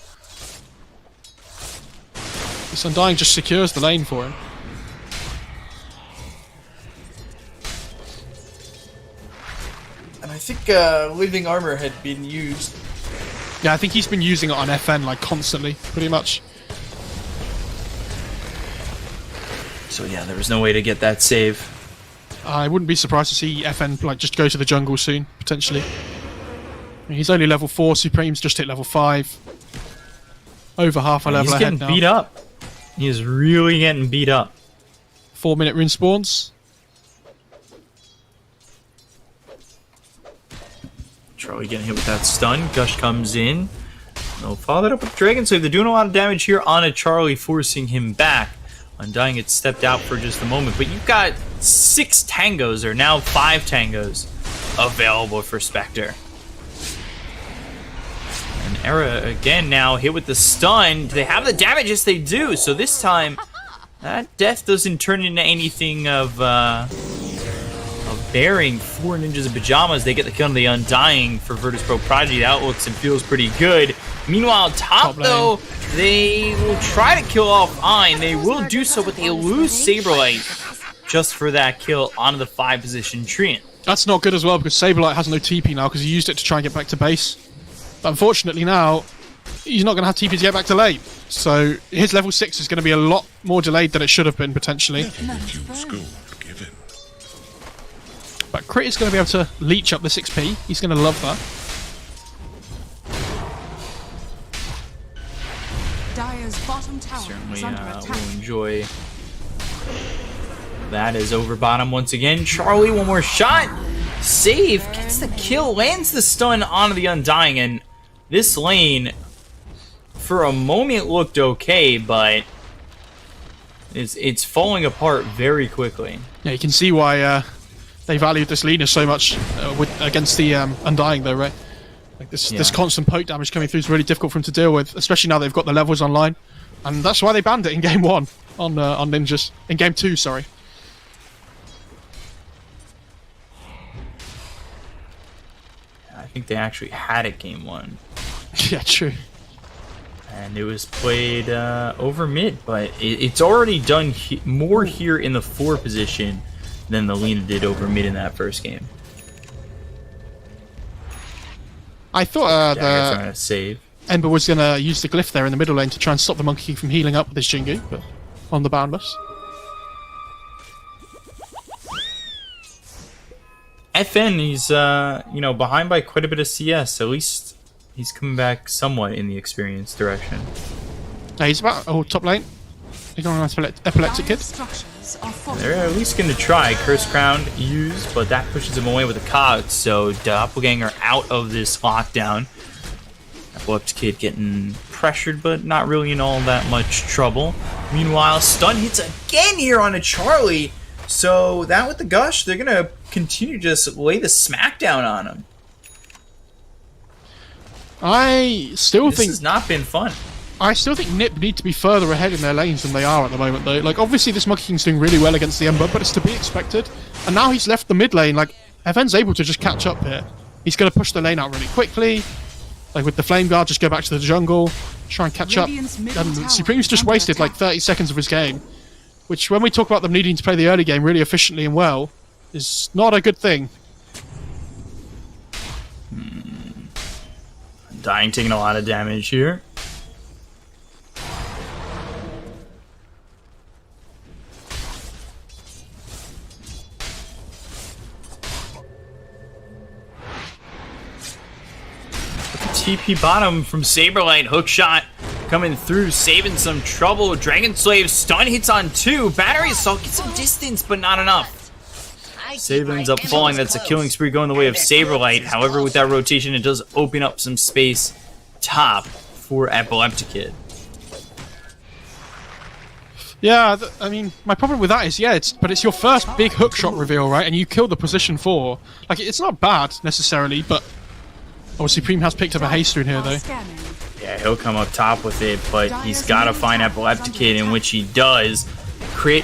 This Undying just secures the lane for him. And I think Living Armor had been used. Yeah, I think he's been using it on FN like constantly, pretty much. So yeah, there was no way to get that save. I wouldn't be surprised to see FN like just go to the jungle soon, potentially. I mean, he's only level 4, Supreme's just hit level 5. Over half a level ahead now. He's getting beat up. He is really getting beat up. 4-minute rune spawns. Charlie getting hit with that stun. Gush comes in. No, followed up with Dragon Slave. They're doing a lot of damage here on a Charlie, forcing him back. Undying had stepped out for just a moment, but you've got 6 tangos, or now 5 tangos, available for Spectre. And Era again now hit with the stun. Do they have the damage? Yes, they do. So this time, that death doesn't turn into anything of bearing. 4 ninjas in pajamas. They get the kill on the Undying for VP.Prodigy. That looks and feels pretty good. Meanwhile, top though, they will try to kill off Ein. They will do so, but they lose Saberlight just for that kill onto the 5-position Treant. That's not good as well, because Saberlight has no TP now, because he used it to try and get back to base. But unfortunately now, he's not going to have TP to get back to lane. So his level 6 is going to be a lot more delayed than it should have been, potentially. But Crit is going to be able to leech up the 6p. He's going to love that. Dire's bottom tower Certainly is under attack. will enjoy that. Is over bottom once again. Charlie, one more shot. Save, gets the kill, lands the stun onto the Undying, and this lane, for a moment, looked okay, but it's falling apart very quickly. Yeah, you can see why they valued this Lina so much against the Undying, though, right? Like this constant poke damage coming through is really difficult for him to deal with, especially now they've got the levels online, and that's why they banned it in game 1 on ninjas. In game 2, sorry. I think they actually had it game 1. Yeah, true. And it was played over mid, but it's already done more here in the 4 position than the Lina did over mid in that first game. I thought Dagger's trying to save. Ember was going to use the glyph there in the middle lane to try and stop the Monkey King from healing up with his Jingu, but on the Boundless. FN, he's behind by quite a bit of CS. At least he's coming back somewhat in the experience direction. Yeah, he's about top lane. He's going on an epileptic kid. They're at least going to try Curse Crown use, but that pushes him away with a cog. So Doppelganger out of this lockdown. Epileptic Kid getting pressured, but not really in all that much trouble. Meanwhile, stun hits again here on a Charlie. So that with the Gush, they're going to continue to just lay the smackdown on him. I still think this has not been fun. I still think NiP need to be further ahead in their lanes than they are at the moment, though. Like, obviously this Monkey King's doing really well against the Ember, but it's to be expected. And now he's left the mid lane. Like, FN's able to just catch up here. He's going to push the lane out really quickly. Like, with the Flame Guard, just go back to the jungle, try and catch up. And Supreme's just wasted like 30 seconds of his game, which, when we talk about them needing to play the early game really efficiently and well, is not a good thing. Dying, taking a lot of damage here. TP bottom from Saberlight. Hookshot coming through, saving some trouble. Dragon Slave stun hits on 2. Battery Assault gets some distance, but not enough. Saber ends up falling. That's a killing spree going the way of Saberlight. However, with that rotation, it does open up some space top for Epileptic Kid. Yeah, I mean, my problem with that is, yeah, but it's your first big hookshot reveal, right? And you kill the position 4. Like, it's not bad, necessarily, but... Oh, Supreme has picked up a haste rune here, though. Yeah, he'll come up top with it, but he's got to find Epileptic Kid, in which he does. Crit,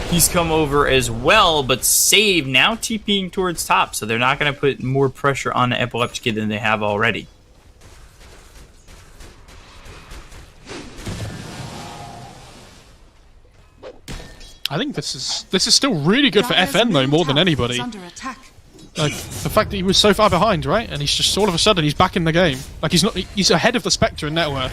he's come over as well, but Save now TPing towards top, so they're not going to put more pressure on the Epileptic Kid than they have already. I think this is still really good for FN, though, more than anybody. Like, the fact that he was so far behind, right? And he's just all of a sudden he's back in the game. Like, he's ahead of the Spectre in net worth.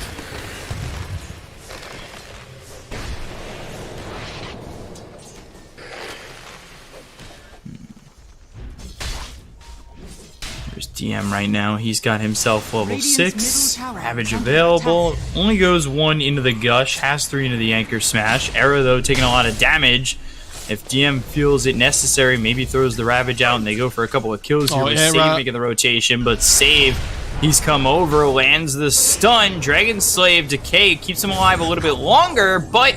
There's DM right now. He's got himself level 6. Ravage available. Only goes 1 into the Gush. Has 3 into the Anchor Smash. Arrow, though, taking a lot of damage. If DM feels it necessary, maybe throws the Ravage out and they go for a couple of kills here with yeah, Save making the rotation, but Save, he's come over, lands the stun. Dragon Slave Decay keeps him alive a little bit longer, but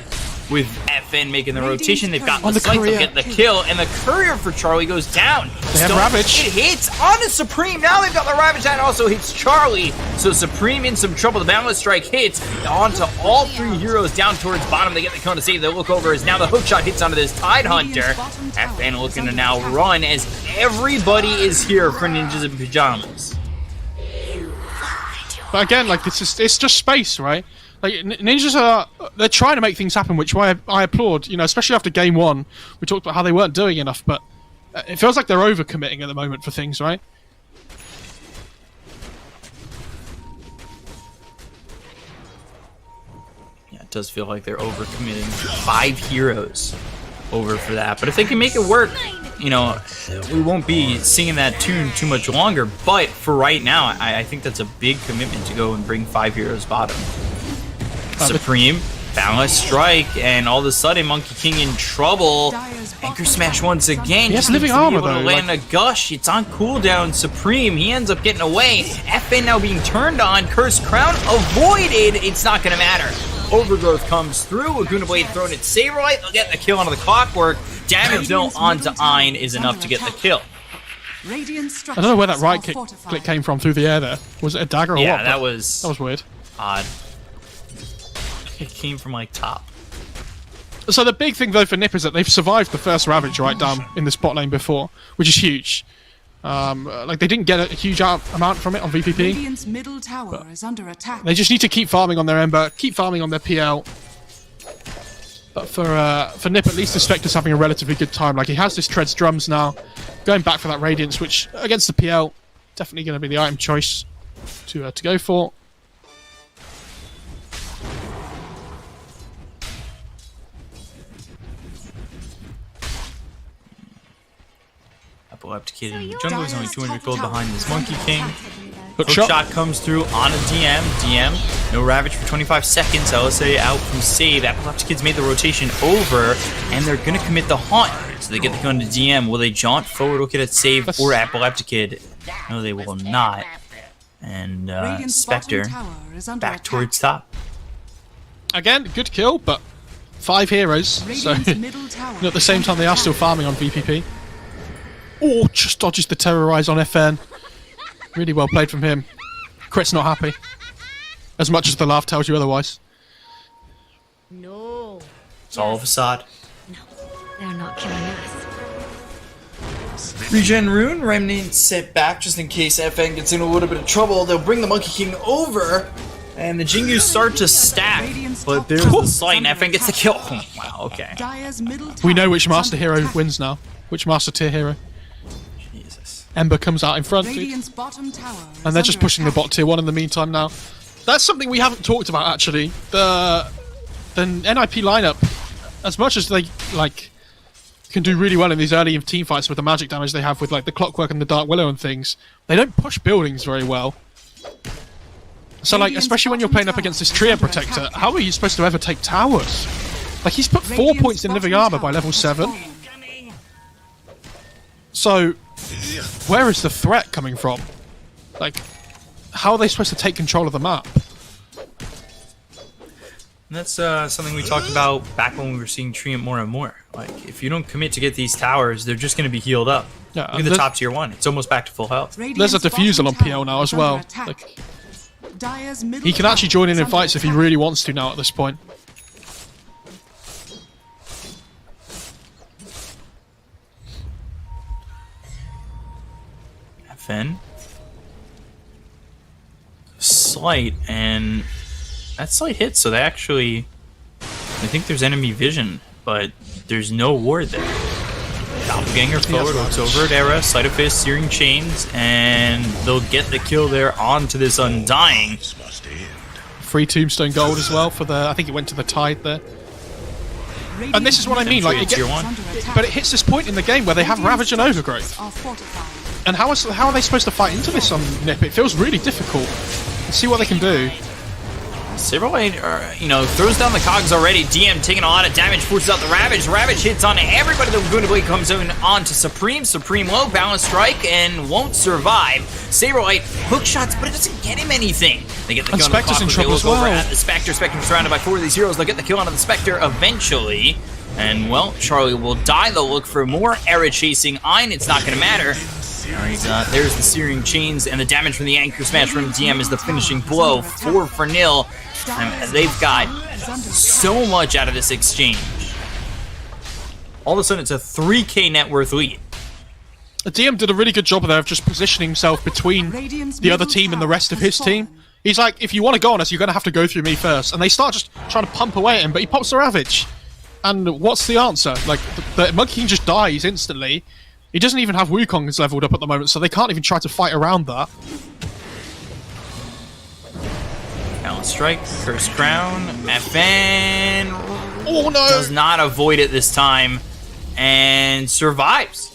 with FN making the rotation, they've got the slice, they'll get the kill, and the courier for Charlie goes down. They have Ravage. It hits on the Supreme. Now they've got the Ravage and also hits Charlie. So Supreme in some trouble. The Boundless Strike hits onto all three heroes down towards bottom. They get the cone to save. They look over as now the hook shot hits onto this Tide Hunter. FN looking to now run as everybody is here for Ninjas in Pajamas. But again, like it's just space, right? Like ninjas they're trying to make things happen, which I applaud. You know, especially after game one, we talked about how they weren't doing enough, but it feels like they're overcommitting at the moment for things, right? Yeah, it does feel like they're overcommitting. 5 heroes over for that, but if they can make it work, you know, we won't be singing that tune too much longer. But for right now, I think that's a big commitment to go and bring 5 heroes bottom. Supreme, Boundless Strike, and all of a sudden Monkey King in trouble. Anchor Smash once again. He has living armor though. To land a gush. It's on cooldown. Supreme, he ends up getting away. FN now being turned on. Cursed Crown avoided. It's not gonna matter. Overgrowth comes through. Laguna Blade thrown at Saberlight. They'll get the kill onto the Clockwork. Damage though onto Ein is enough to get the kill. I don't know where that right click came from through the air there. Was it a dagger or what? Yeah, that was weird. Odd. It came from like top. So the big thing though for NiP is that they've survived the first Ravage right down in this bot lane before, which is huge. Like they didn't get a huge amount from it on VPP. Radiant's middle tower is under attack. They just need to keep farming on their Ember, keep farming on their PL. But for NiP, at least the Spectre's having a relatively good time. Like he has this Treads Drums now, going back for that Radiance, which against the PL, definitely going to be the item choice to go for. Epileptic in the jungle is only 200 gold behind this Monkey King. Hook shot comes through on a DM. DM, no Ravage for 25 seconds. LSA out from Save. Epileptic Kid's made the rotation over, and they're going to commit the Haunt. So they get the gun to DM. Will they jaunt forward, look at it, Save, or Epileptic Kid? No, they will not. And Spectre back towards top. Again, good kill, but 5 heroes. So at the same time, they are still farming on VPP. Oh, just dodges the Terrorize on FN. Really well played from him. Crit's not happy. As much as the laugh tells you otherwise. No. It's all a facade. No, they're not killing us. Regen Rune, Remnant set back just in case FN gets in a little bit of trouble. They'll bring the Monkey King over, and the Jingus start to stack. But there's the slight, and FN gets the kill. Oh, wow, okay. We know which Master Hero wins now. Which Master Tier Hero. Ember comes out in front, and they're just pushing the bot tier 1 in the meantime now. That's something we haven't talked about actually. The NiP lineup, as much as they can do really well in these early team fights with the magic damage they have with like the Clockwork and the Dark Willow and things, they don't push buildings very well. So like, especially when you're playing up against this Trio Protector, how are you supposed to ever take towers? Like he's put 4 points in living armor by level 7. So where is the threat coming from? Like, how are they supposed to take control of the map? And that's something we talked about back when we were seeing Treant more and more. Like, if you don't commit to get these towers, they're just going to be healed up. Yeah, look at the top tier 1. It's almost back to full health. There's a Diffusal on PL now as well. Like, he can actually join in fights if he really wants to now at this point. FN. Slight, and that slight hits, so they actually, I think there's enemy vision, but there's no ward there. Doppelganger forward, looks over at Era, Sleight of Fist, Searing Chains, and they'll get the kill there onto this Undying. Free Tombstone Gold as well for the, I think it went to the Tide there. And this is what I mean, like, but it hits this point in the game where they have Ravage and Overgrowth. And how are they supposed to fight into this on NiP? It feels really difficult. Let's see what they can do. Saberlight, you know, throws down the cogs already. DM taking a lot of damage, forces out the Ravage. Ravage hits on everybody. The Laguna Blade comes on to Supreme. Supreme low, balance strike, and won't survive. Saberlight hook shots, but it doesn't get him anything. They get the kill on the Spectre's in clock, trouble they as look over well. at the Spectre. Spectre's surrounded by 4 of these heroes. They'll get the kill onto the Spectre eventually. And, well, Charlie will die. They'll look for more Era chasing Ein. It's not going to matter. There's the Searing Chains, and the damage from the Anchor Smash from DM is the finishing blow. 4 for nil. And they've got so much out of this exchange. All of a sudden, it's a 3K net worth lead. The DM did a really good job there of just positioning himself between the other team and the rest of his team. He's like, if you want to go on us, you're going to have to go through me first. And they start just trying to pump away at him, but he pops the Ravage. And what's the answer? Like, the Monkey King just dies instantly. He doesn't even have Wukong's leveled up at the moment, so they can't even try to fight around that. Balance strike, Curse Crown, FN Oh no! does not avoid it this time, and survives.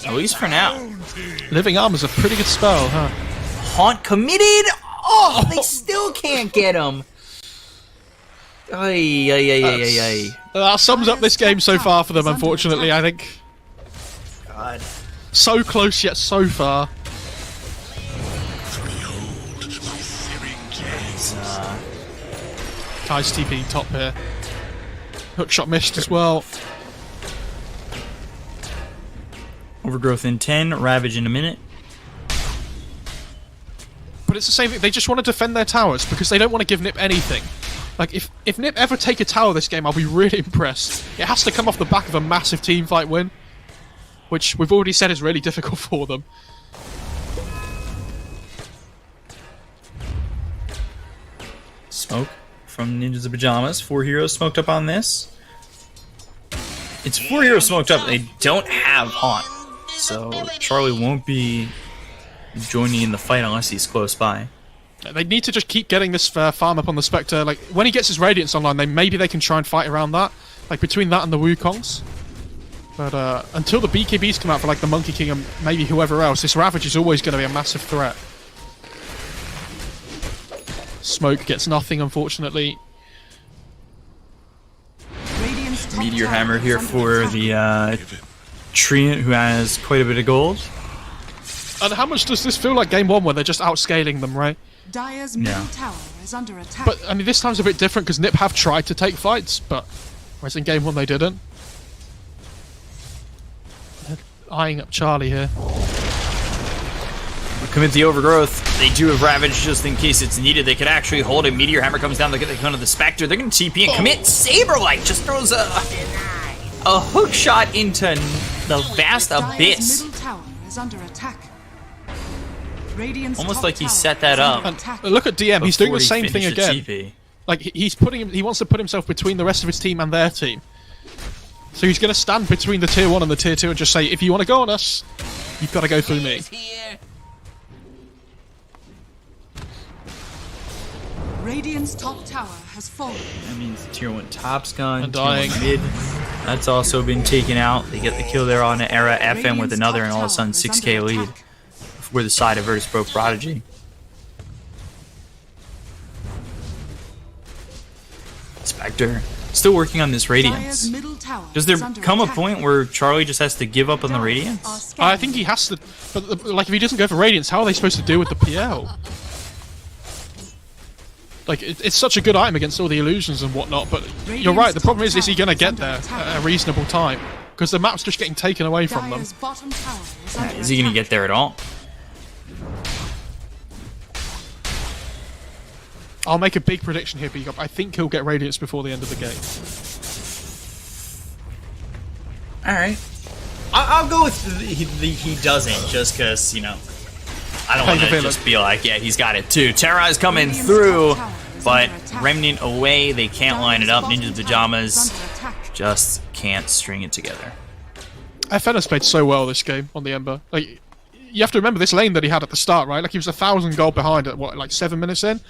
At least for now. Living Armor's a pretty good spell, huh? Haunt committed! Oh, they still can't get him! Ay, ay, ay, ay, ay, ay. That sums up this game so far for them, unfortunately, I think. God. So close yet so far. Kai's TP top here. Hookshot missed as well. Overgrowth in 10, Ravage in a minute. But it's the same thing, they just want to defend their towers because they don't want to give NiP anything. Like, if NiP ever take a tower this game, I'll be really impressed. It has to come off the back of a massive teamfight win. Which we've already said is really difficult for them. Smoke from Ninjas of Pajamas. 4 heroes smoked up on this. It's 4 heroes smoked up. They don't have Haunt. So Charlie won't be joining in the fight unless he's close by. They need to just keep getting this farm up on the Spectre. Like, when he gets his Radiance online, maybe they can try and fight around that. Like, between that and the Wukongs. But until the BKBs come out for like the Monkey King and maybe whoever else, this Ravage is always going to be a massive threat. Smoke gets nothing, unfortunately. Meteor Hammer here for the Treant, who has quite a bit of gold. And how much does this feel like game 1 where they're just outscaling them, right? Dire's middle tower is under attack. But, I mean, this time's a bit different because NiP have tried to take fights, but whereas in game 1 they didn't. Eyeing up Charlie here. Commit the Overgrowth. They do have Ravage just in case it's needed. They could actually hold it. Meteor Hammer comes down. They get the gun of the Spectre. They're going to TP and commit. Saberlight just throws a hook shot into the vast abyss. Middle tower is under attack. Radiant's Almost top like he tower set that is up. under attack. Look at DM, he's doing the Before he same thing finished the again. TP. Like, he wants to put himself between the rest of his team and their team. So he's going to stand between the tier 1 and the tier 2 and just say, if you want to go on us, you've got to go through me. Radiant's top tower has fallen. That means the tier 1 top's gone. And Tier 1 dying. mid. That's also been taken out. They get the kill there on the Era FM with another, and all of a sudden 6K lead for the side of VP.Prodigy. Spectre still working on this Radiance. Dire's middle tower Does there is under come a attack. point where Charlie just has to give up on the Dire Radiance? are scanning. I think he has to, but like if he doesn't go for Radiance, how are they supposed to deal with the PL? Like, it's such a good item against all the illusions and whatnot, but you're right, the problem is he going to get there at a reasonable time? Because the map's just getting taken away from them. Dire's bottom tower is under Is he going to attack. get there at all? I'll make a big prediction here, Beakup. I think he'll get Radiance before the end of the game. Alright. I'll go with he doesn't, just because, you know, I don't want to Villain. just be like, yeah, he's got it too. Terra is coming through, but Remnant away, they can't line it up. Ninja Pajamas just can't string it together. FN has played so well this game on the Ember. Like, you have to remember this lane that he had at the start, right? Like, he was 1,000 gold behind at, what, like 7 minutes in?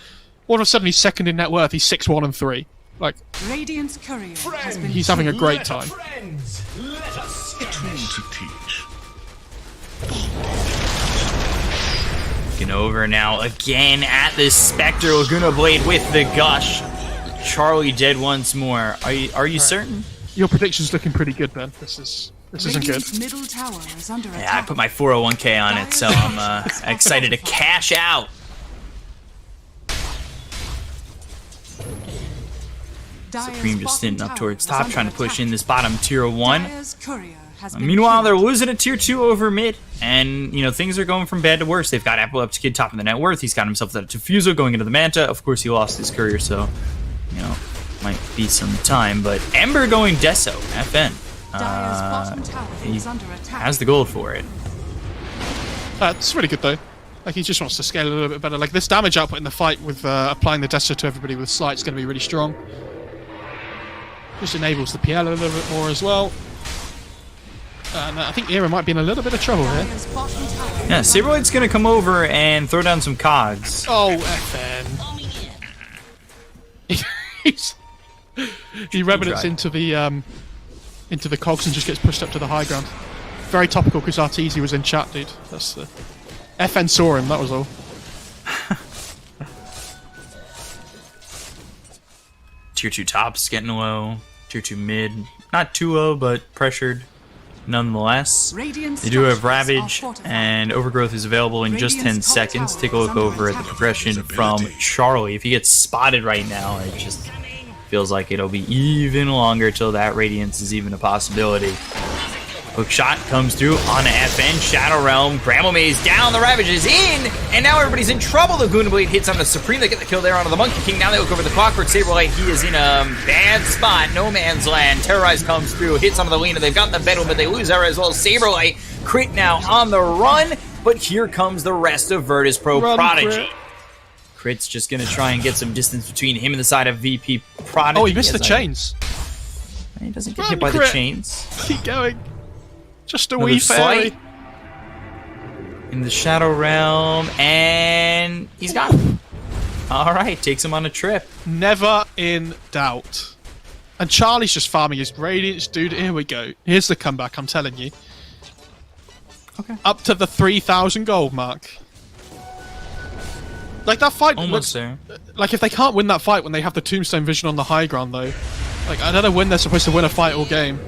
All of a sudden, he's second in net worth. He's 6-1 and 3. Like, Radiant's courier has been he's having a great time. Friends, let us a tool to teach. Looking over now again at this Spectre Laguna Blade with the Gush. Charlie dead once more. Are you certain? Your prediction's looking pretty good, Ben. This isn't good. Radiant's middle tower is under Yeah, I attack. put my 401k on it, so I'm excited to cash out. Supreme just sitting up towards top, trying to push in this bottom tier 1. Dire's courier has been Meanwhile, they're killed. losing a tier 2 over mid, and you know things are going from bad to worse. They've got Epileptic Kid top of the net worth. He's got himself that Diffusal going into the Manta. Of course, he lost his courier, so you know might be some time. But Ember going Deso FN. Dire's bottom tower He is under attack. has the gold for it. It's really good though. Like he just wants to scale a little bit better. Like this damage output in the fight with applying the Deso to everybody with Slight is going to be really strong. Just enables the PL a little bit more as well. And I think Era might be in a little bit of trouble here. Dire's bottom tower Yeah, is under Saberlight's gonna come over and throw down some cogs. Oh, FN. He remnants into the cogs and just gets pushed up to the high ground. Very topical because Arteezy was in chat, dude. That's the FN saw him. That was all. Tier 2 tops getting low. Tier 2 mid, not too low, but pressured nonetheless. Radiant's They do have structures are Ravage, fortified. and Overgrowth is available in just 10 Radiant's top seconds. tower Take a look is under over at the attack. progression from Charlie. If he gets spotted right now, it just feels like it'll be even longer till that Radiance is even a possibility. Hook shot comes through on FN. Shadow Realm. Bramble Maze down. The Ravage is in. And now everybody's in trouble. The Laguna Blade hits on the Supreme. They get the kill there onto the Monkey King. Now they look over the Clockwork Saberlight. He is in a bad spot. No man's land. Terrorize comes through. Hits onto the Lena. They've got the Bedouin, but they lose Era as well. Saberlight. Crit now on the run. But here comes the rest of Prodigy. Crit's just going to try and get some distance between him and the side of VP.Prodigy. Oh, he missed the chains. He doesn't get Run, hit by the Crit. chains. Keep going. Just a Another wee fairy. slight in the Shadow Realm, and he's got him. All right, takes him on a trip. Never in doubt. And Charlie's just farming his Radiance, dude. Here we go. Here's the comeback, I'm telling you. Okay. Up to the 3,000 gold mark. Like that fight Almost looks, there. like if they can't win that fight when they have the Tombstone Vision on the high ground though, like I don't know when they're supposed to win a fight all game.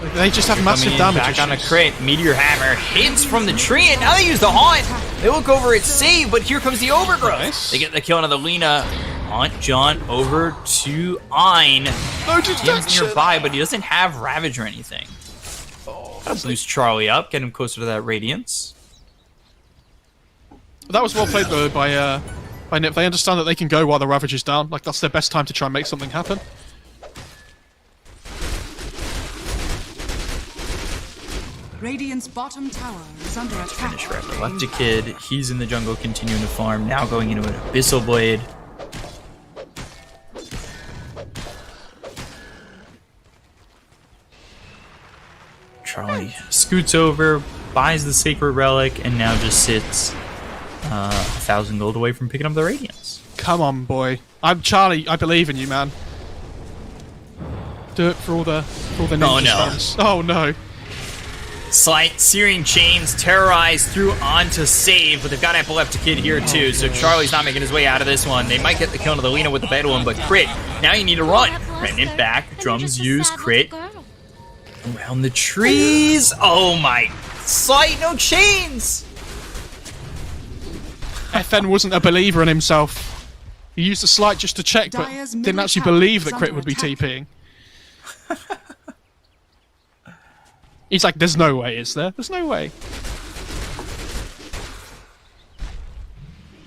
Like, they just have massive Coming in, damage back on a issues. crit. Meteor Hammer hits from the tree, and now they use the Haunt. They look over at Save, but here comes the Overgrowth. Nice. They get the kill on the Lena. Haunt John over to Ein. No He's detection. nearby, but he doesn't have Ravage or anything. Gotta boost Charlie up, get him closer to that Radiance. That was well played though by NiP. They understand that they can go while the Ravage is down. Like that's their best time to try and make something happen. Radiant's bottom tower is under attack. Finish for Epileptic Kid. He's in the jungle continuing to farm. Now going into an Abyssal Blade. Charlie scoots over, buys the Sacred Relic, and now just sits 1,000 gold away from picking up the Radiance. Come on, boy. I'm Charlie. I believe in you, man. Do it for all the ninja no. fans. Oh no. Slight Searing Chains terrorized through onto Save, but they've got Epileptic Kid here too, so Charlie's not making his way out of this one. They might get the kill on the Lena with the Bedouin, but crit. Now you need to run. Remnant back, drums use, crit. Around the trees. Oh my. Slight, no chains. FN wasn't a believer in himself. He used the slight just to check, but Dire's didn't middle actually tower believe is that Crit under would be attack. TPing. He's like, there's no way, is there? There's no way.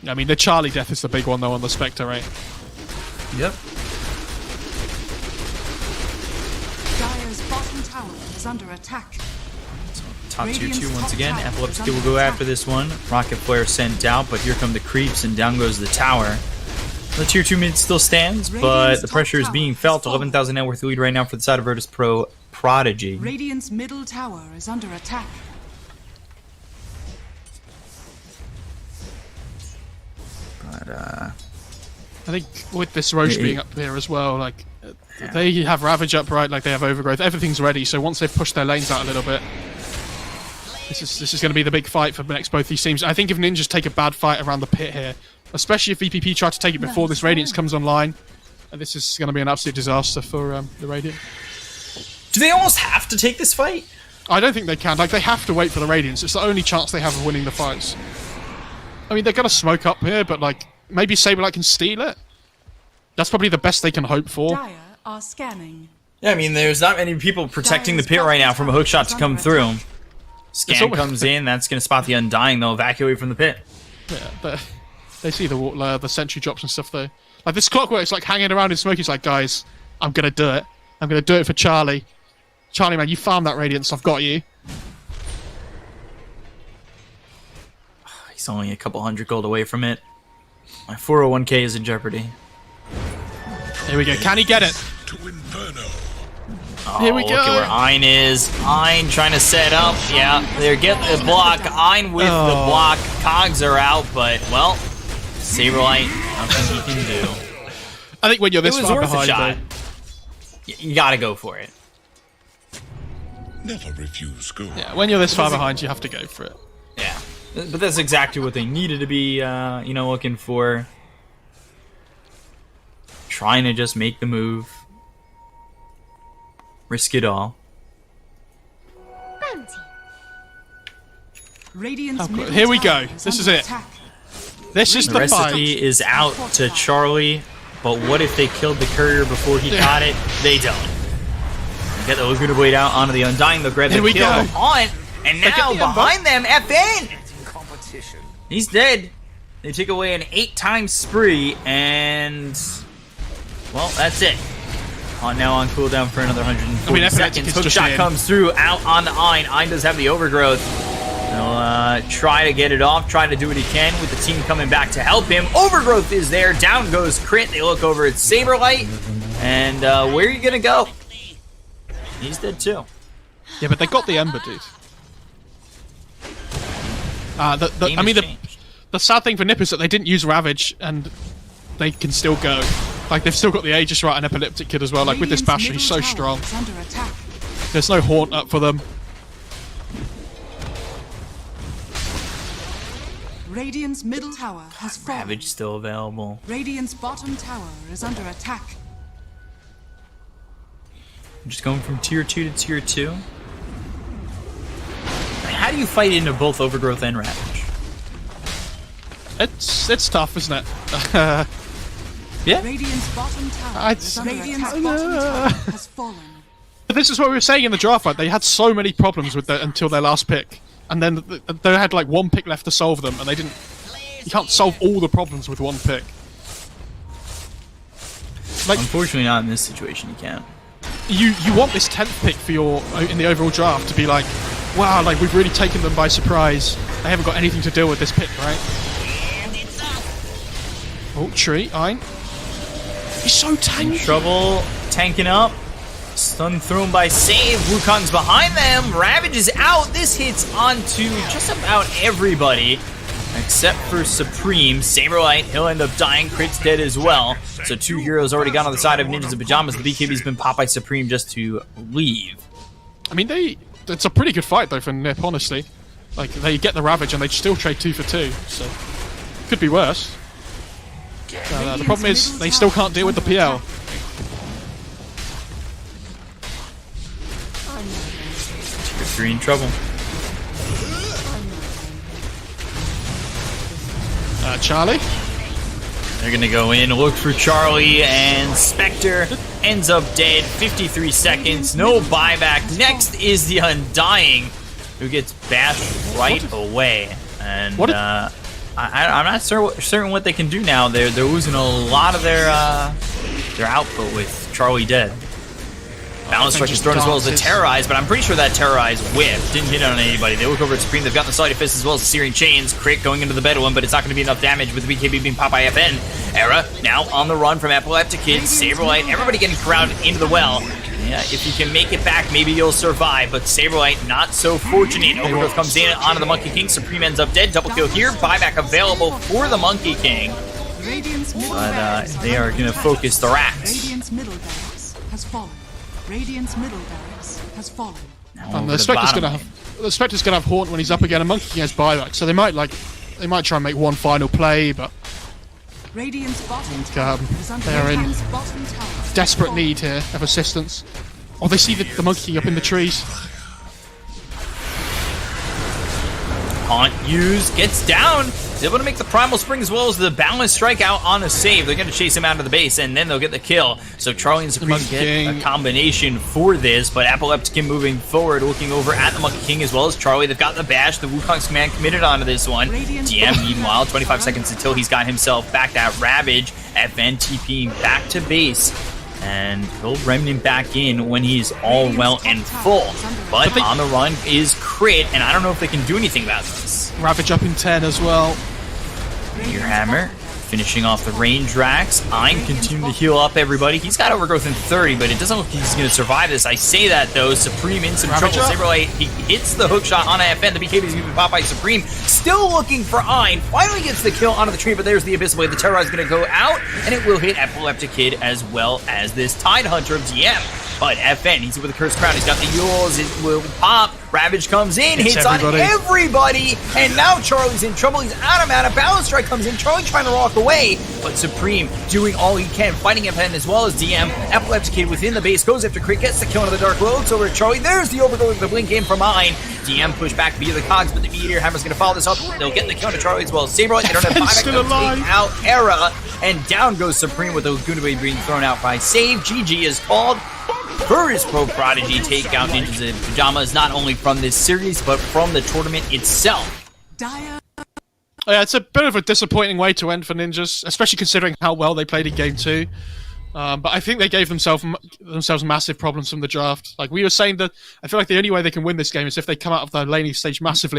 I mean, the Charlie death is the big one, though, on the Spectre, right? Yep. Dire's bottom tower is under attack. Top tier 2 once again. Epileptic Kid will go after this one. Rocket Flare sent out, but here come the creeps, and down goes the tower. The tier 2 mid still stands, but the pressure is being felt. 11,000 net worth lead right now for the side of Prodigy. Radiant's middle tower is under attack. But, I think with this Roche being up here as well, like, they have Ravage up right, like they have Overgrowth. Everything's ready, so once they've pushed their lanes out a little bit, This is going to be the big fight for the next both these teams. I think if Ninjas take a bad fight around the pit here, especially if VPP try to take it before this Radiance comes online, this is going to be an absolute disaster for the Radiant. Do they almost have to take this fight? I don't think they can. Like, they have to wait for the Radiance. It's the only chance they have of winning the fights. I mean, they're going to smoke up here, but, like, maybe Saberlight can steal it? That's probably the best they can hope for. Dire are scanning. Yeah, I mean, there's not many people protecting the pit right now from a hook shot to come through. Scan comes in, that's going to spot the Undying. They'll evacuate from the pit. Yeah, they see the sentry drops and stuff, though. Like, this Clockwork's, like, hanging around in smoke. He's like, guys, I'm going to do it. I'm going to do it for Charlie. Charlie, man, you farm that Radiance. I've got you. He's only a couple hundred gold away from it. My 401k is in jeopardy. Here we go. Can he get it? To Inferno. Oh, Here we go. Look at where Ein is. Ein trying to set up. Yeah, they're getting the block. Ein with the block. Cogs are out, but, well, Saberlight, nothing he can do. I think when you're It this was far worth a behind, shot. though, You gotta go for it. Never refuse gold. yeah, when you're this far behind, you have to go for it. Yeah. But that's exactly what they needed to be, looking for. Trying to just make the move. Risk it all. Radiant's middle Here we tower go. is This is under it. attack. This is The the fight. recipe is out to Charlie, but what if they killed the courier before he got it? They don't. Get the Liquid Blade out onto the Undying. They'll grab the Here we kill go. on, and get now the behind them, FN! He's dead. They take away an 8-time spree, and well, that's it. Now on cooldown for another 140 I mean, seconds. is Hook just shot in. comes through out on the Ein. Ein does have the overgrowth. He'll try to get it off, try to do what he can with the team coming back to help him. Overgrowth is there. Down goes Crit. They look over at Saberlight. And where are you going to go? He's dead too. Yeah, but they got the Ember, dude. Game I mean, has changed. the sad thing for NiP is that they didn't use Ravage, and they can still go. Like, they've still got the Aegis right and Epileptic Kid as well. Like, with this Radiant's Basher, he's middle so tower strong. is under attack. There's no Haunt up for them. Radiant's middle tower has fallen. Ravage still available. Radiant's bottom tower is under attack. I'm just going from tier 2 to tier 2. How do you fight into both Overgrowth and Ravage? It's tough, isn't it? Yeah. Radiant's bottom tower is under Radiant's attack. Bottom tower has fallen. But this is what we were saying in the draft, right? They had so many problems with until their last pick. And then they had like one pick left to solve them, and they didn't... You can't solve all the problems with one pick. Like, Unfortunately, not in this situation. You can't. you want this 10th pick for your in the overall draft to be like, wow, like we've really taken them by surprise. They haven't got anything to deal with this pick, right? Oh, tree, Ein. He's so tanky. Trouble tanking up. Stun thrown by Save. Wukong's behind them. Ravage is out. This hits onto just about everybody except for Supreme. Saberlight, he'll end up dying. Crit's dead as well. So 2 heroes already gone on the side of Ninjas in Pajamas. The BKB's been popped by Supreme just to leave. I mean, it's a pretty good fight though for NiP, honestly. Like, they get the Ravage and they still trade 2 for 2, so could be worse. The problem is they still can't deal with the PL. Tier 3 in trouble. Charlie? They're gonna go in, look for Charlie, and Spectre ends up dead. 53 seconds, no buyback. Next is the Undying, who gets bashed right away. And I'm not certain what they can do now. They're losing a lot of their output with Charlie dead. Balance Strike is thrown as well as a Terrorize, but I'm pretty sure that Terrorize whiffed. Didn't hit on anybody. They look over at Supreme. They've got the Sleight of Fist as well as the Searing Chains. Crit going into the Bedouin, but it's not going to be enough damage with the BKB being popped by FN. Era now on the run from Epileptic Kid. Saberlight, everybody getting crowded into the well. Yeah, if you can make it back, maybe you'll survive, but Saberlight not so fortunate. Overgrowth comes in onto the Monkey King. Supreme ends up dead. Double kill here. Buyback available for the Monkey King. But they are going to focus the racks. Radiant's middle barracks has fallen. Radiant's middle barracks has fallen. And over the to Spectre's bottom gonna have Haunt when he's up again, and Monkey King has buyback, so they might try and make one final play, but Radiant's bottom tower is under they're in Radiant's bottom tower. desperate need here of assistance. Oh, they see the Monkey King up in the trees. Haunt used, gets down. He's able to make the Primal Spring as well as the Balance Strike out on a save. They're going to chase him out of the base, and then they'll get the kill. So Charlie and Supreme Monkey get King. a combination for this, but Epileptic moving forward, looking over at the Monkey King as well as Charlie. They've got the bash. The Wukong's command committed onto this one. DM, meanwhile, 25 seconds until he's got himself back that Ravage. FN TPing back to base. And he'll Remnant back in when he's all well and full. But on the run is Crit, and I don't know if they can do anything about this. Ravage up in 10 as well. Your Hammer finishing off the range racks. I'm continuing to heal up everybody. He's got overgrowth in 30, but it doesn't look like he's going to survive this. I say that though. Supreme in some trouble. Saberlight, he hits the hook shot on FN. The BKB is going to be popped by Supreme. Still looking for Ein. Finally gets the kill onto the tree, but there's the Abyss Blade. The Terror is going to go out, and it will hit Epileptic Kid as well as this Tide Hunter of DM. But FN, he's with the Cursed Crown. He's got the Yules. It will pop. Ravage comes in, hits on everybody, and now Charlie's in trouble. He's out of mana. Balance Strike comes in. Charlie trying to walk away, but Supreme doing all he can, fighting FN as well as DM. Epileptic Kid within the base, goes after Crit, gets the kill into the Dark Looks over at Charlie. There's the overgrowth with the blink in from Ein. DM push back via the cogs, but the Meteor Hammer's going to follow this up. They'll get the kill to Charlie as well as Saberlight. They don't have buyback. They'll take out Era, and down goes Supreme with the Laguna Blade being thrown out by Save. GG is called. VP.Prodigy take out Ninjas in Pajamas, not only from this series, but from the tournament itself. Dire Yeah, it's a bit of a disappointing way to end for Ninjas, especially considering how well they played in Game 2. But I think they gave themselves massive problems from the draft. Like we were saying, that I feel like the only way they can win this game is if they come out of the laning stage massively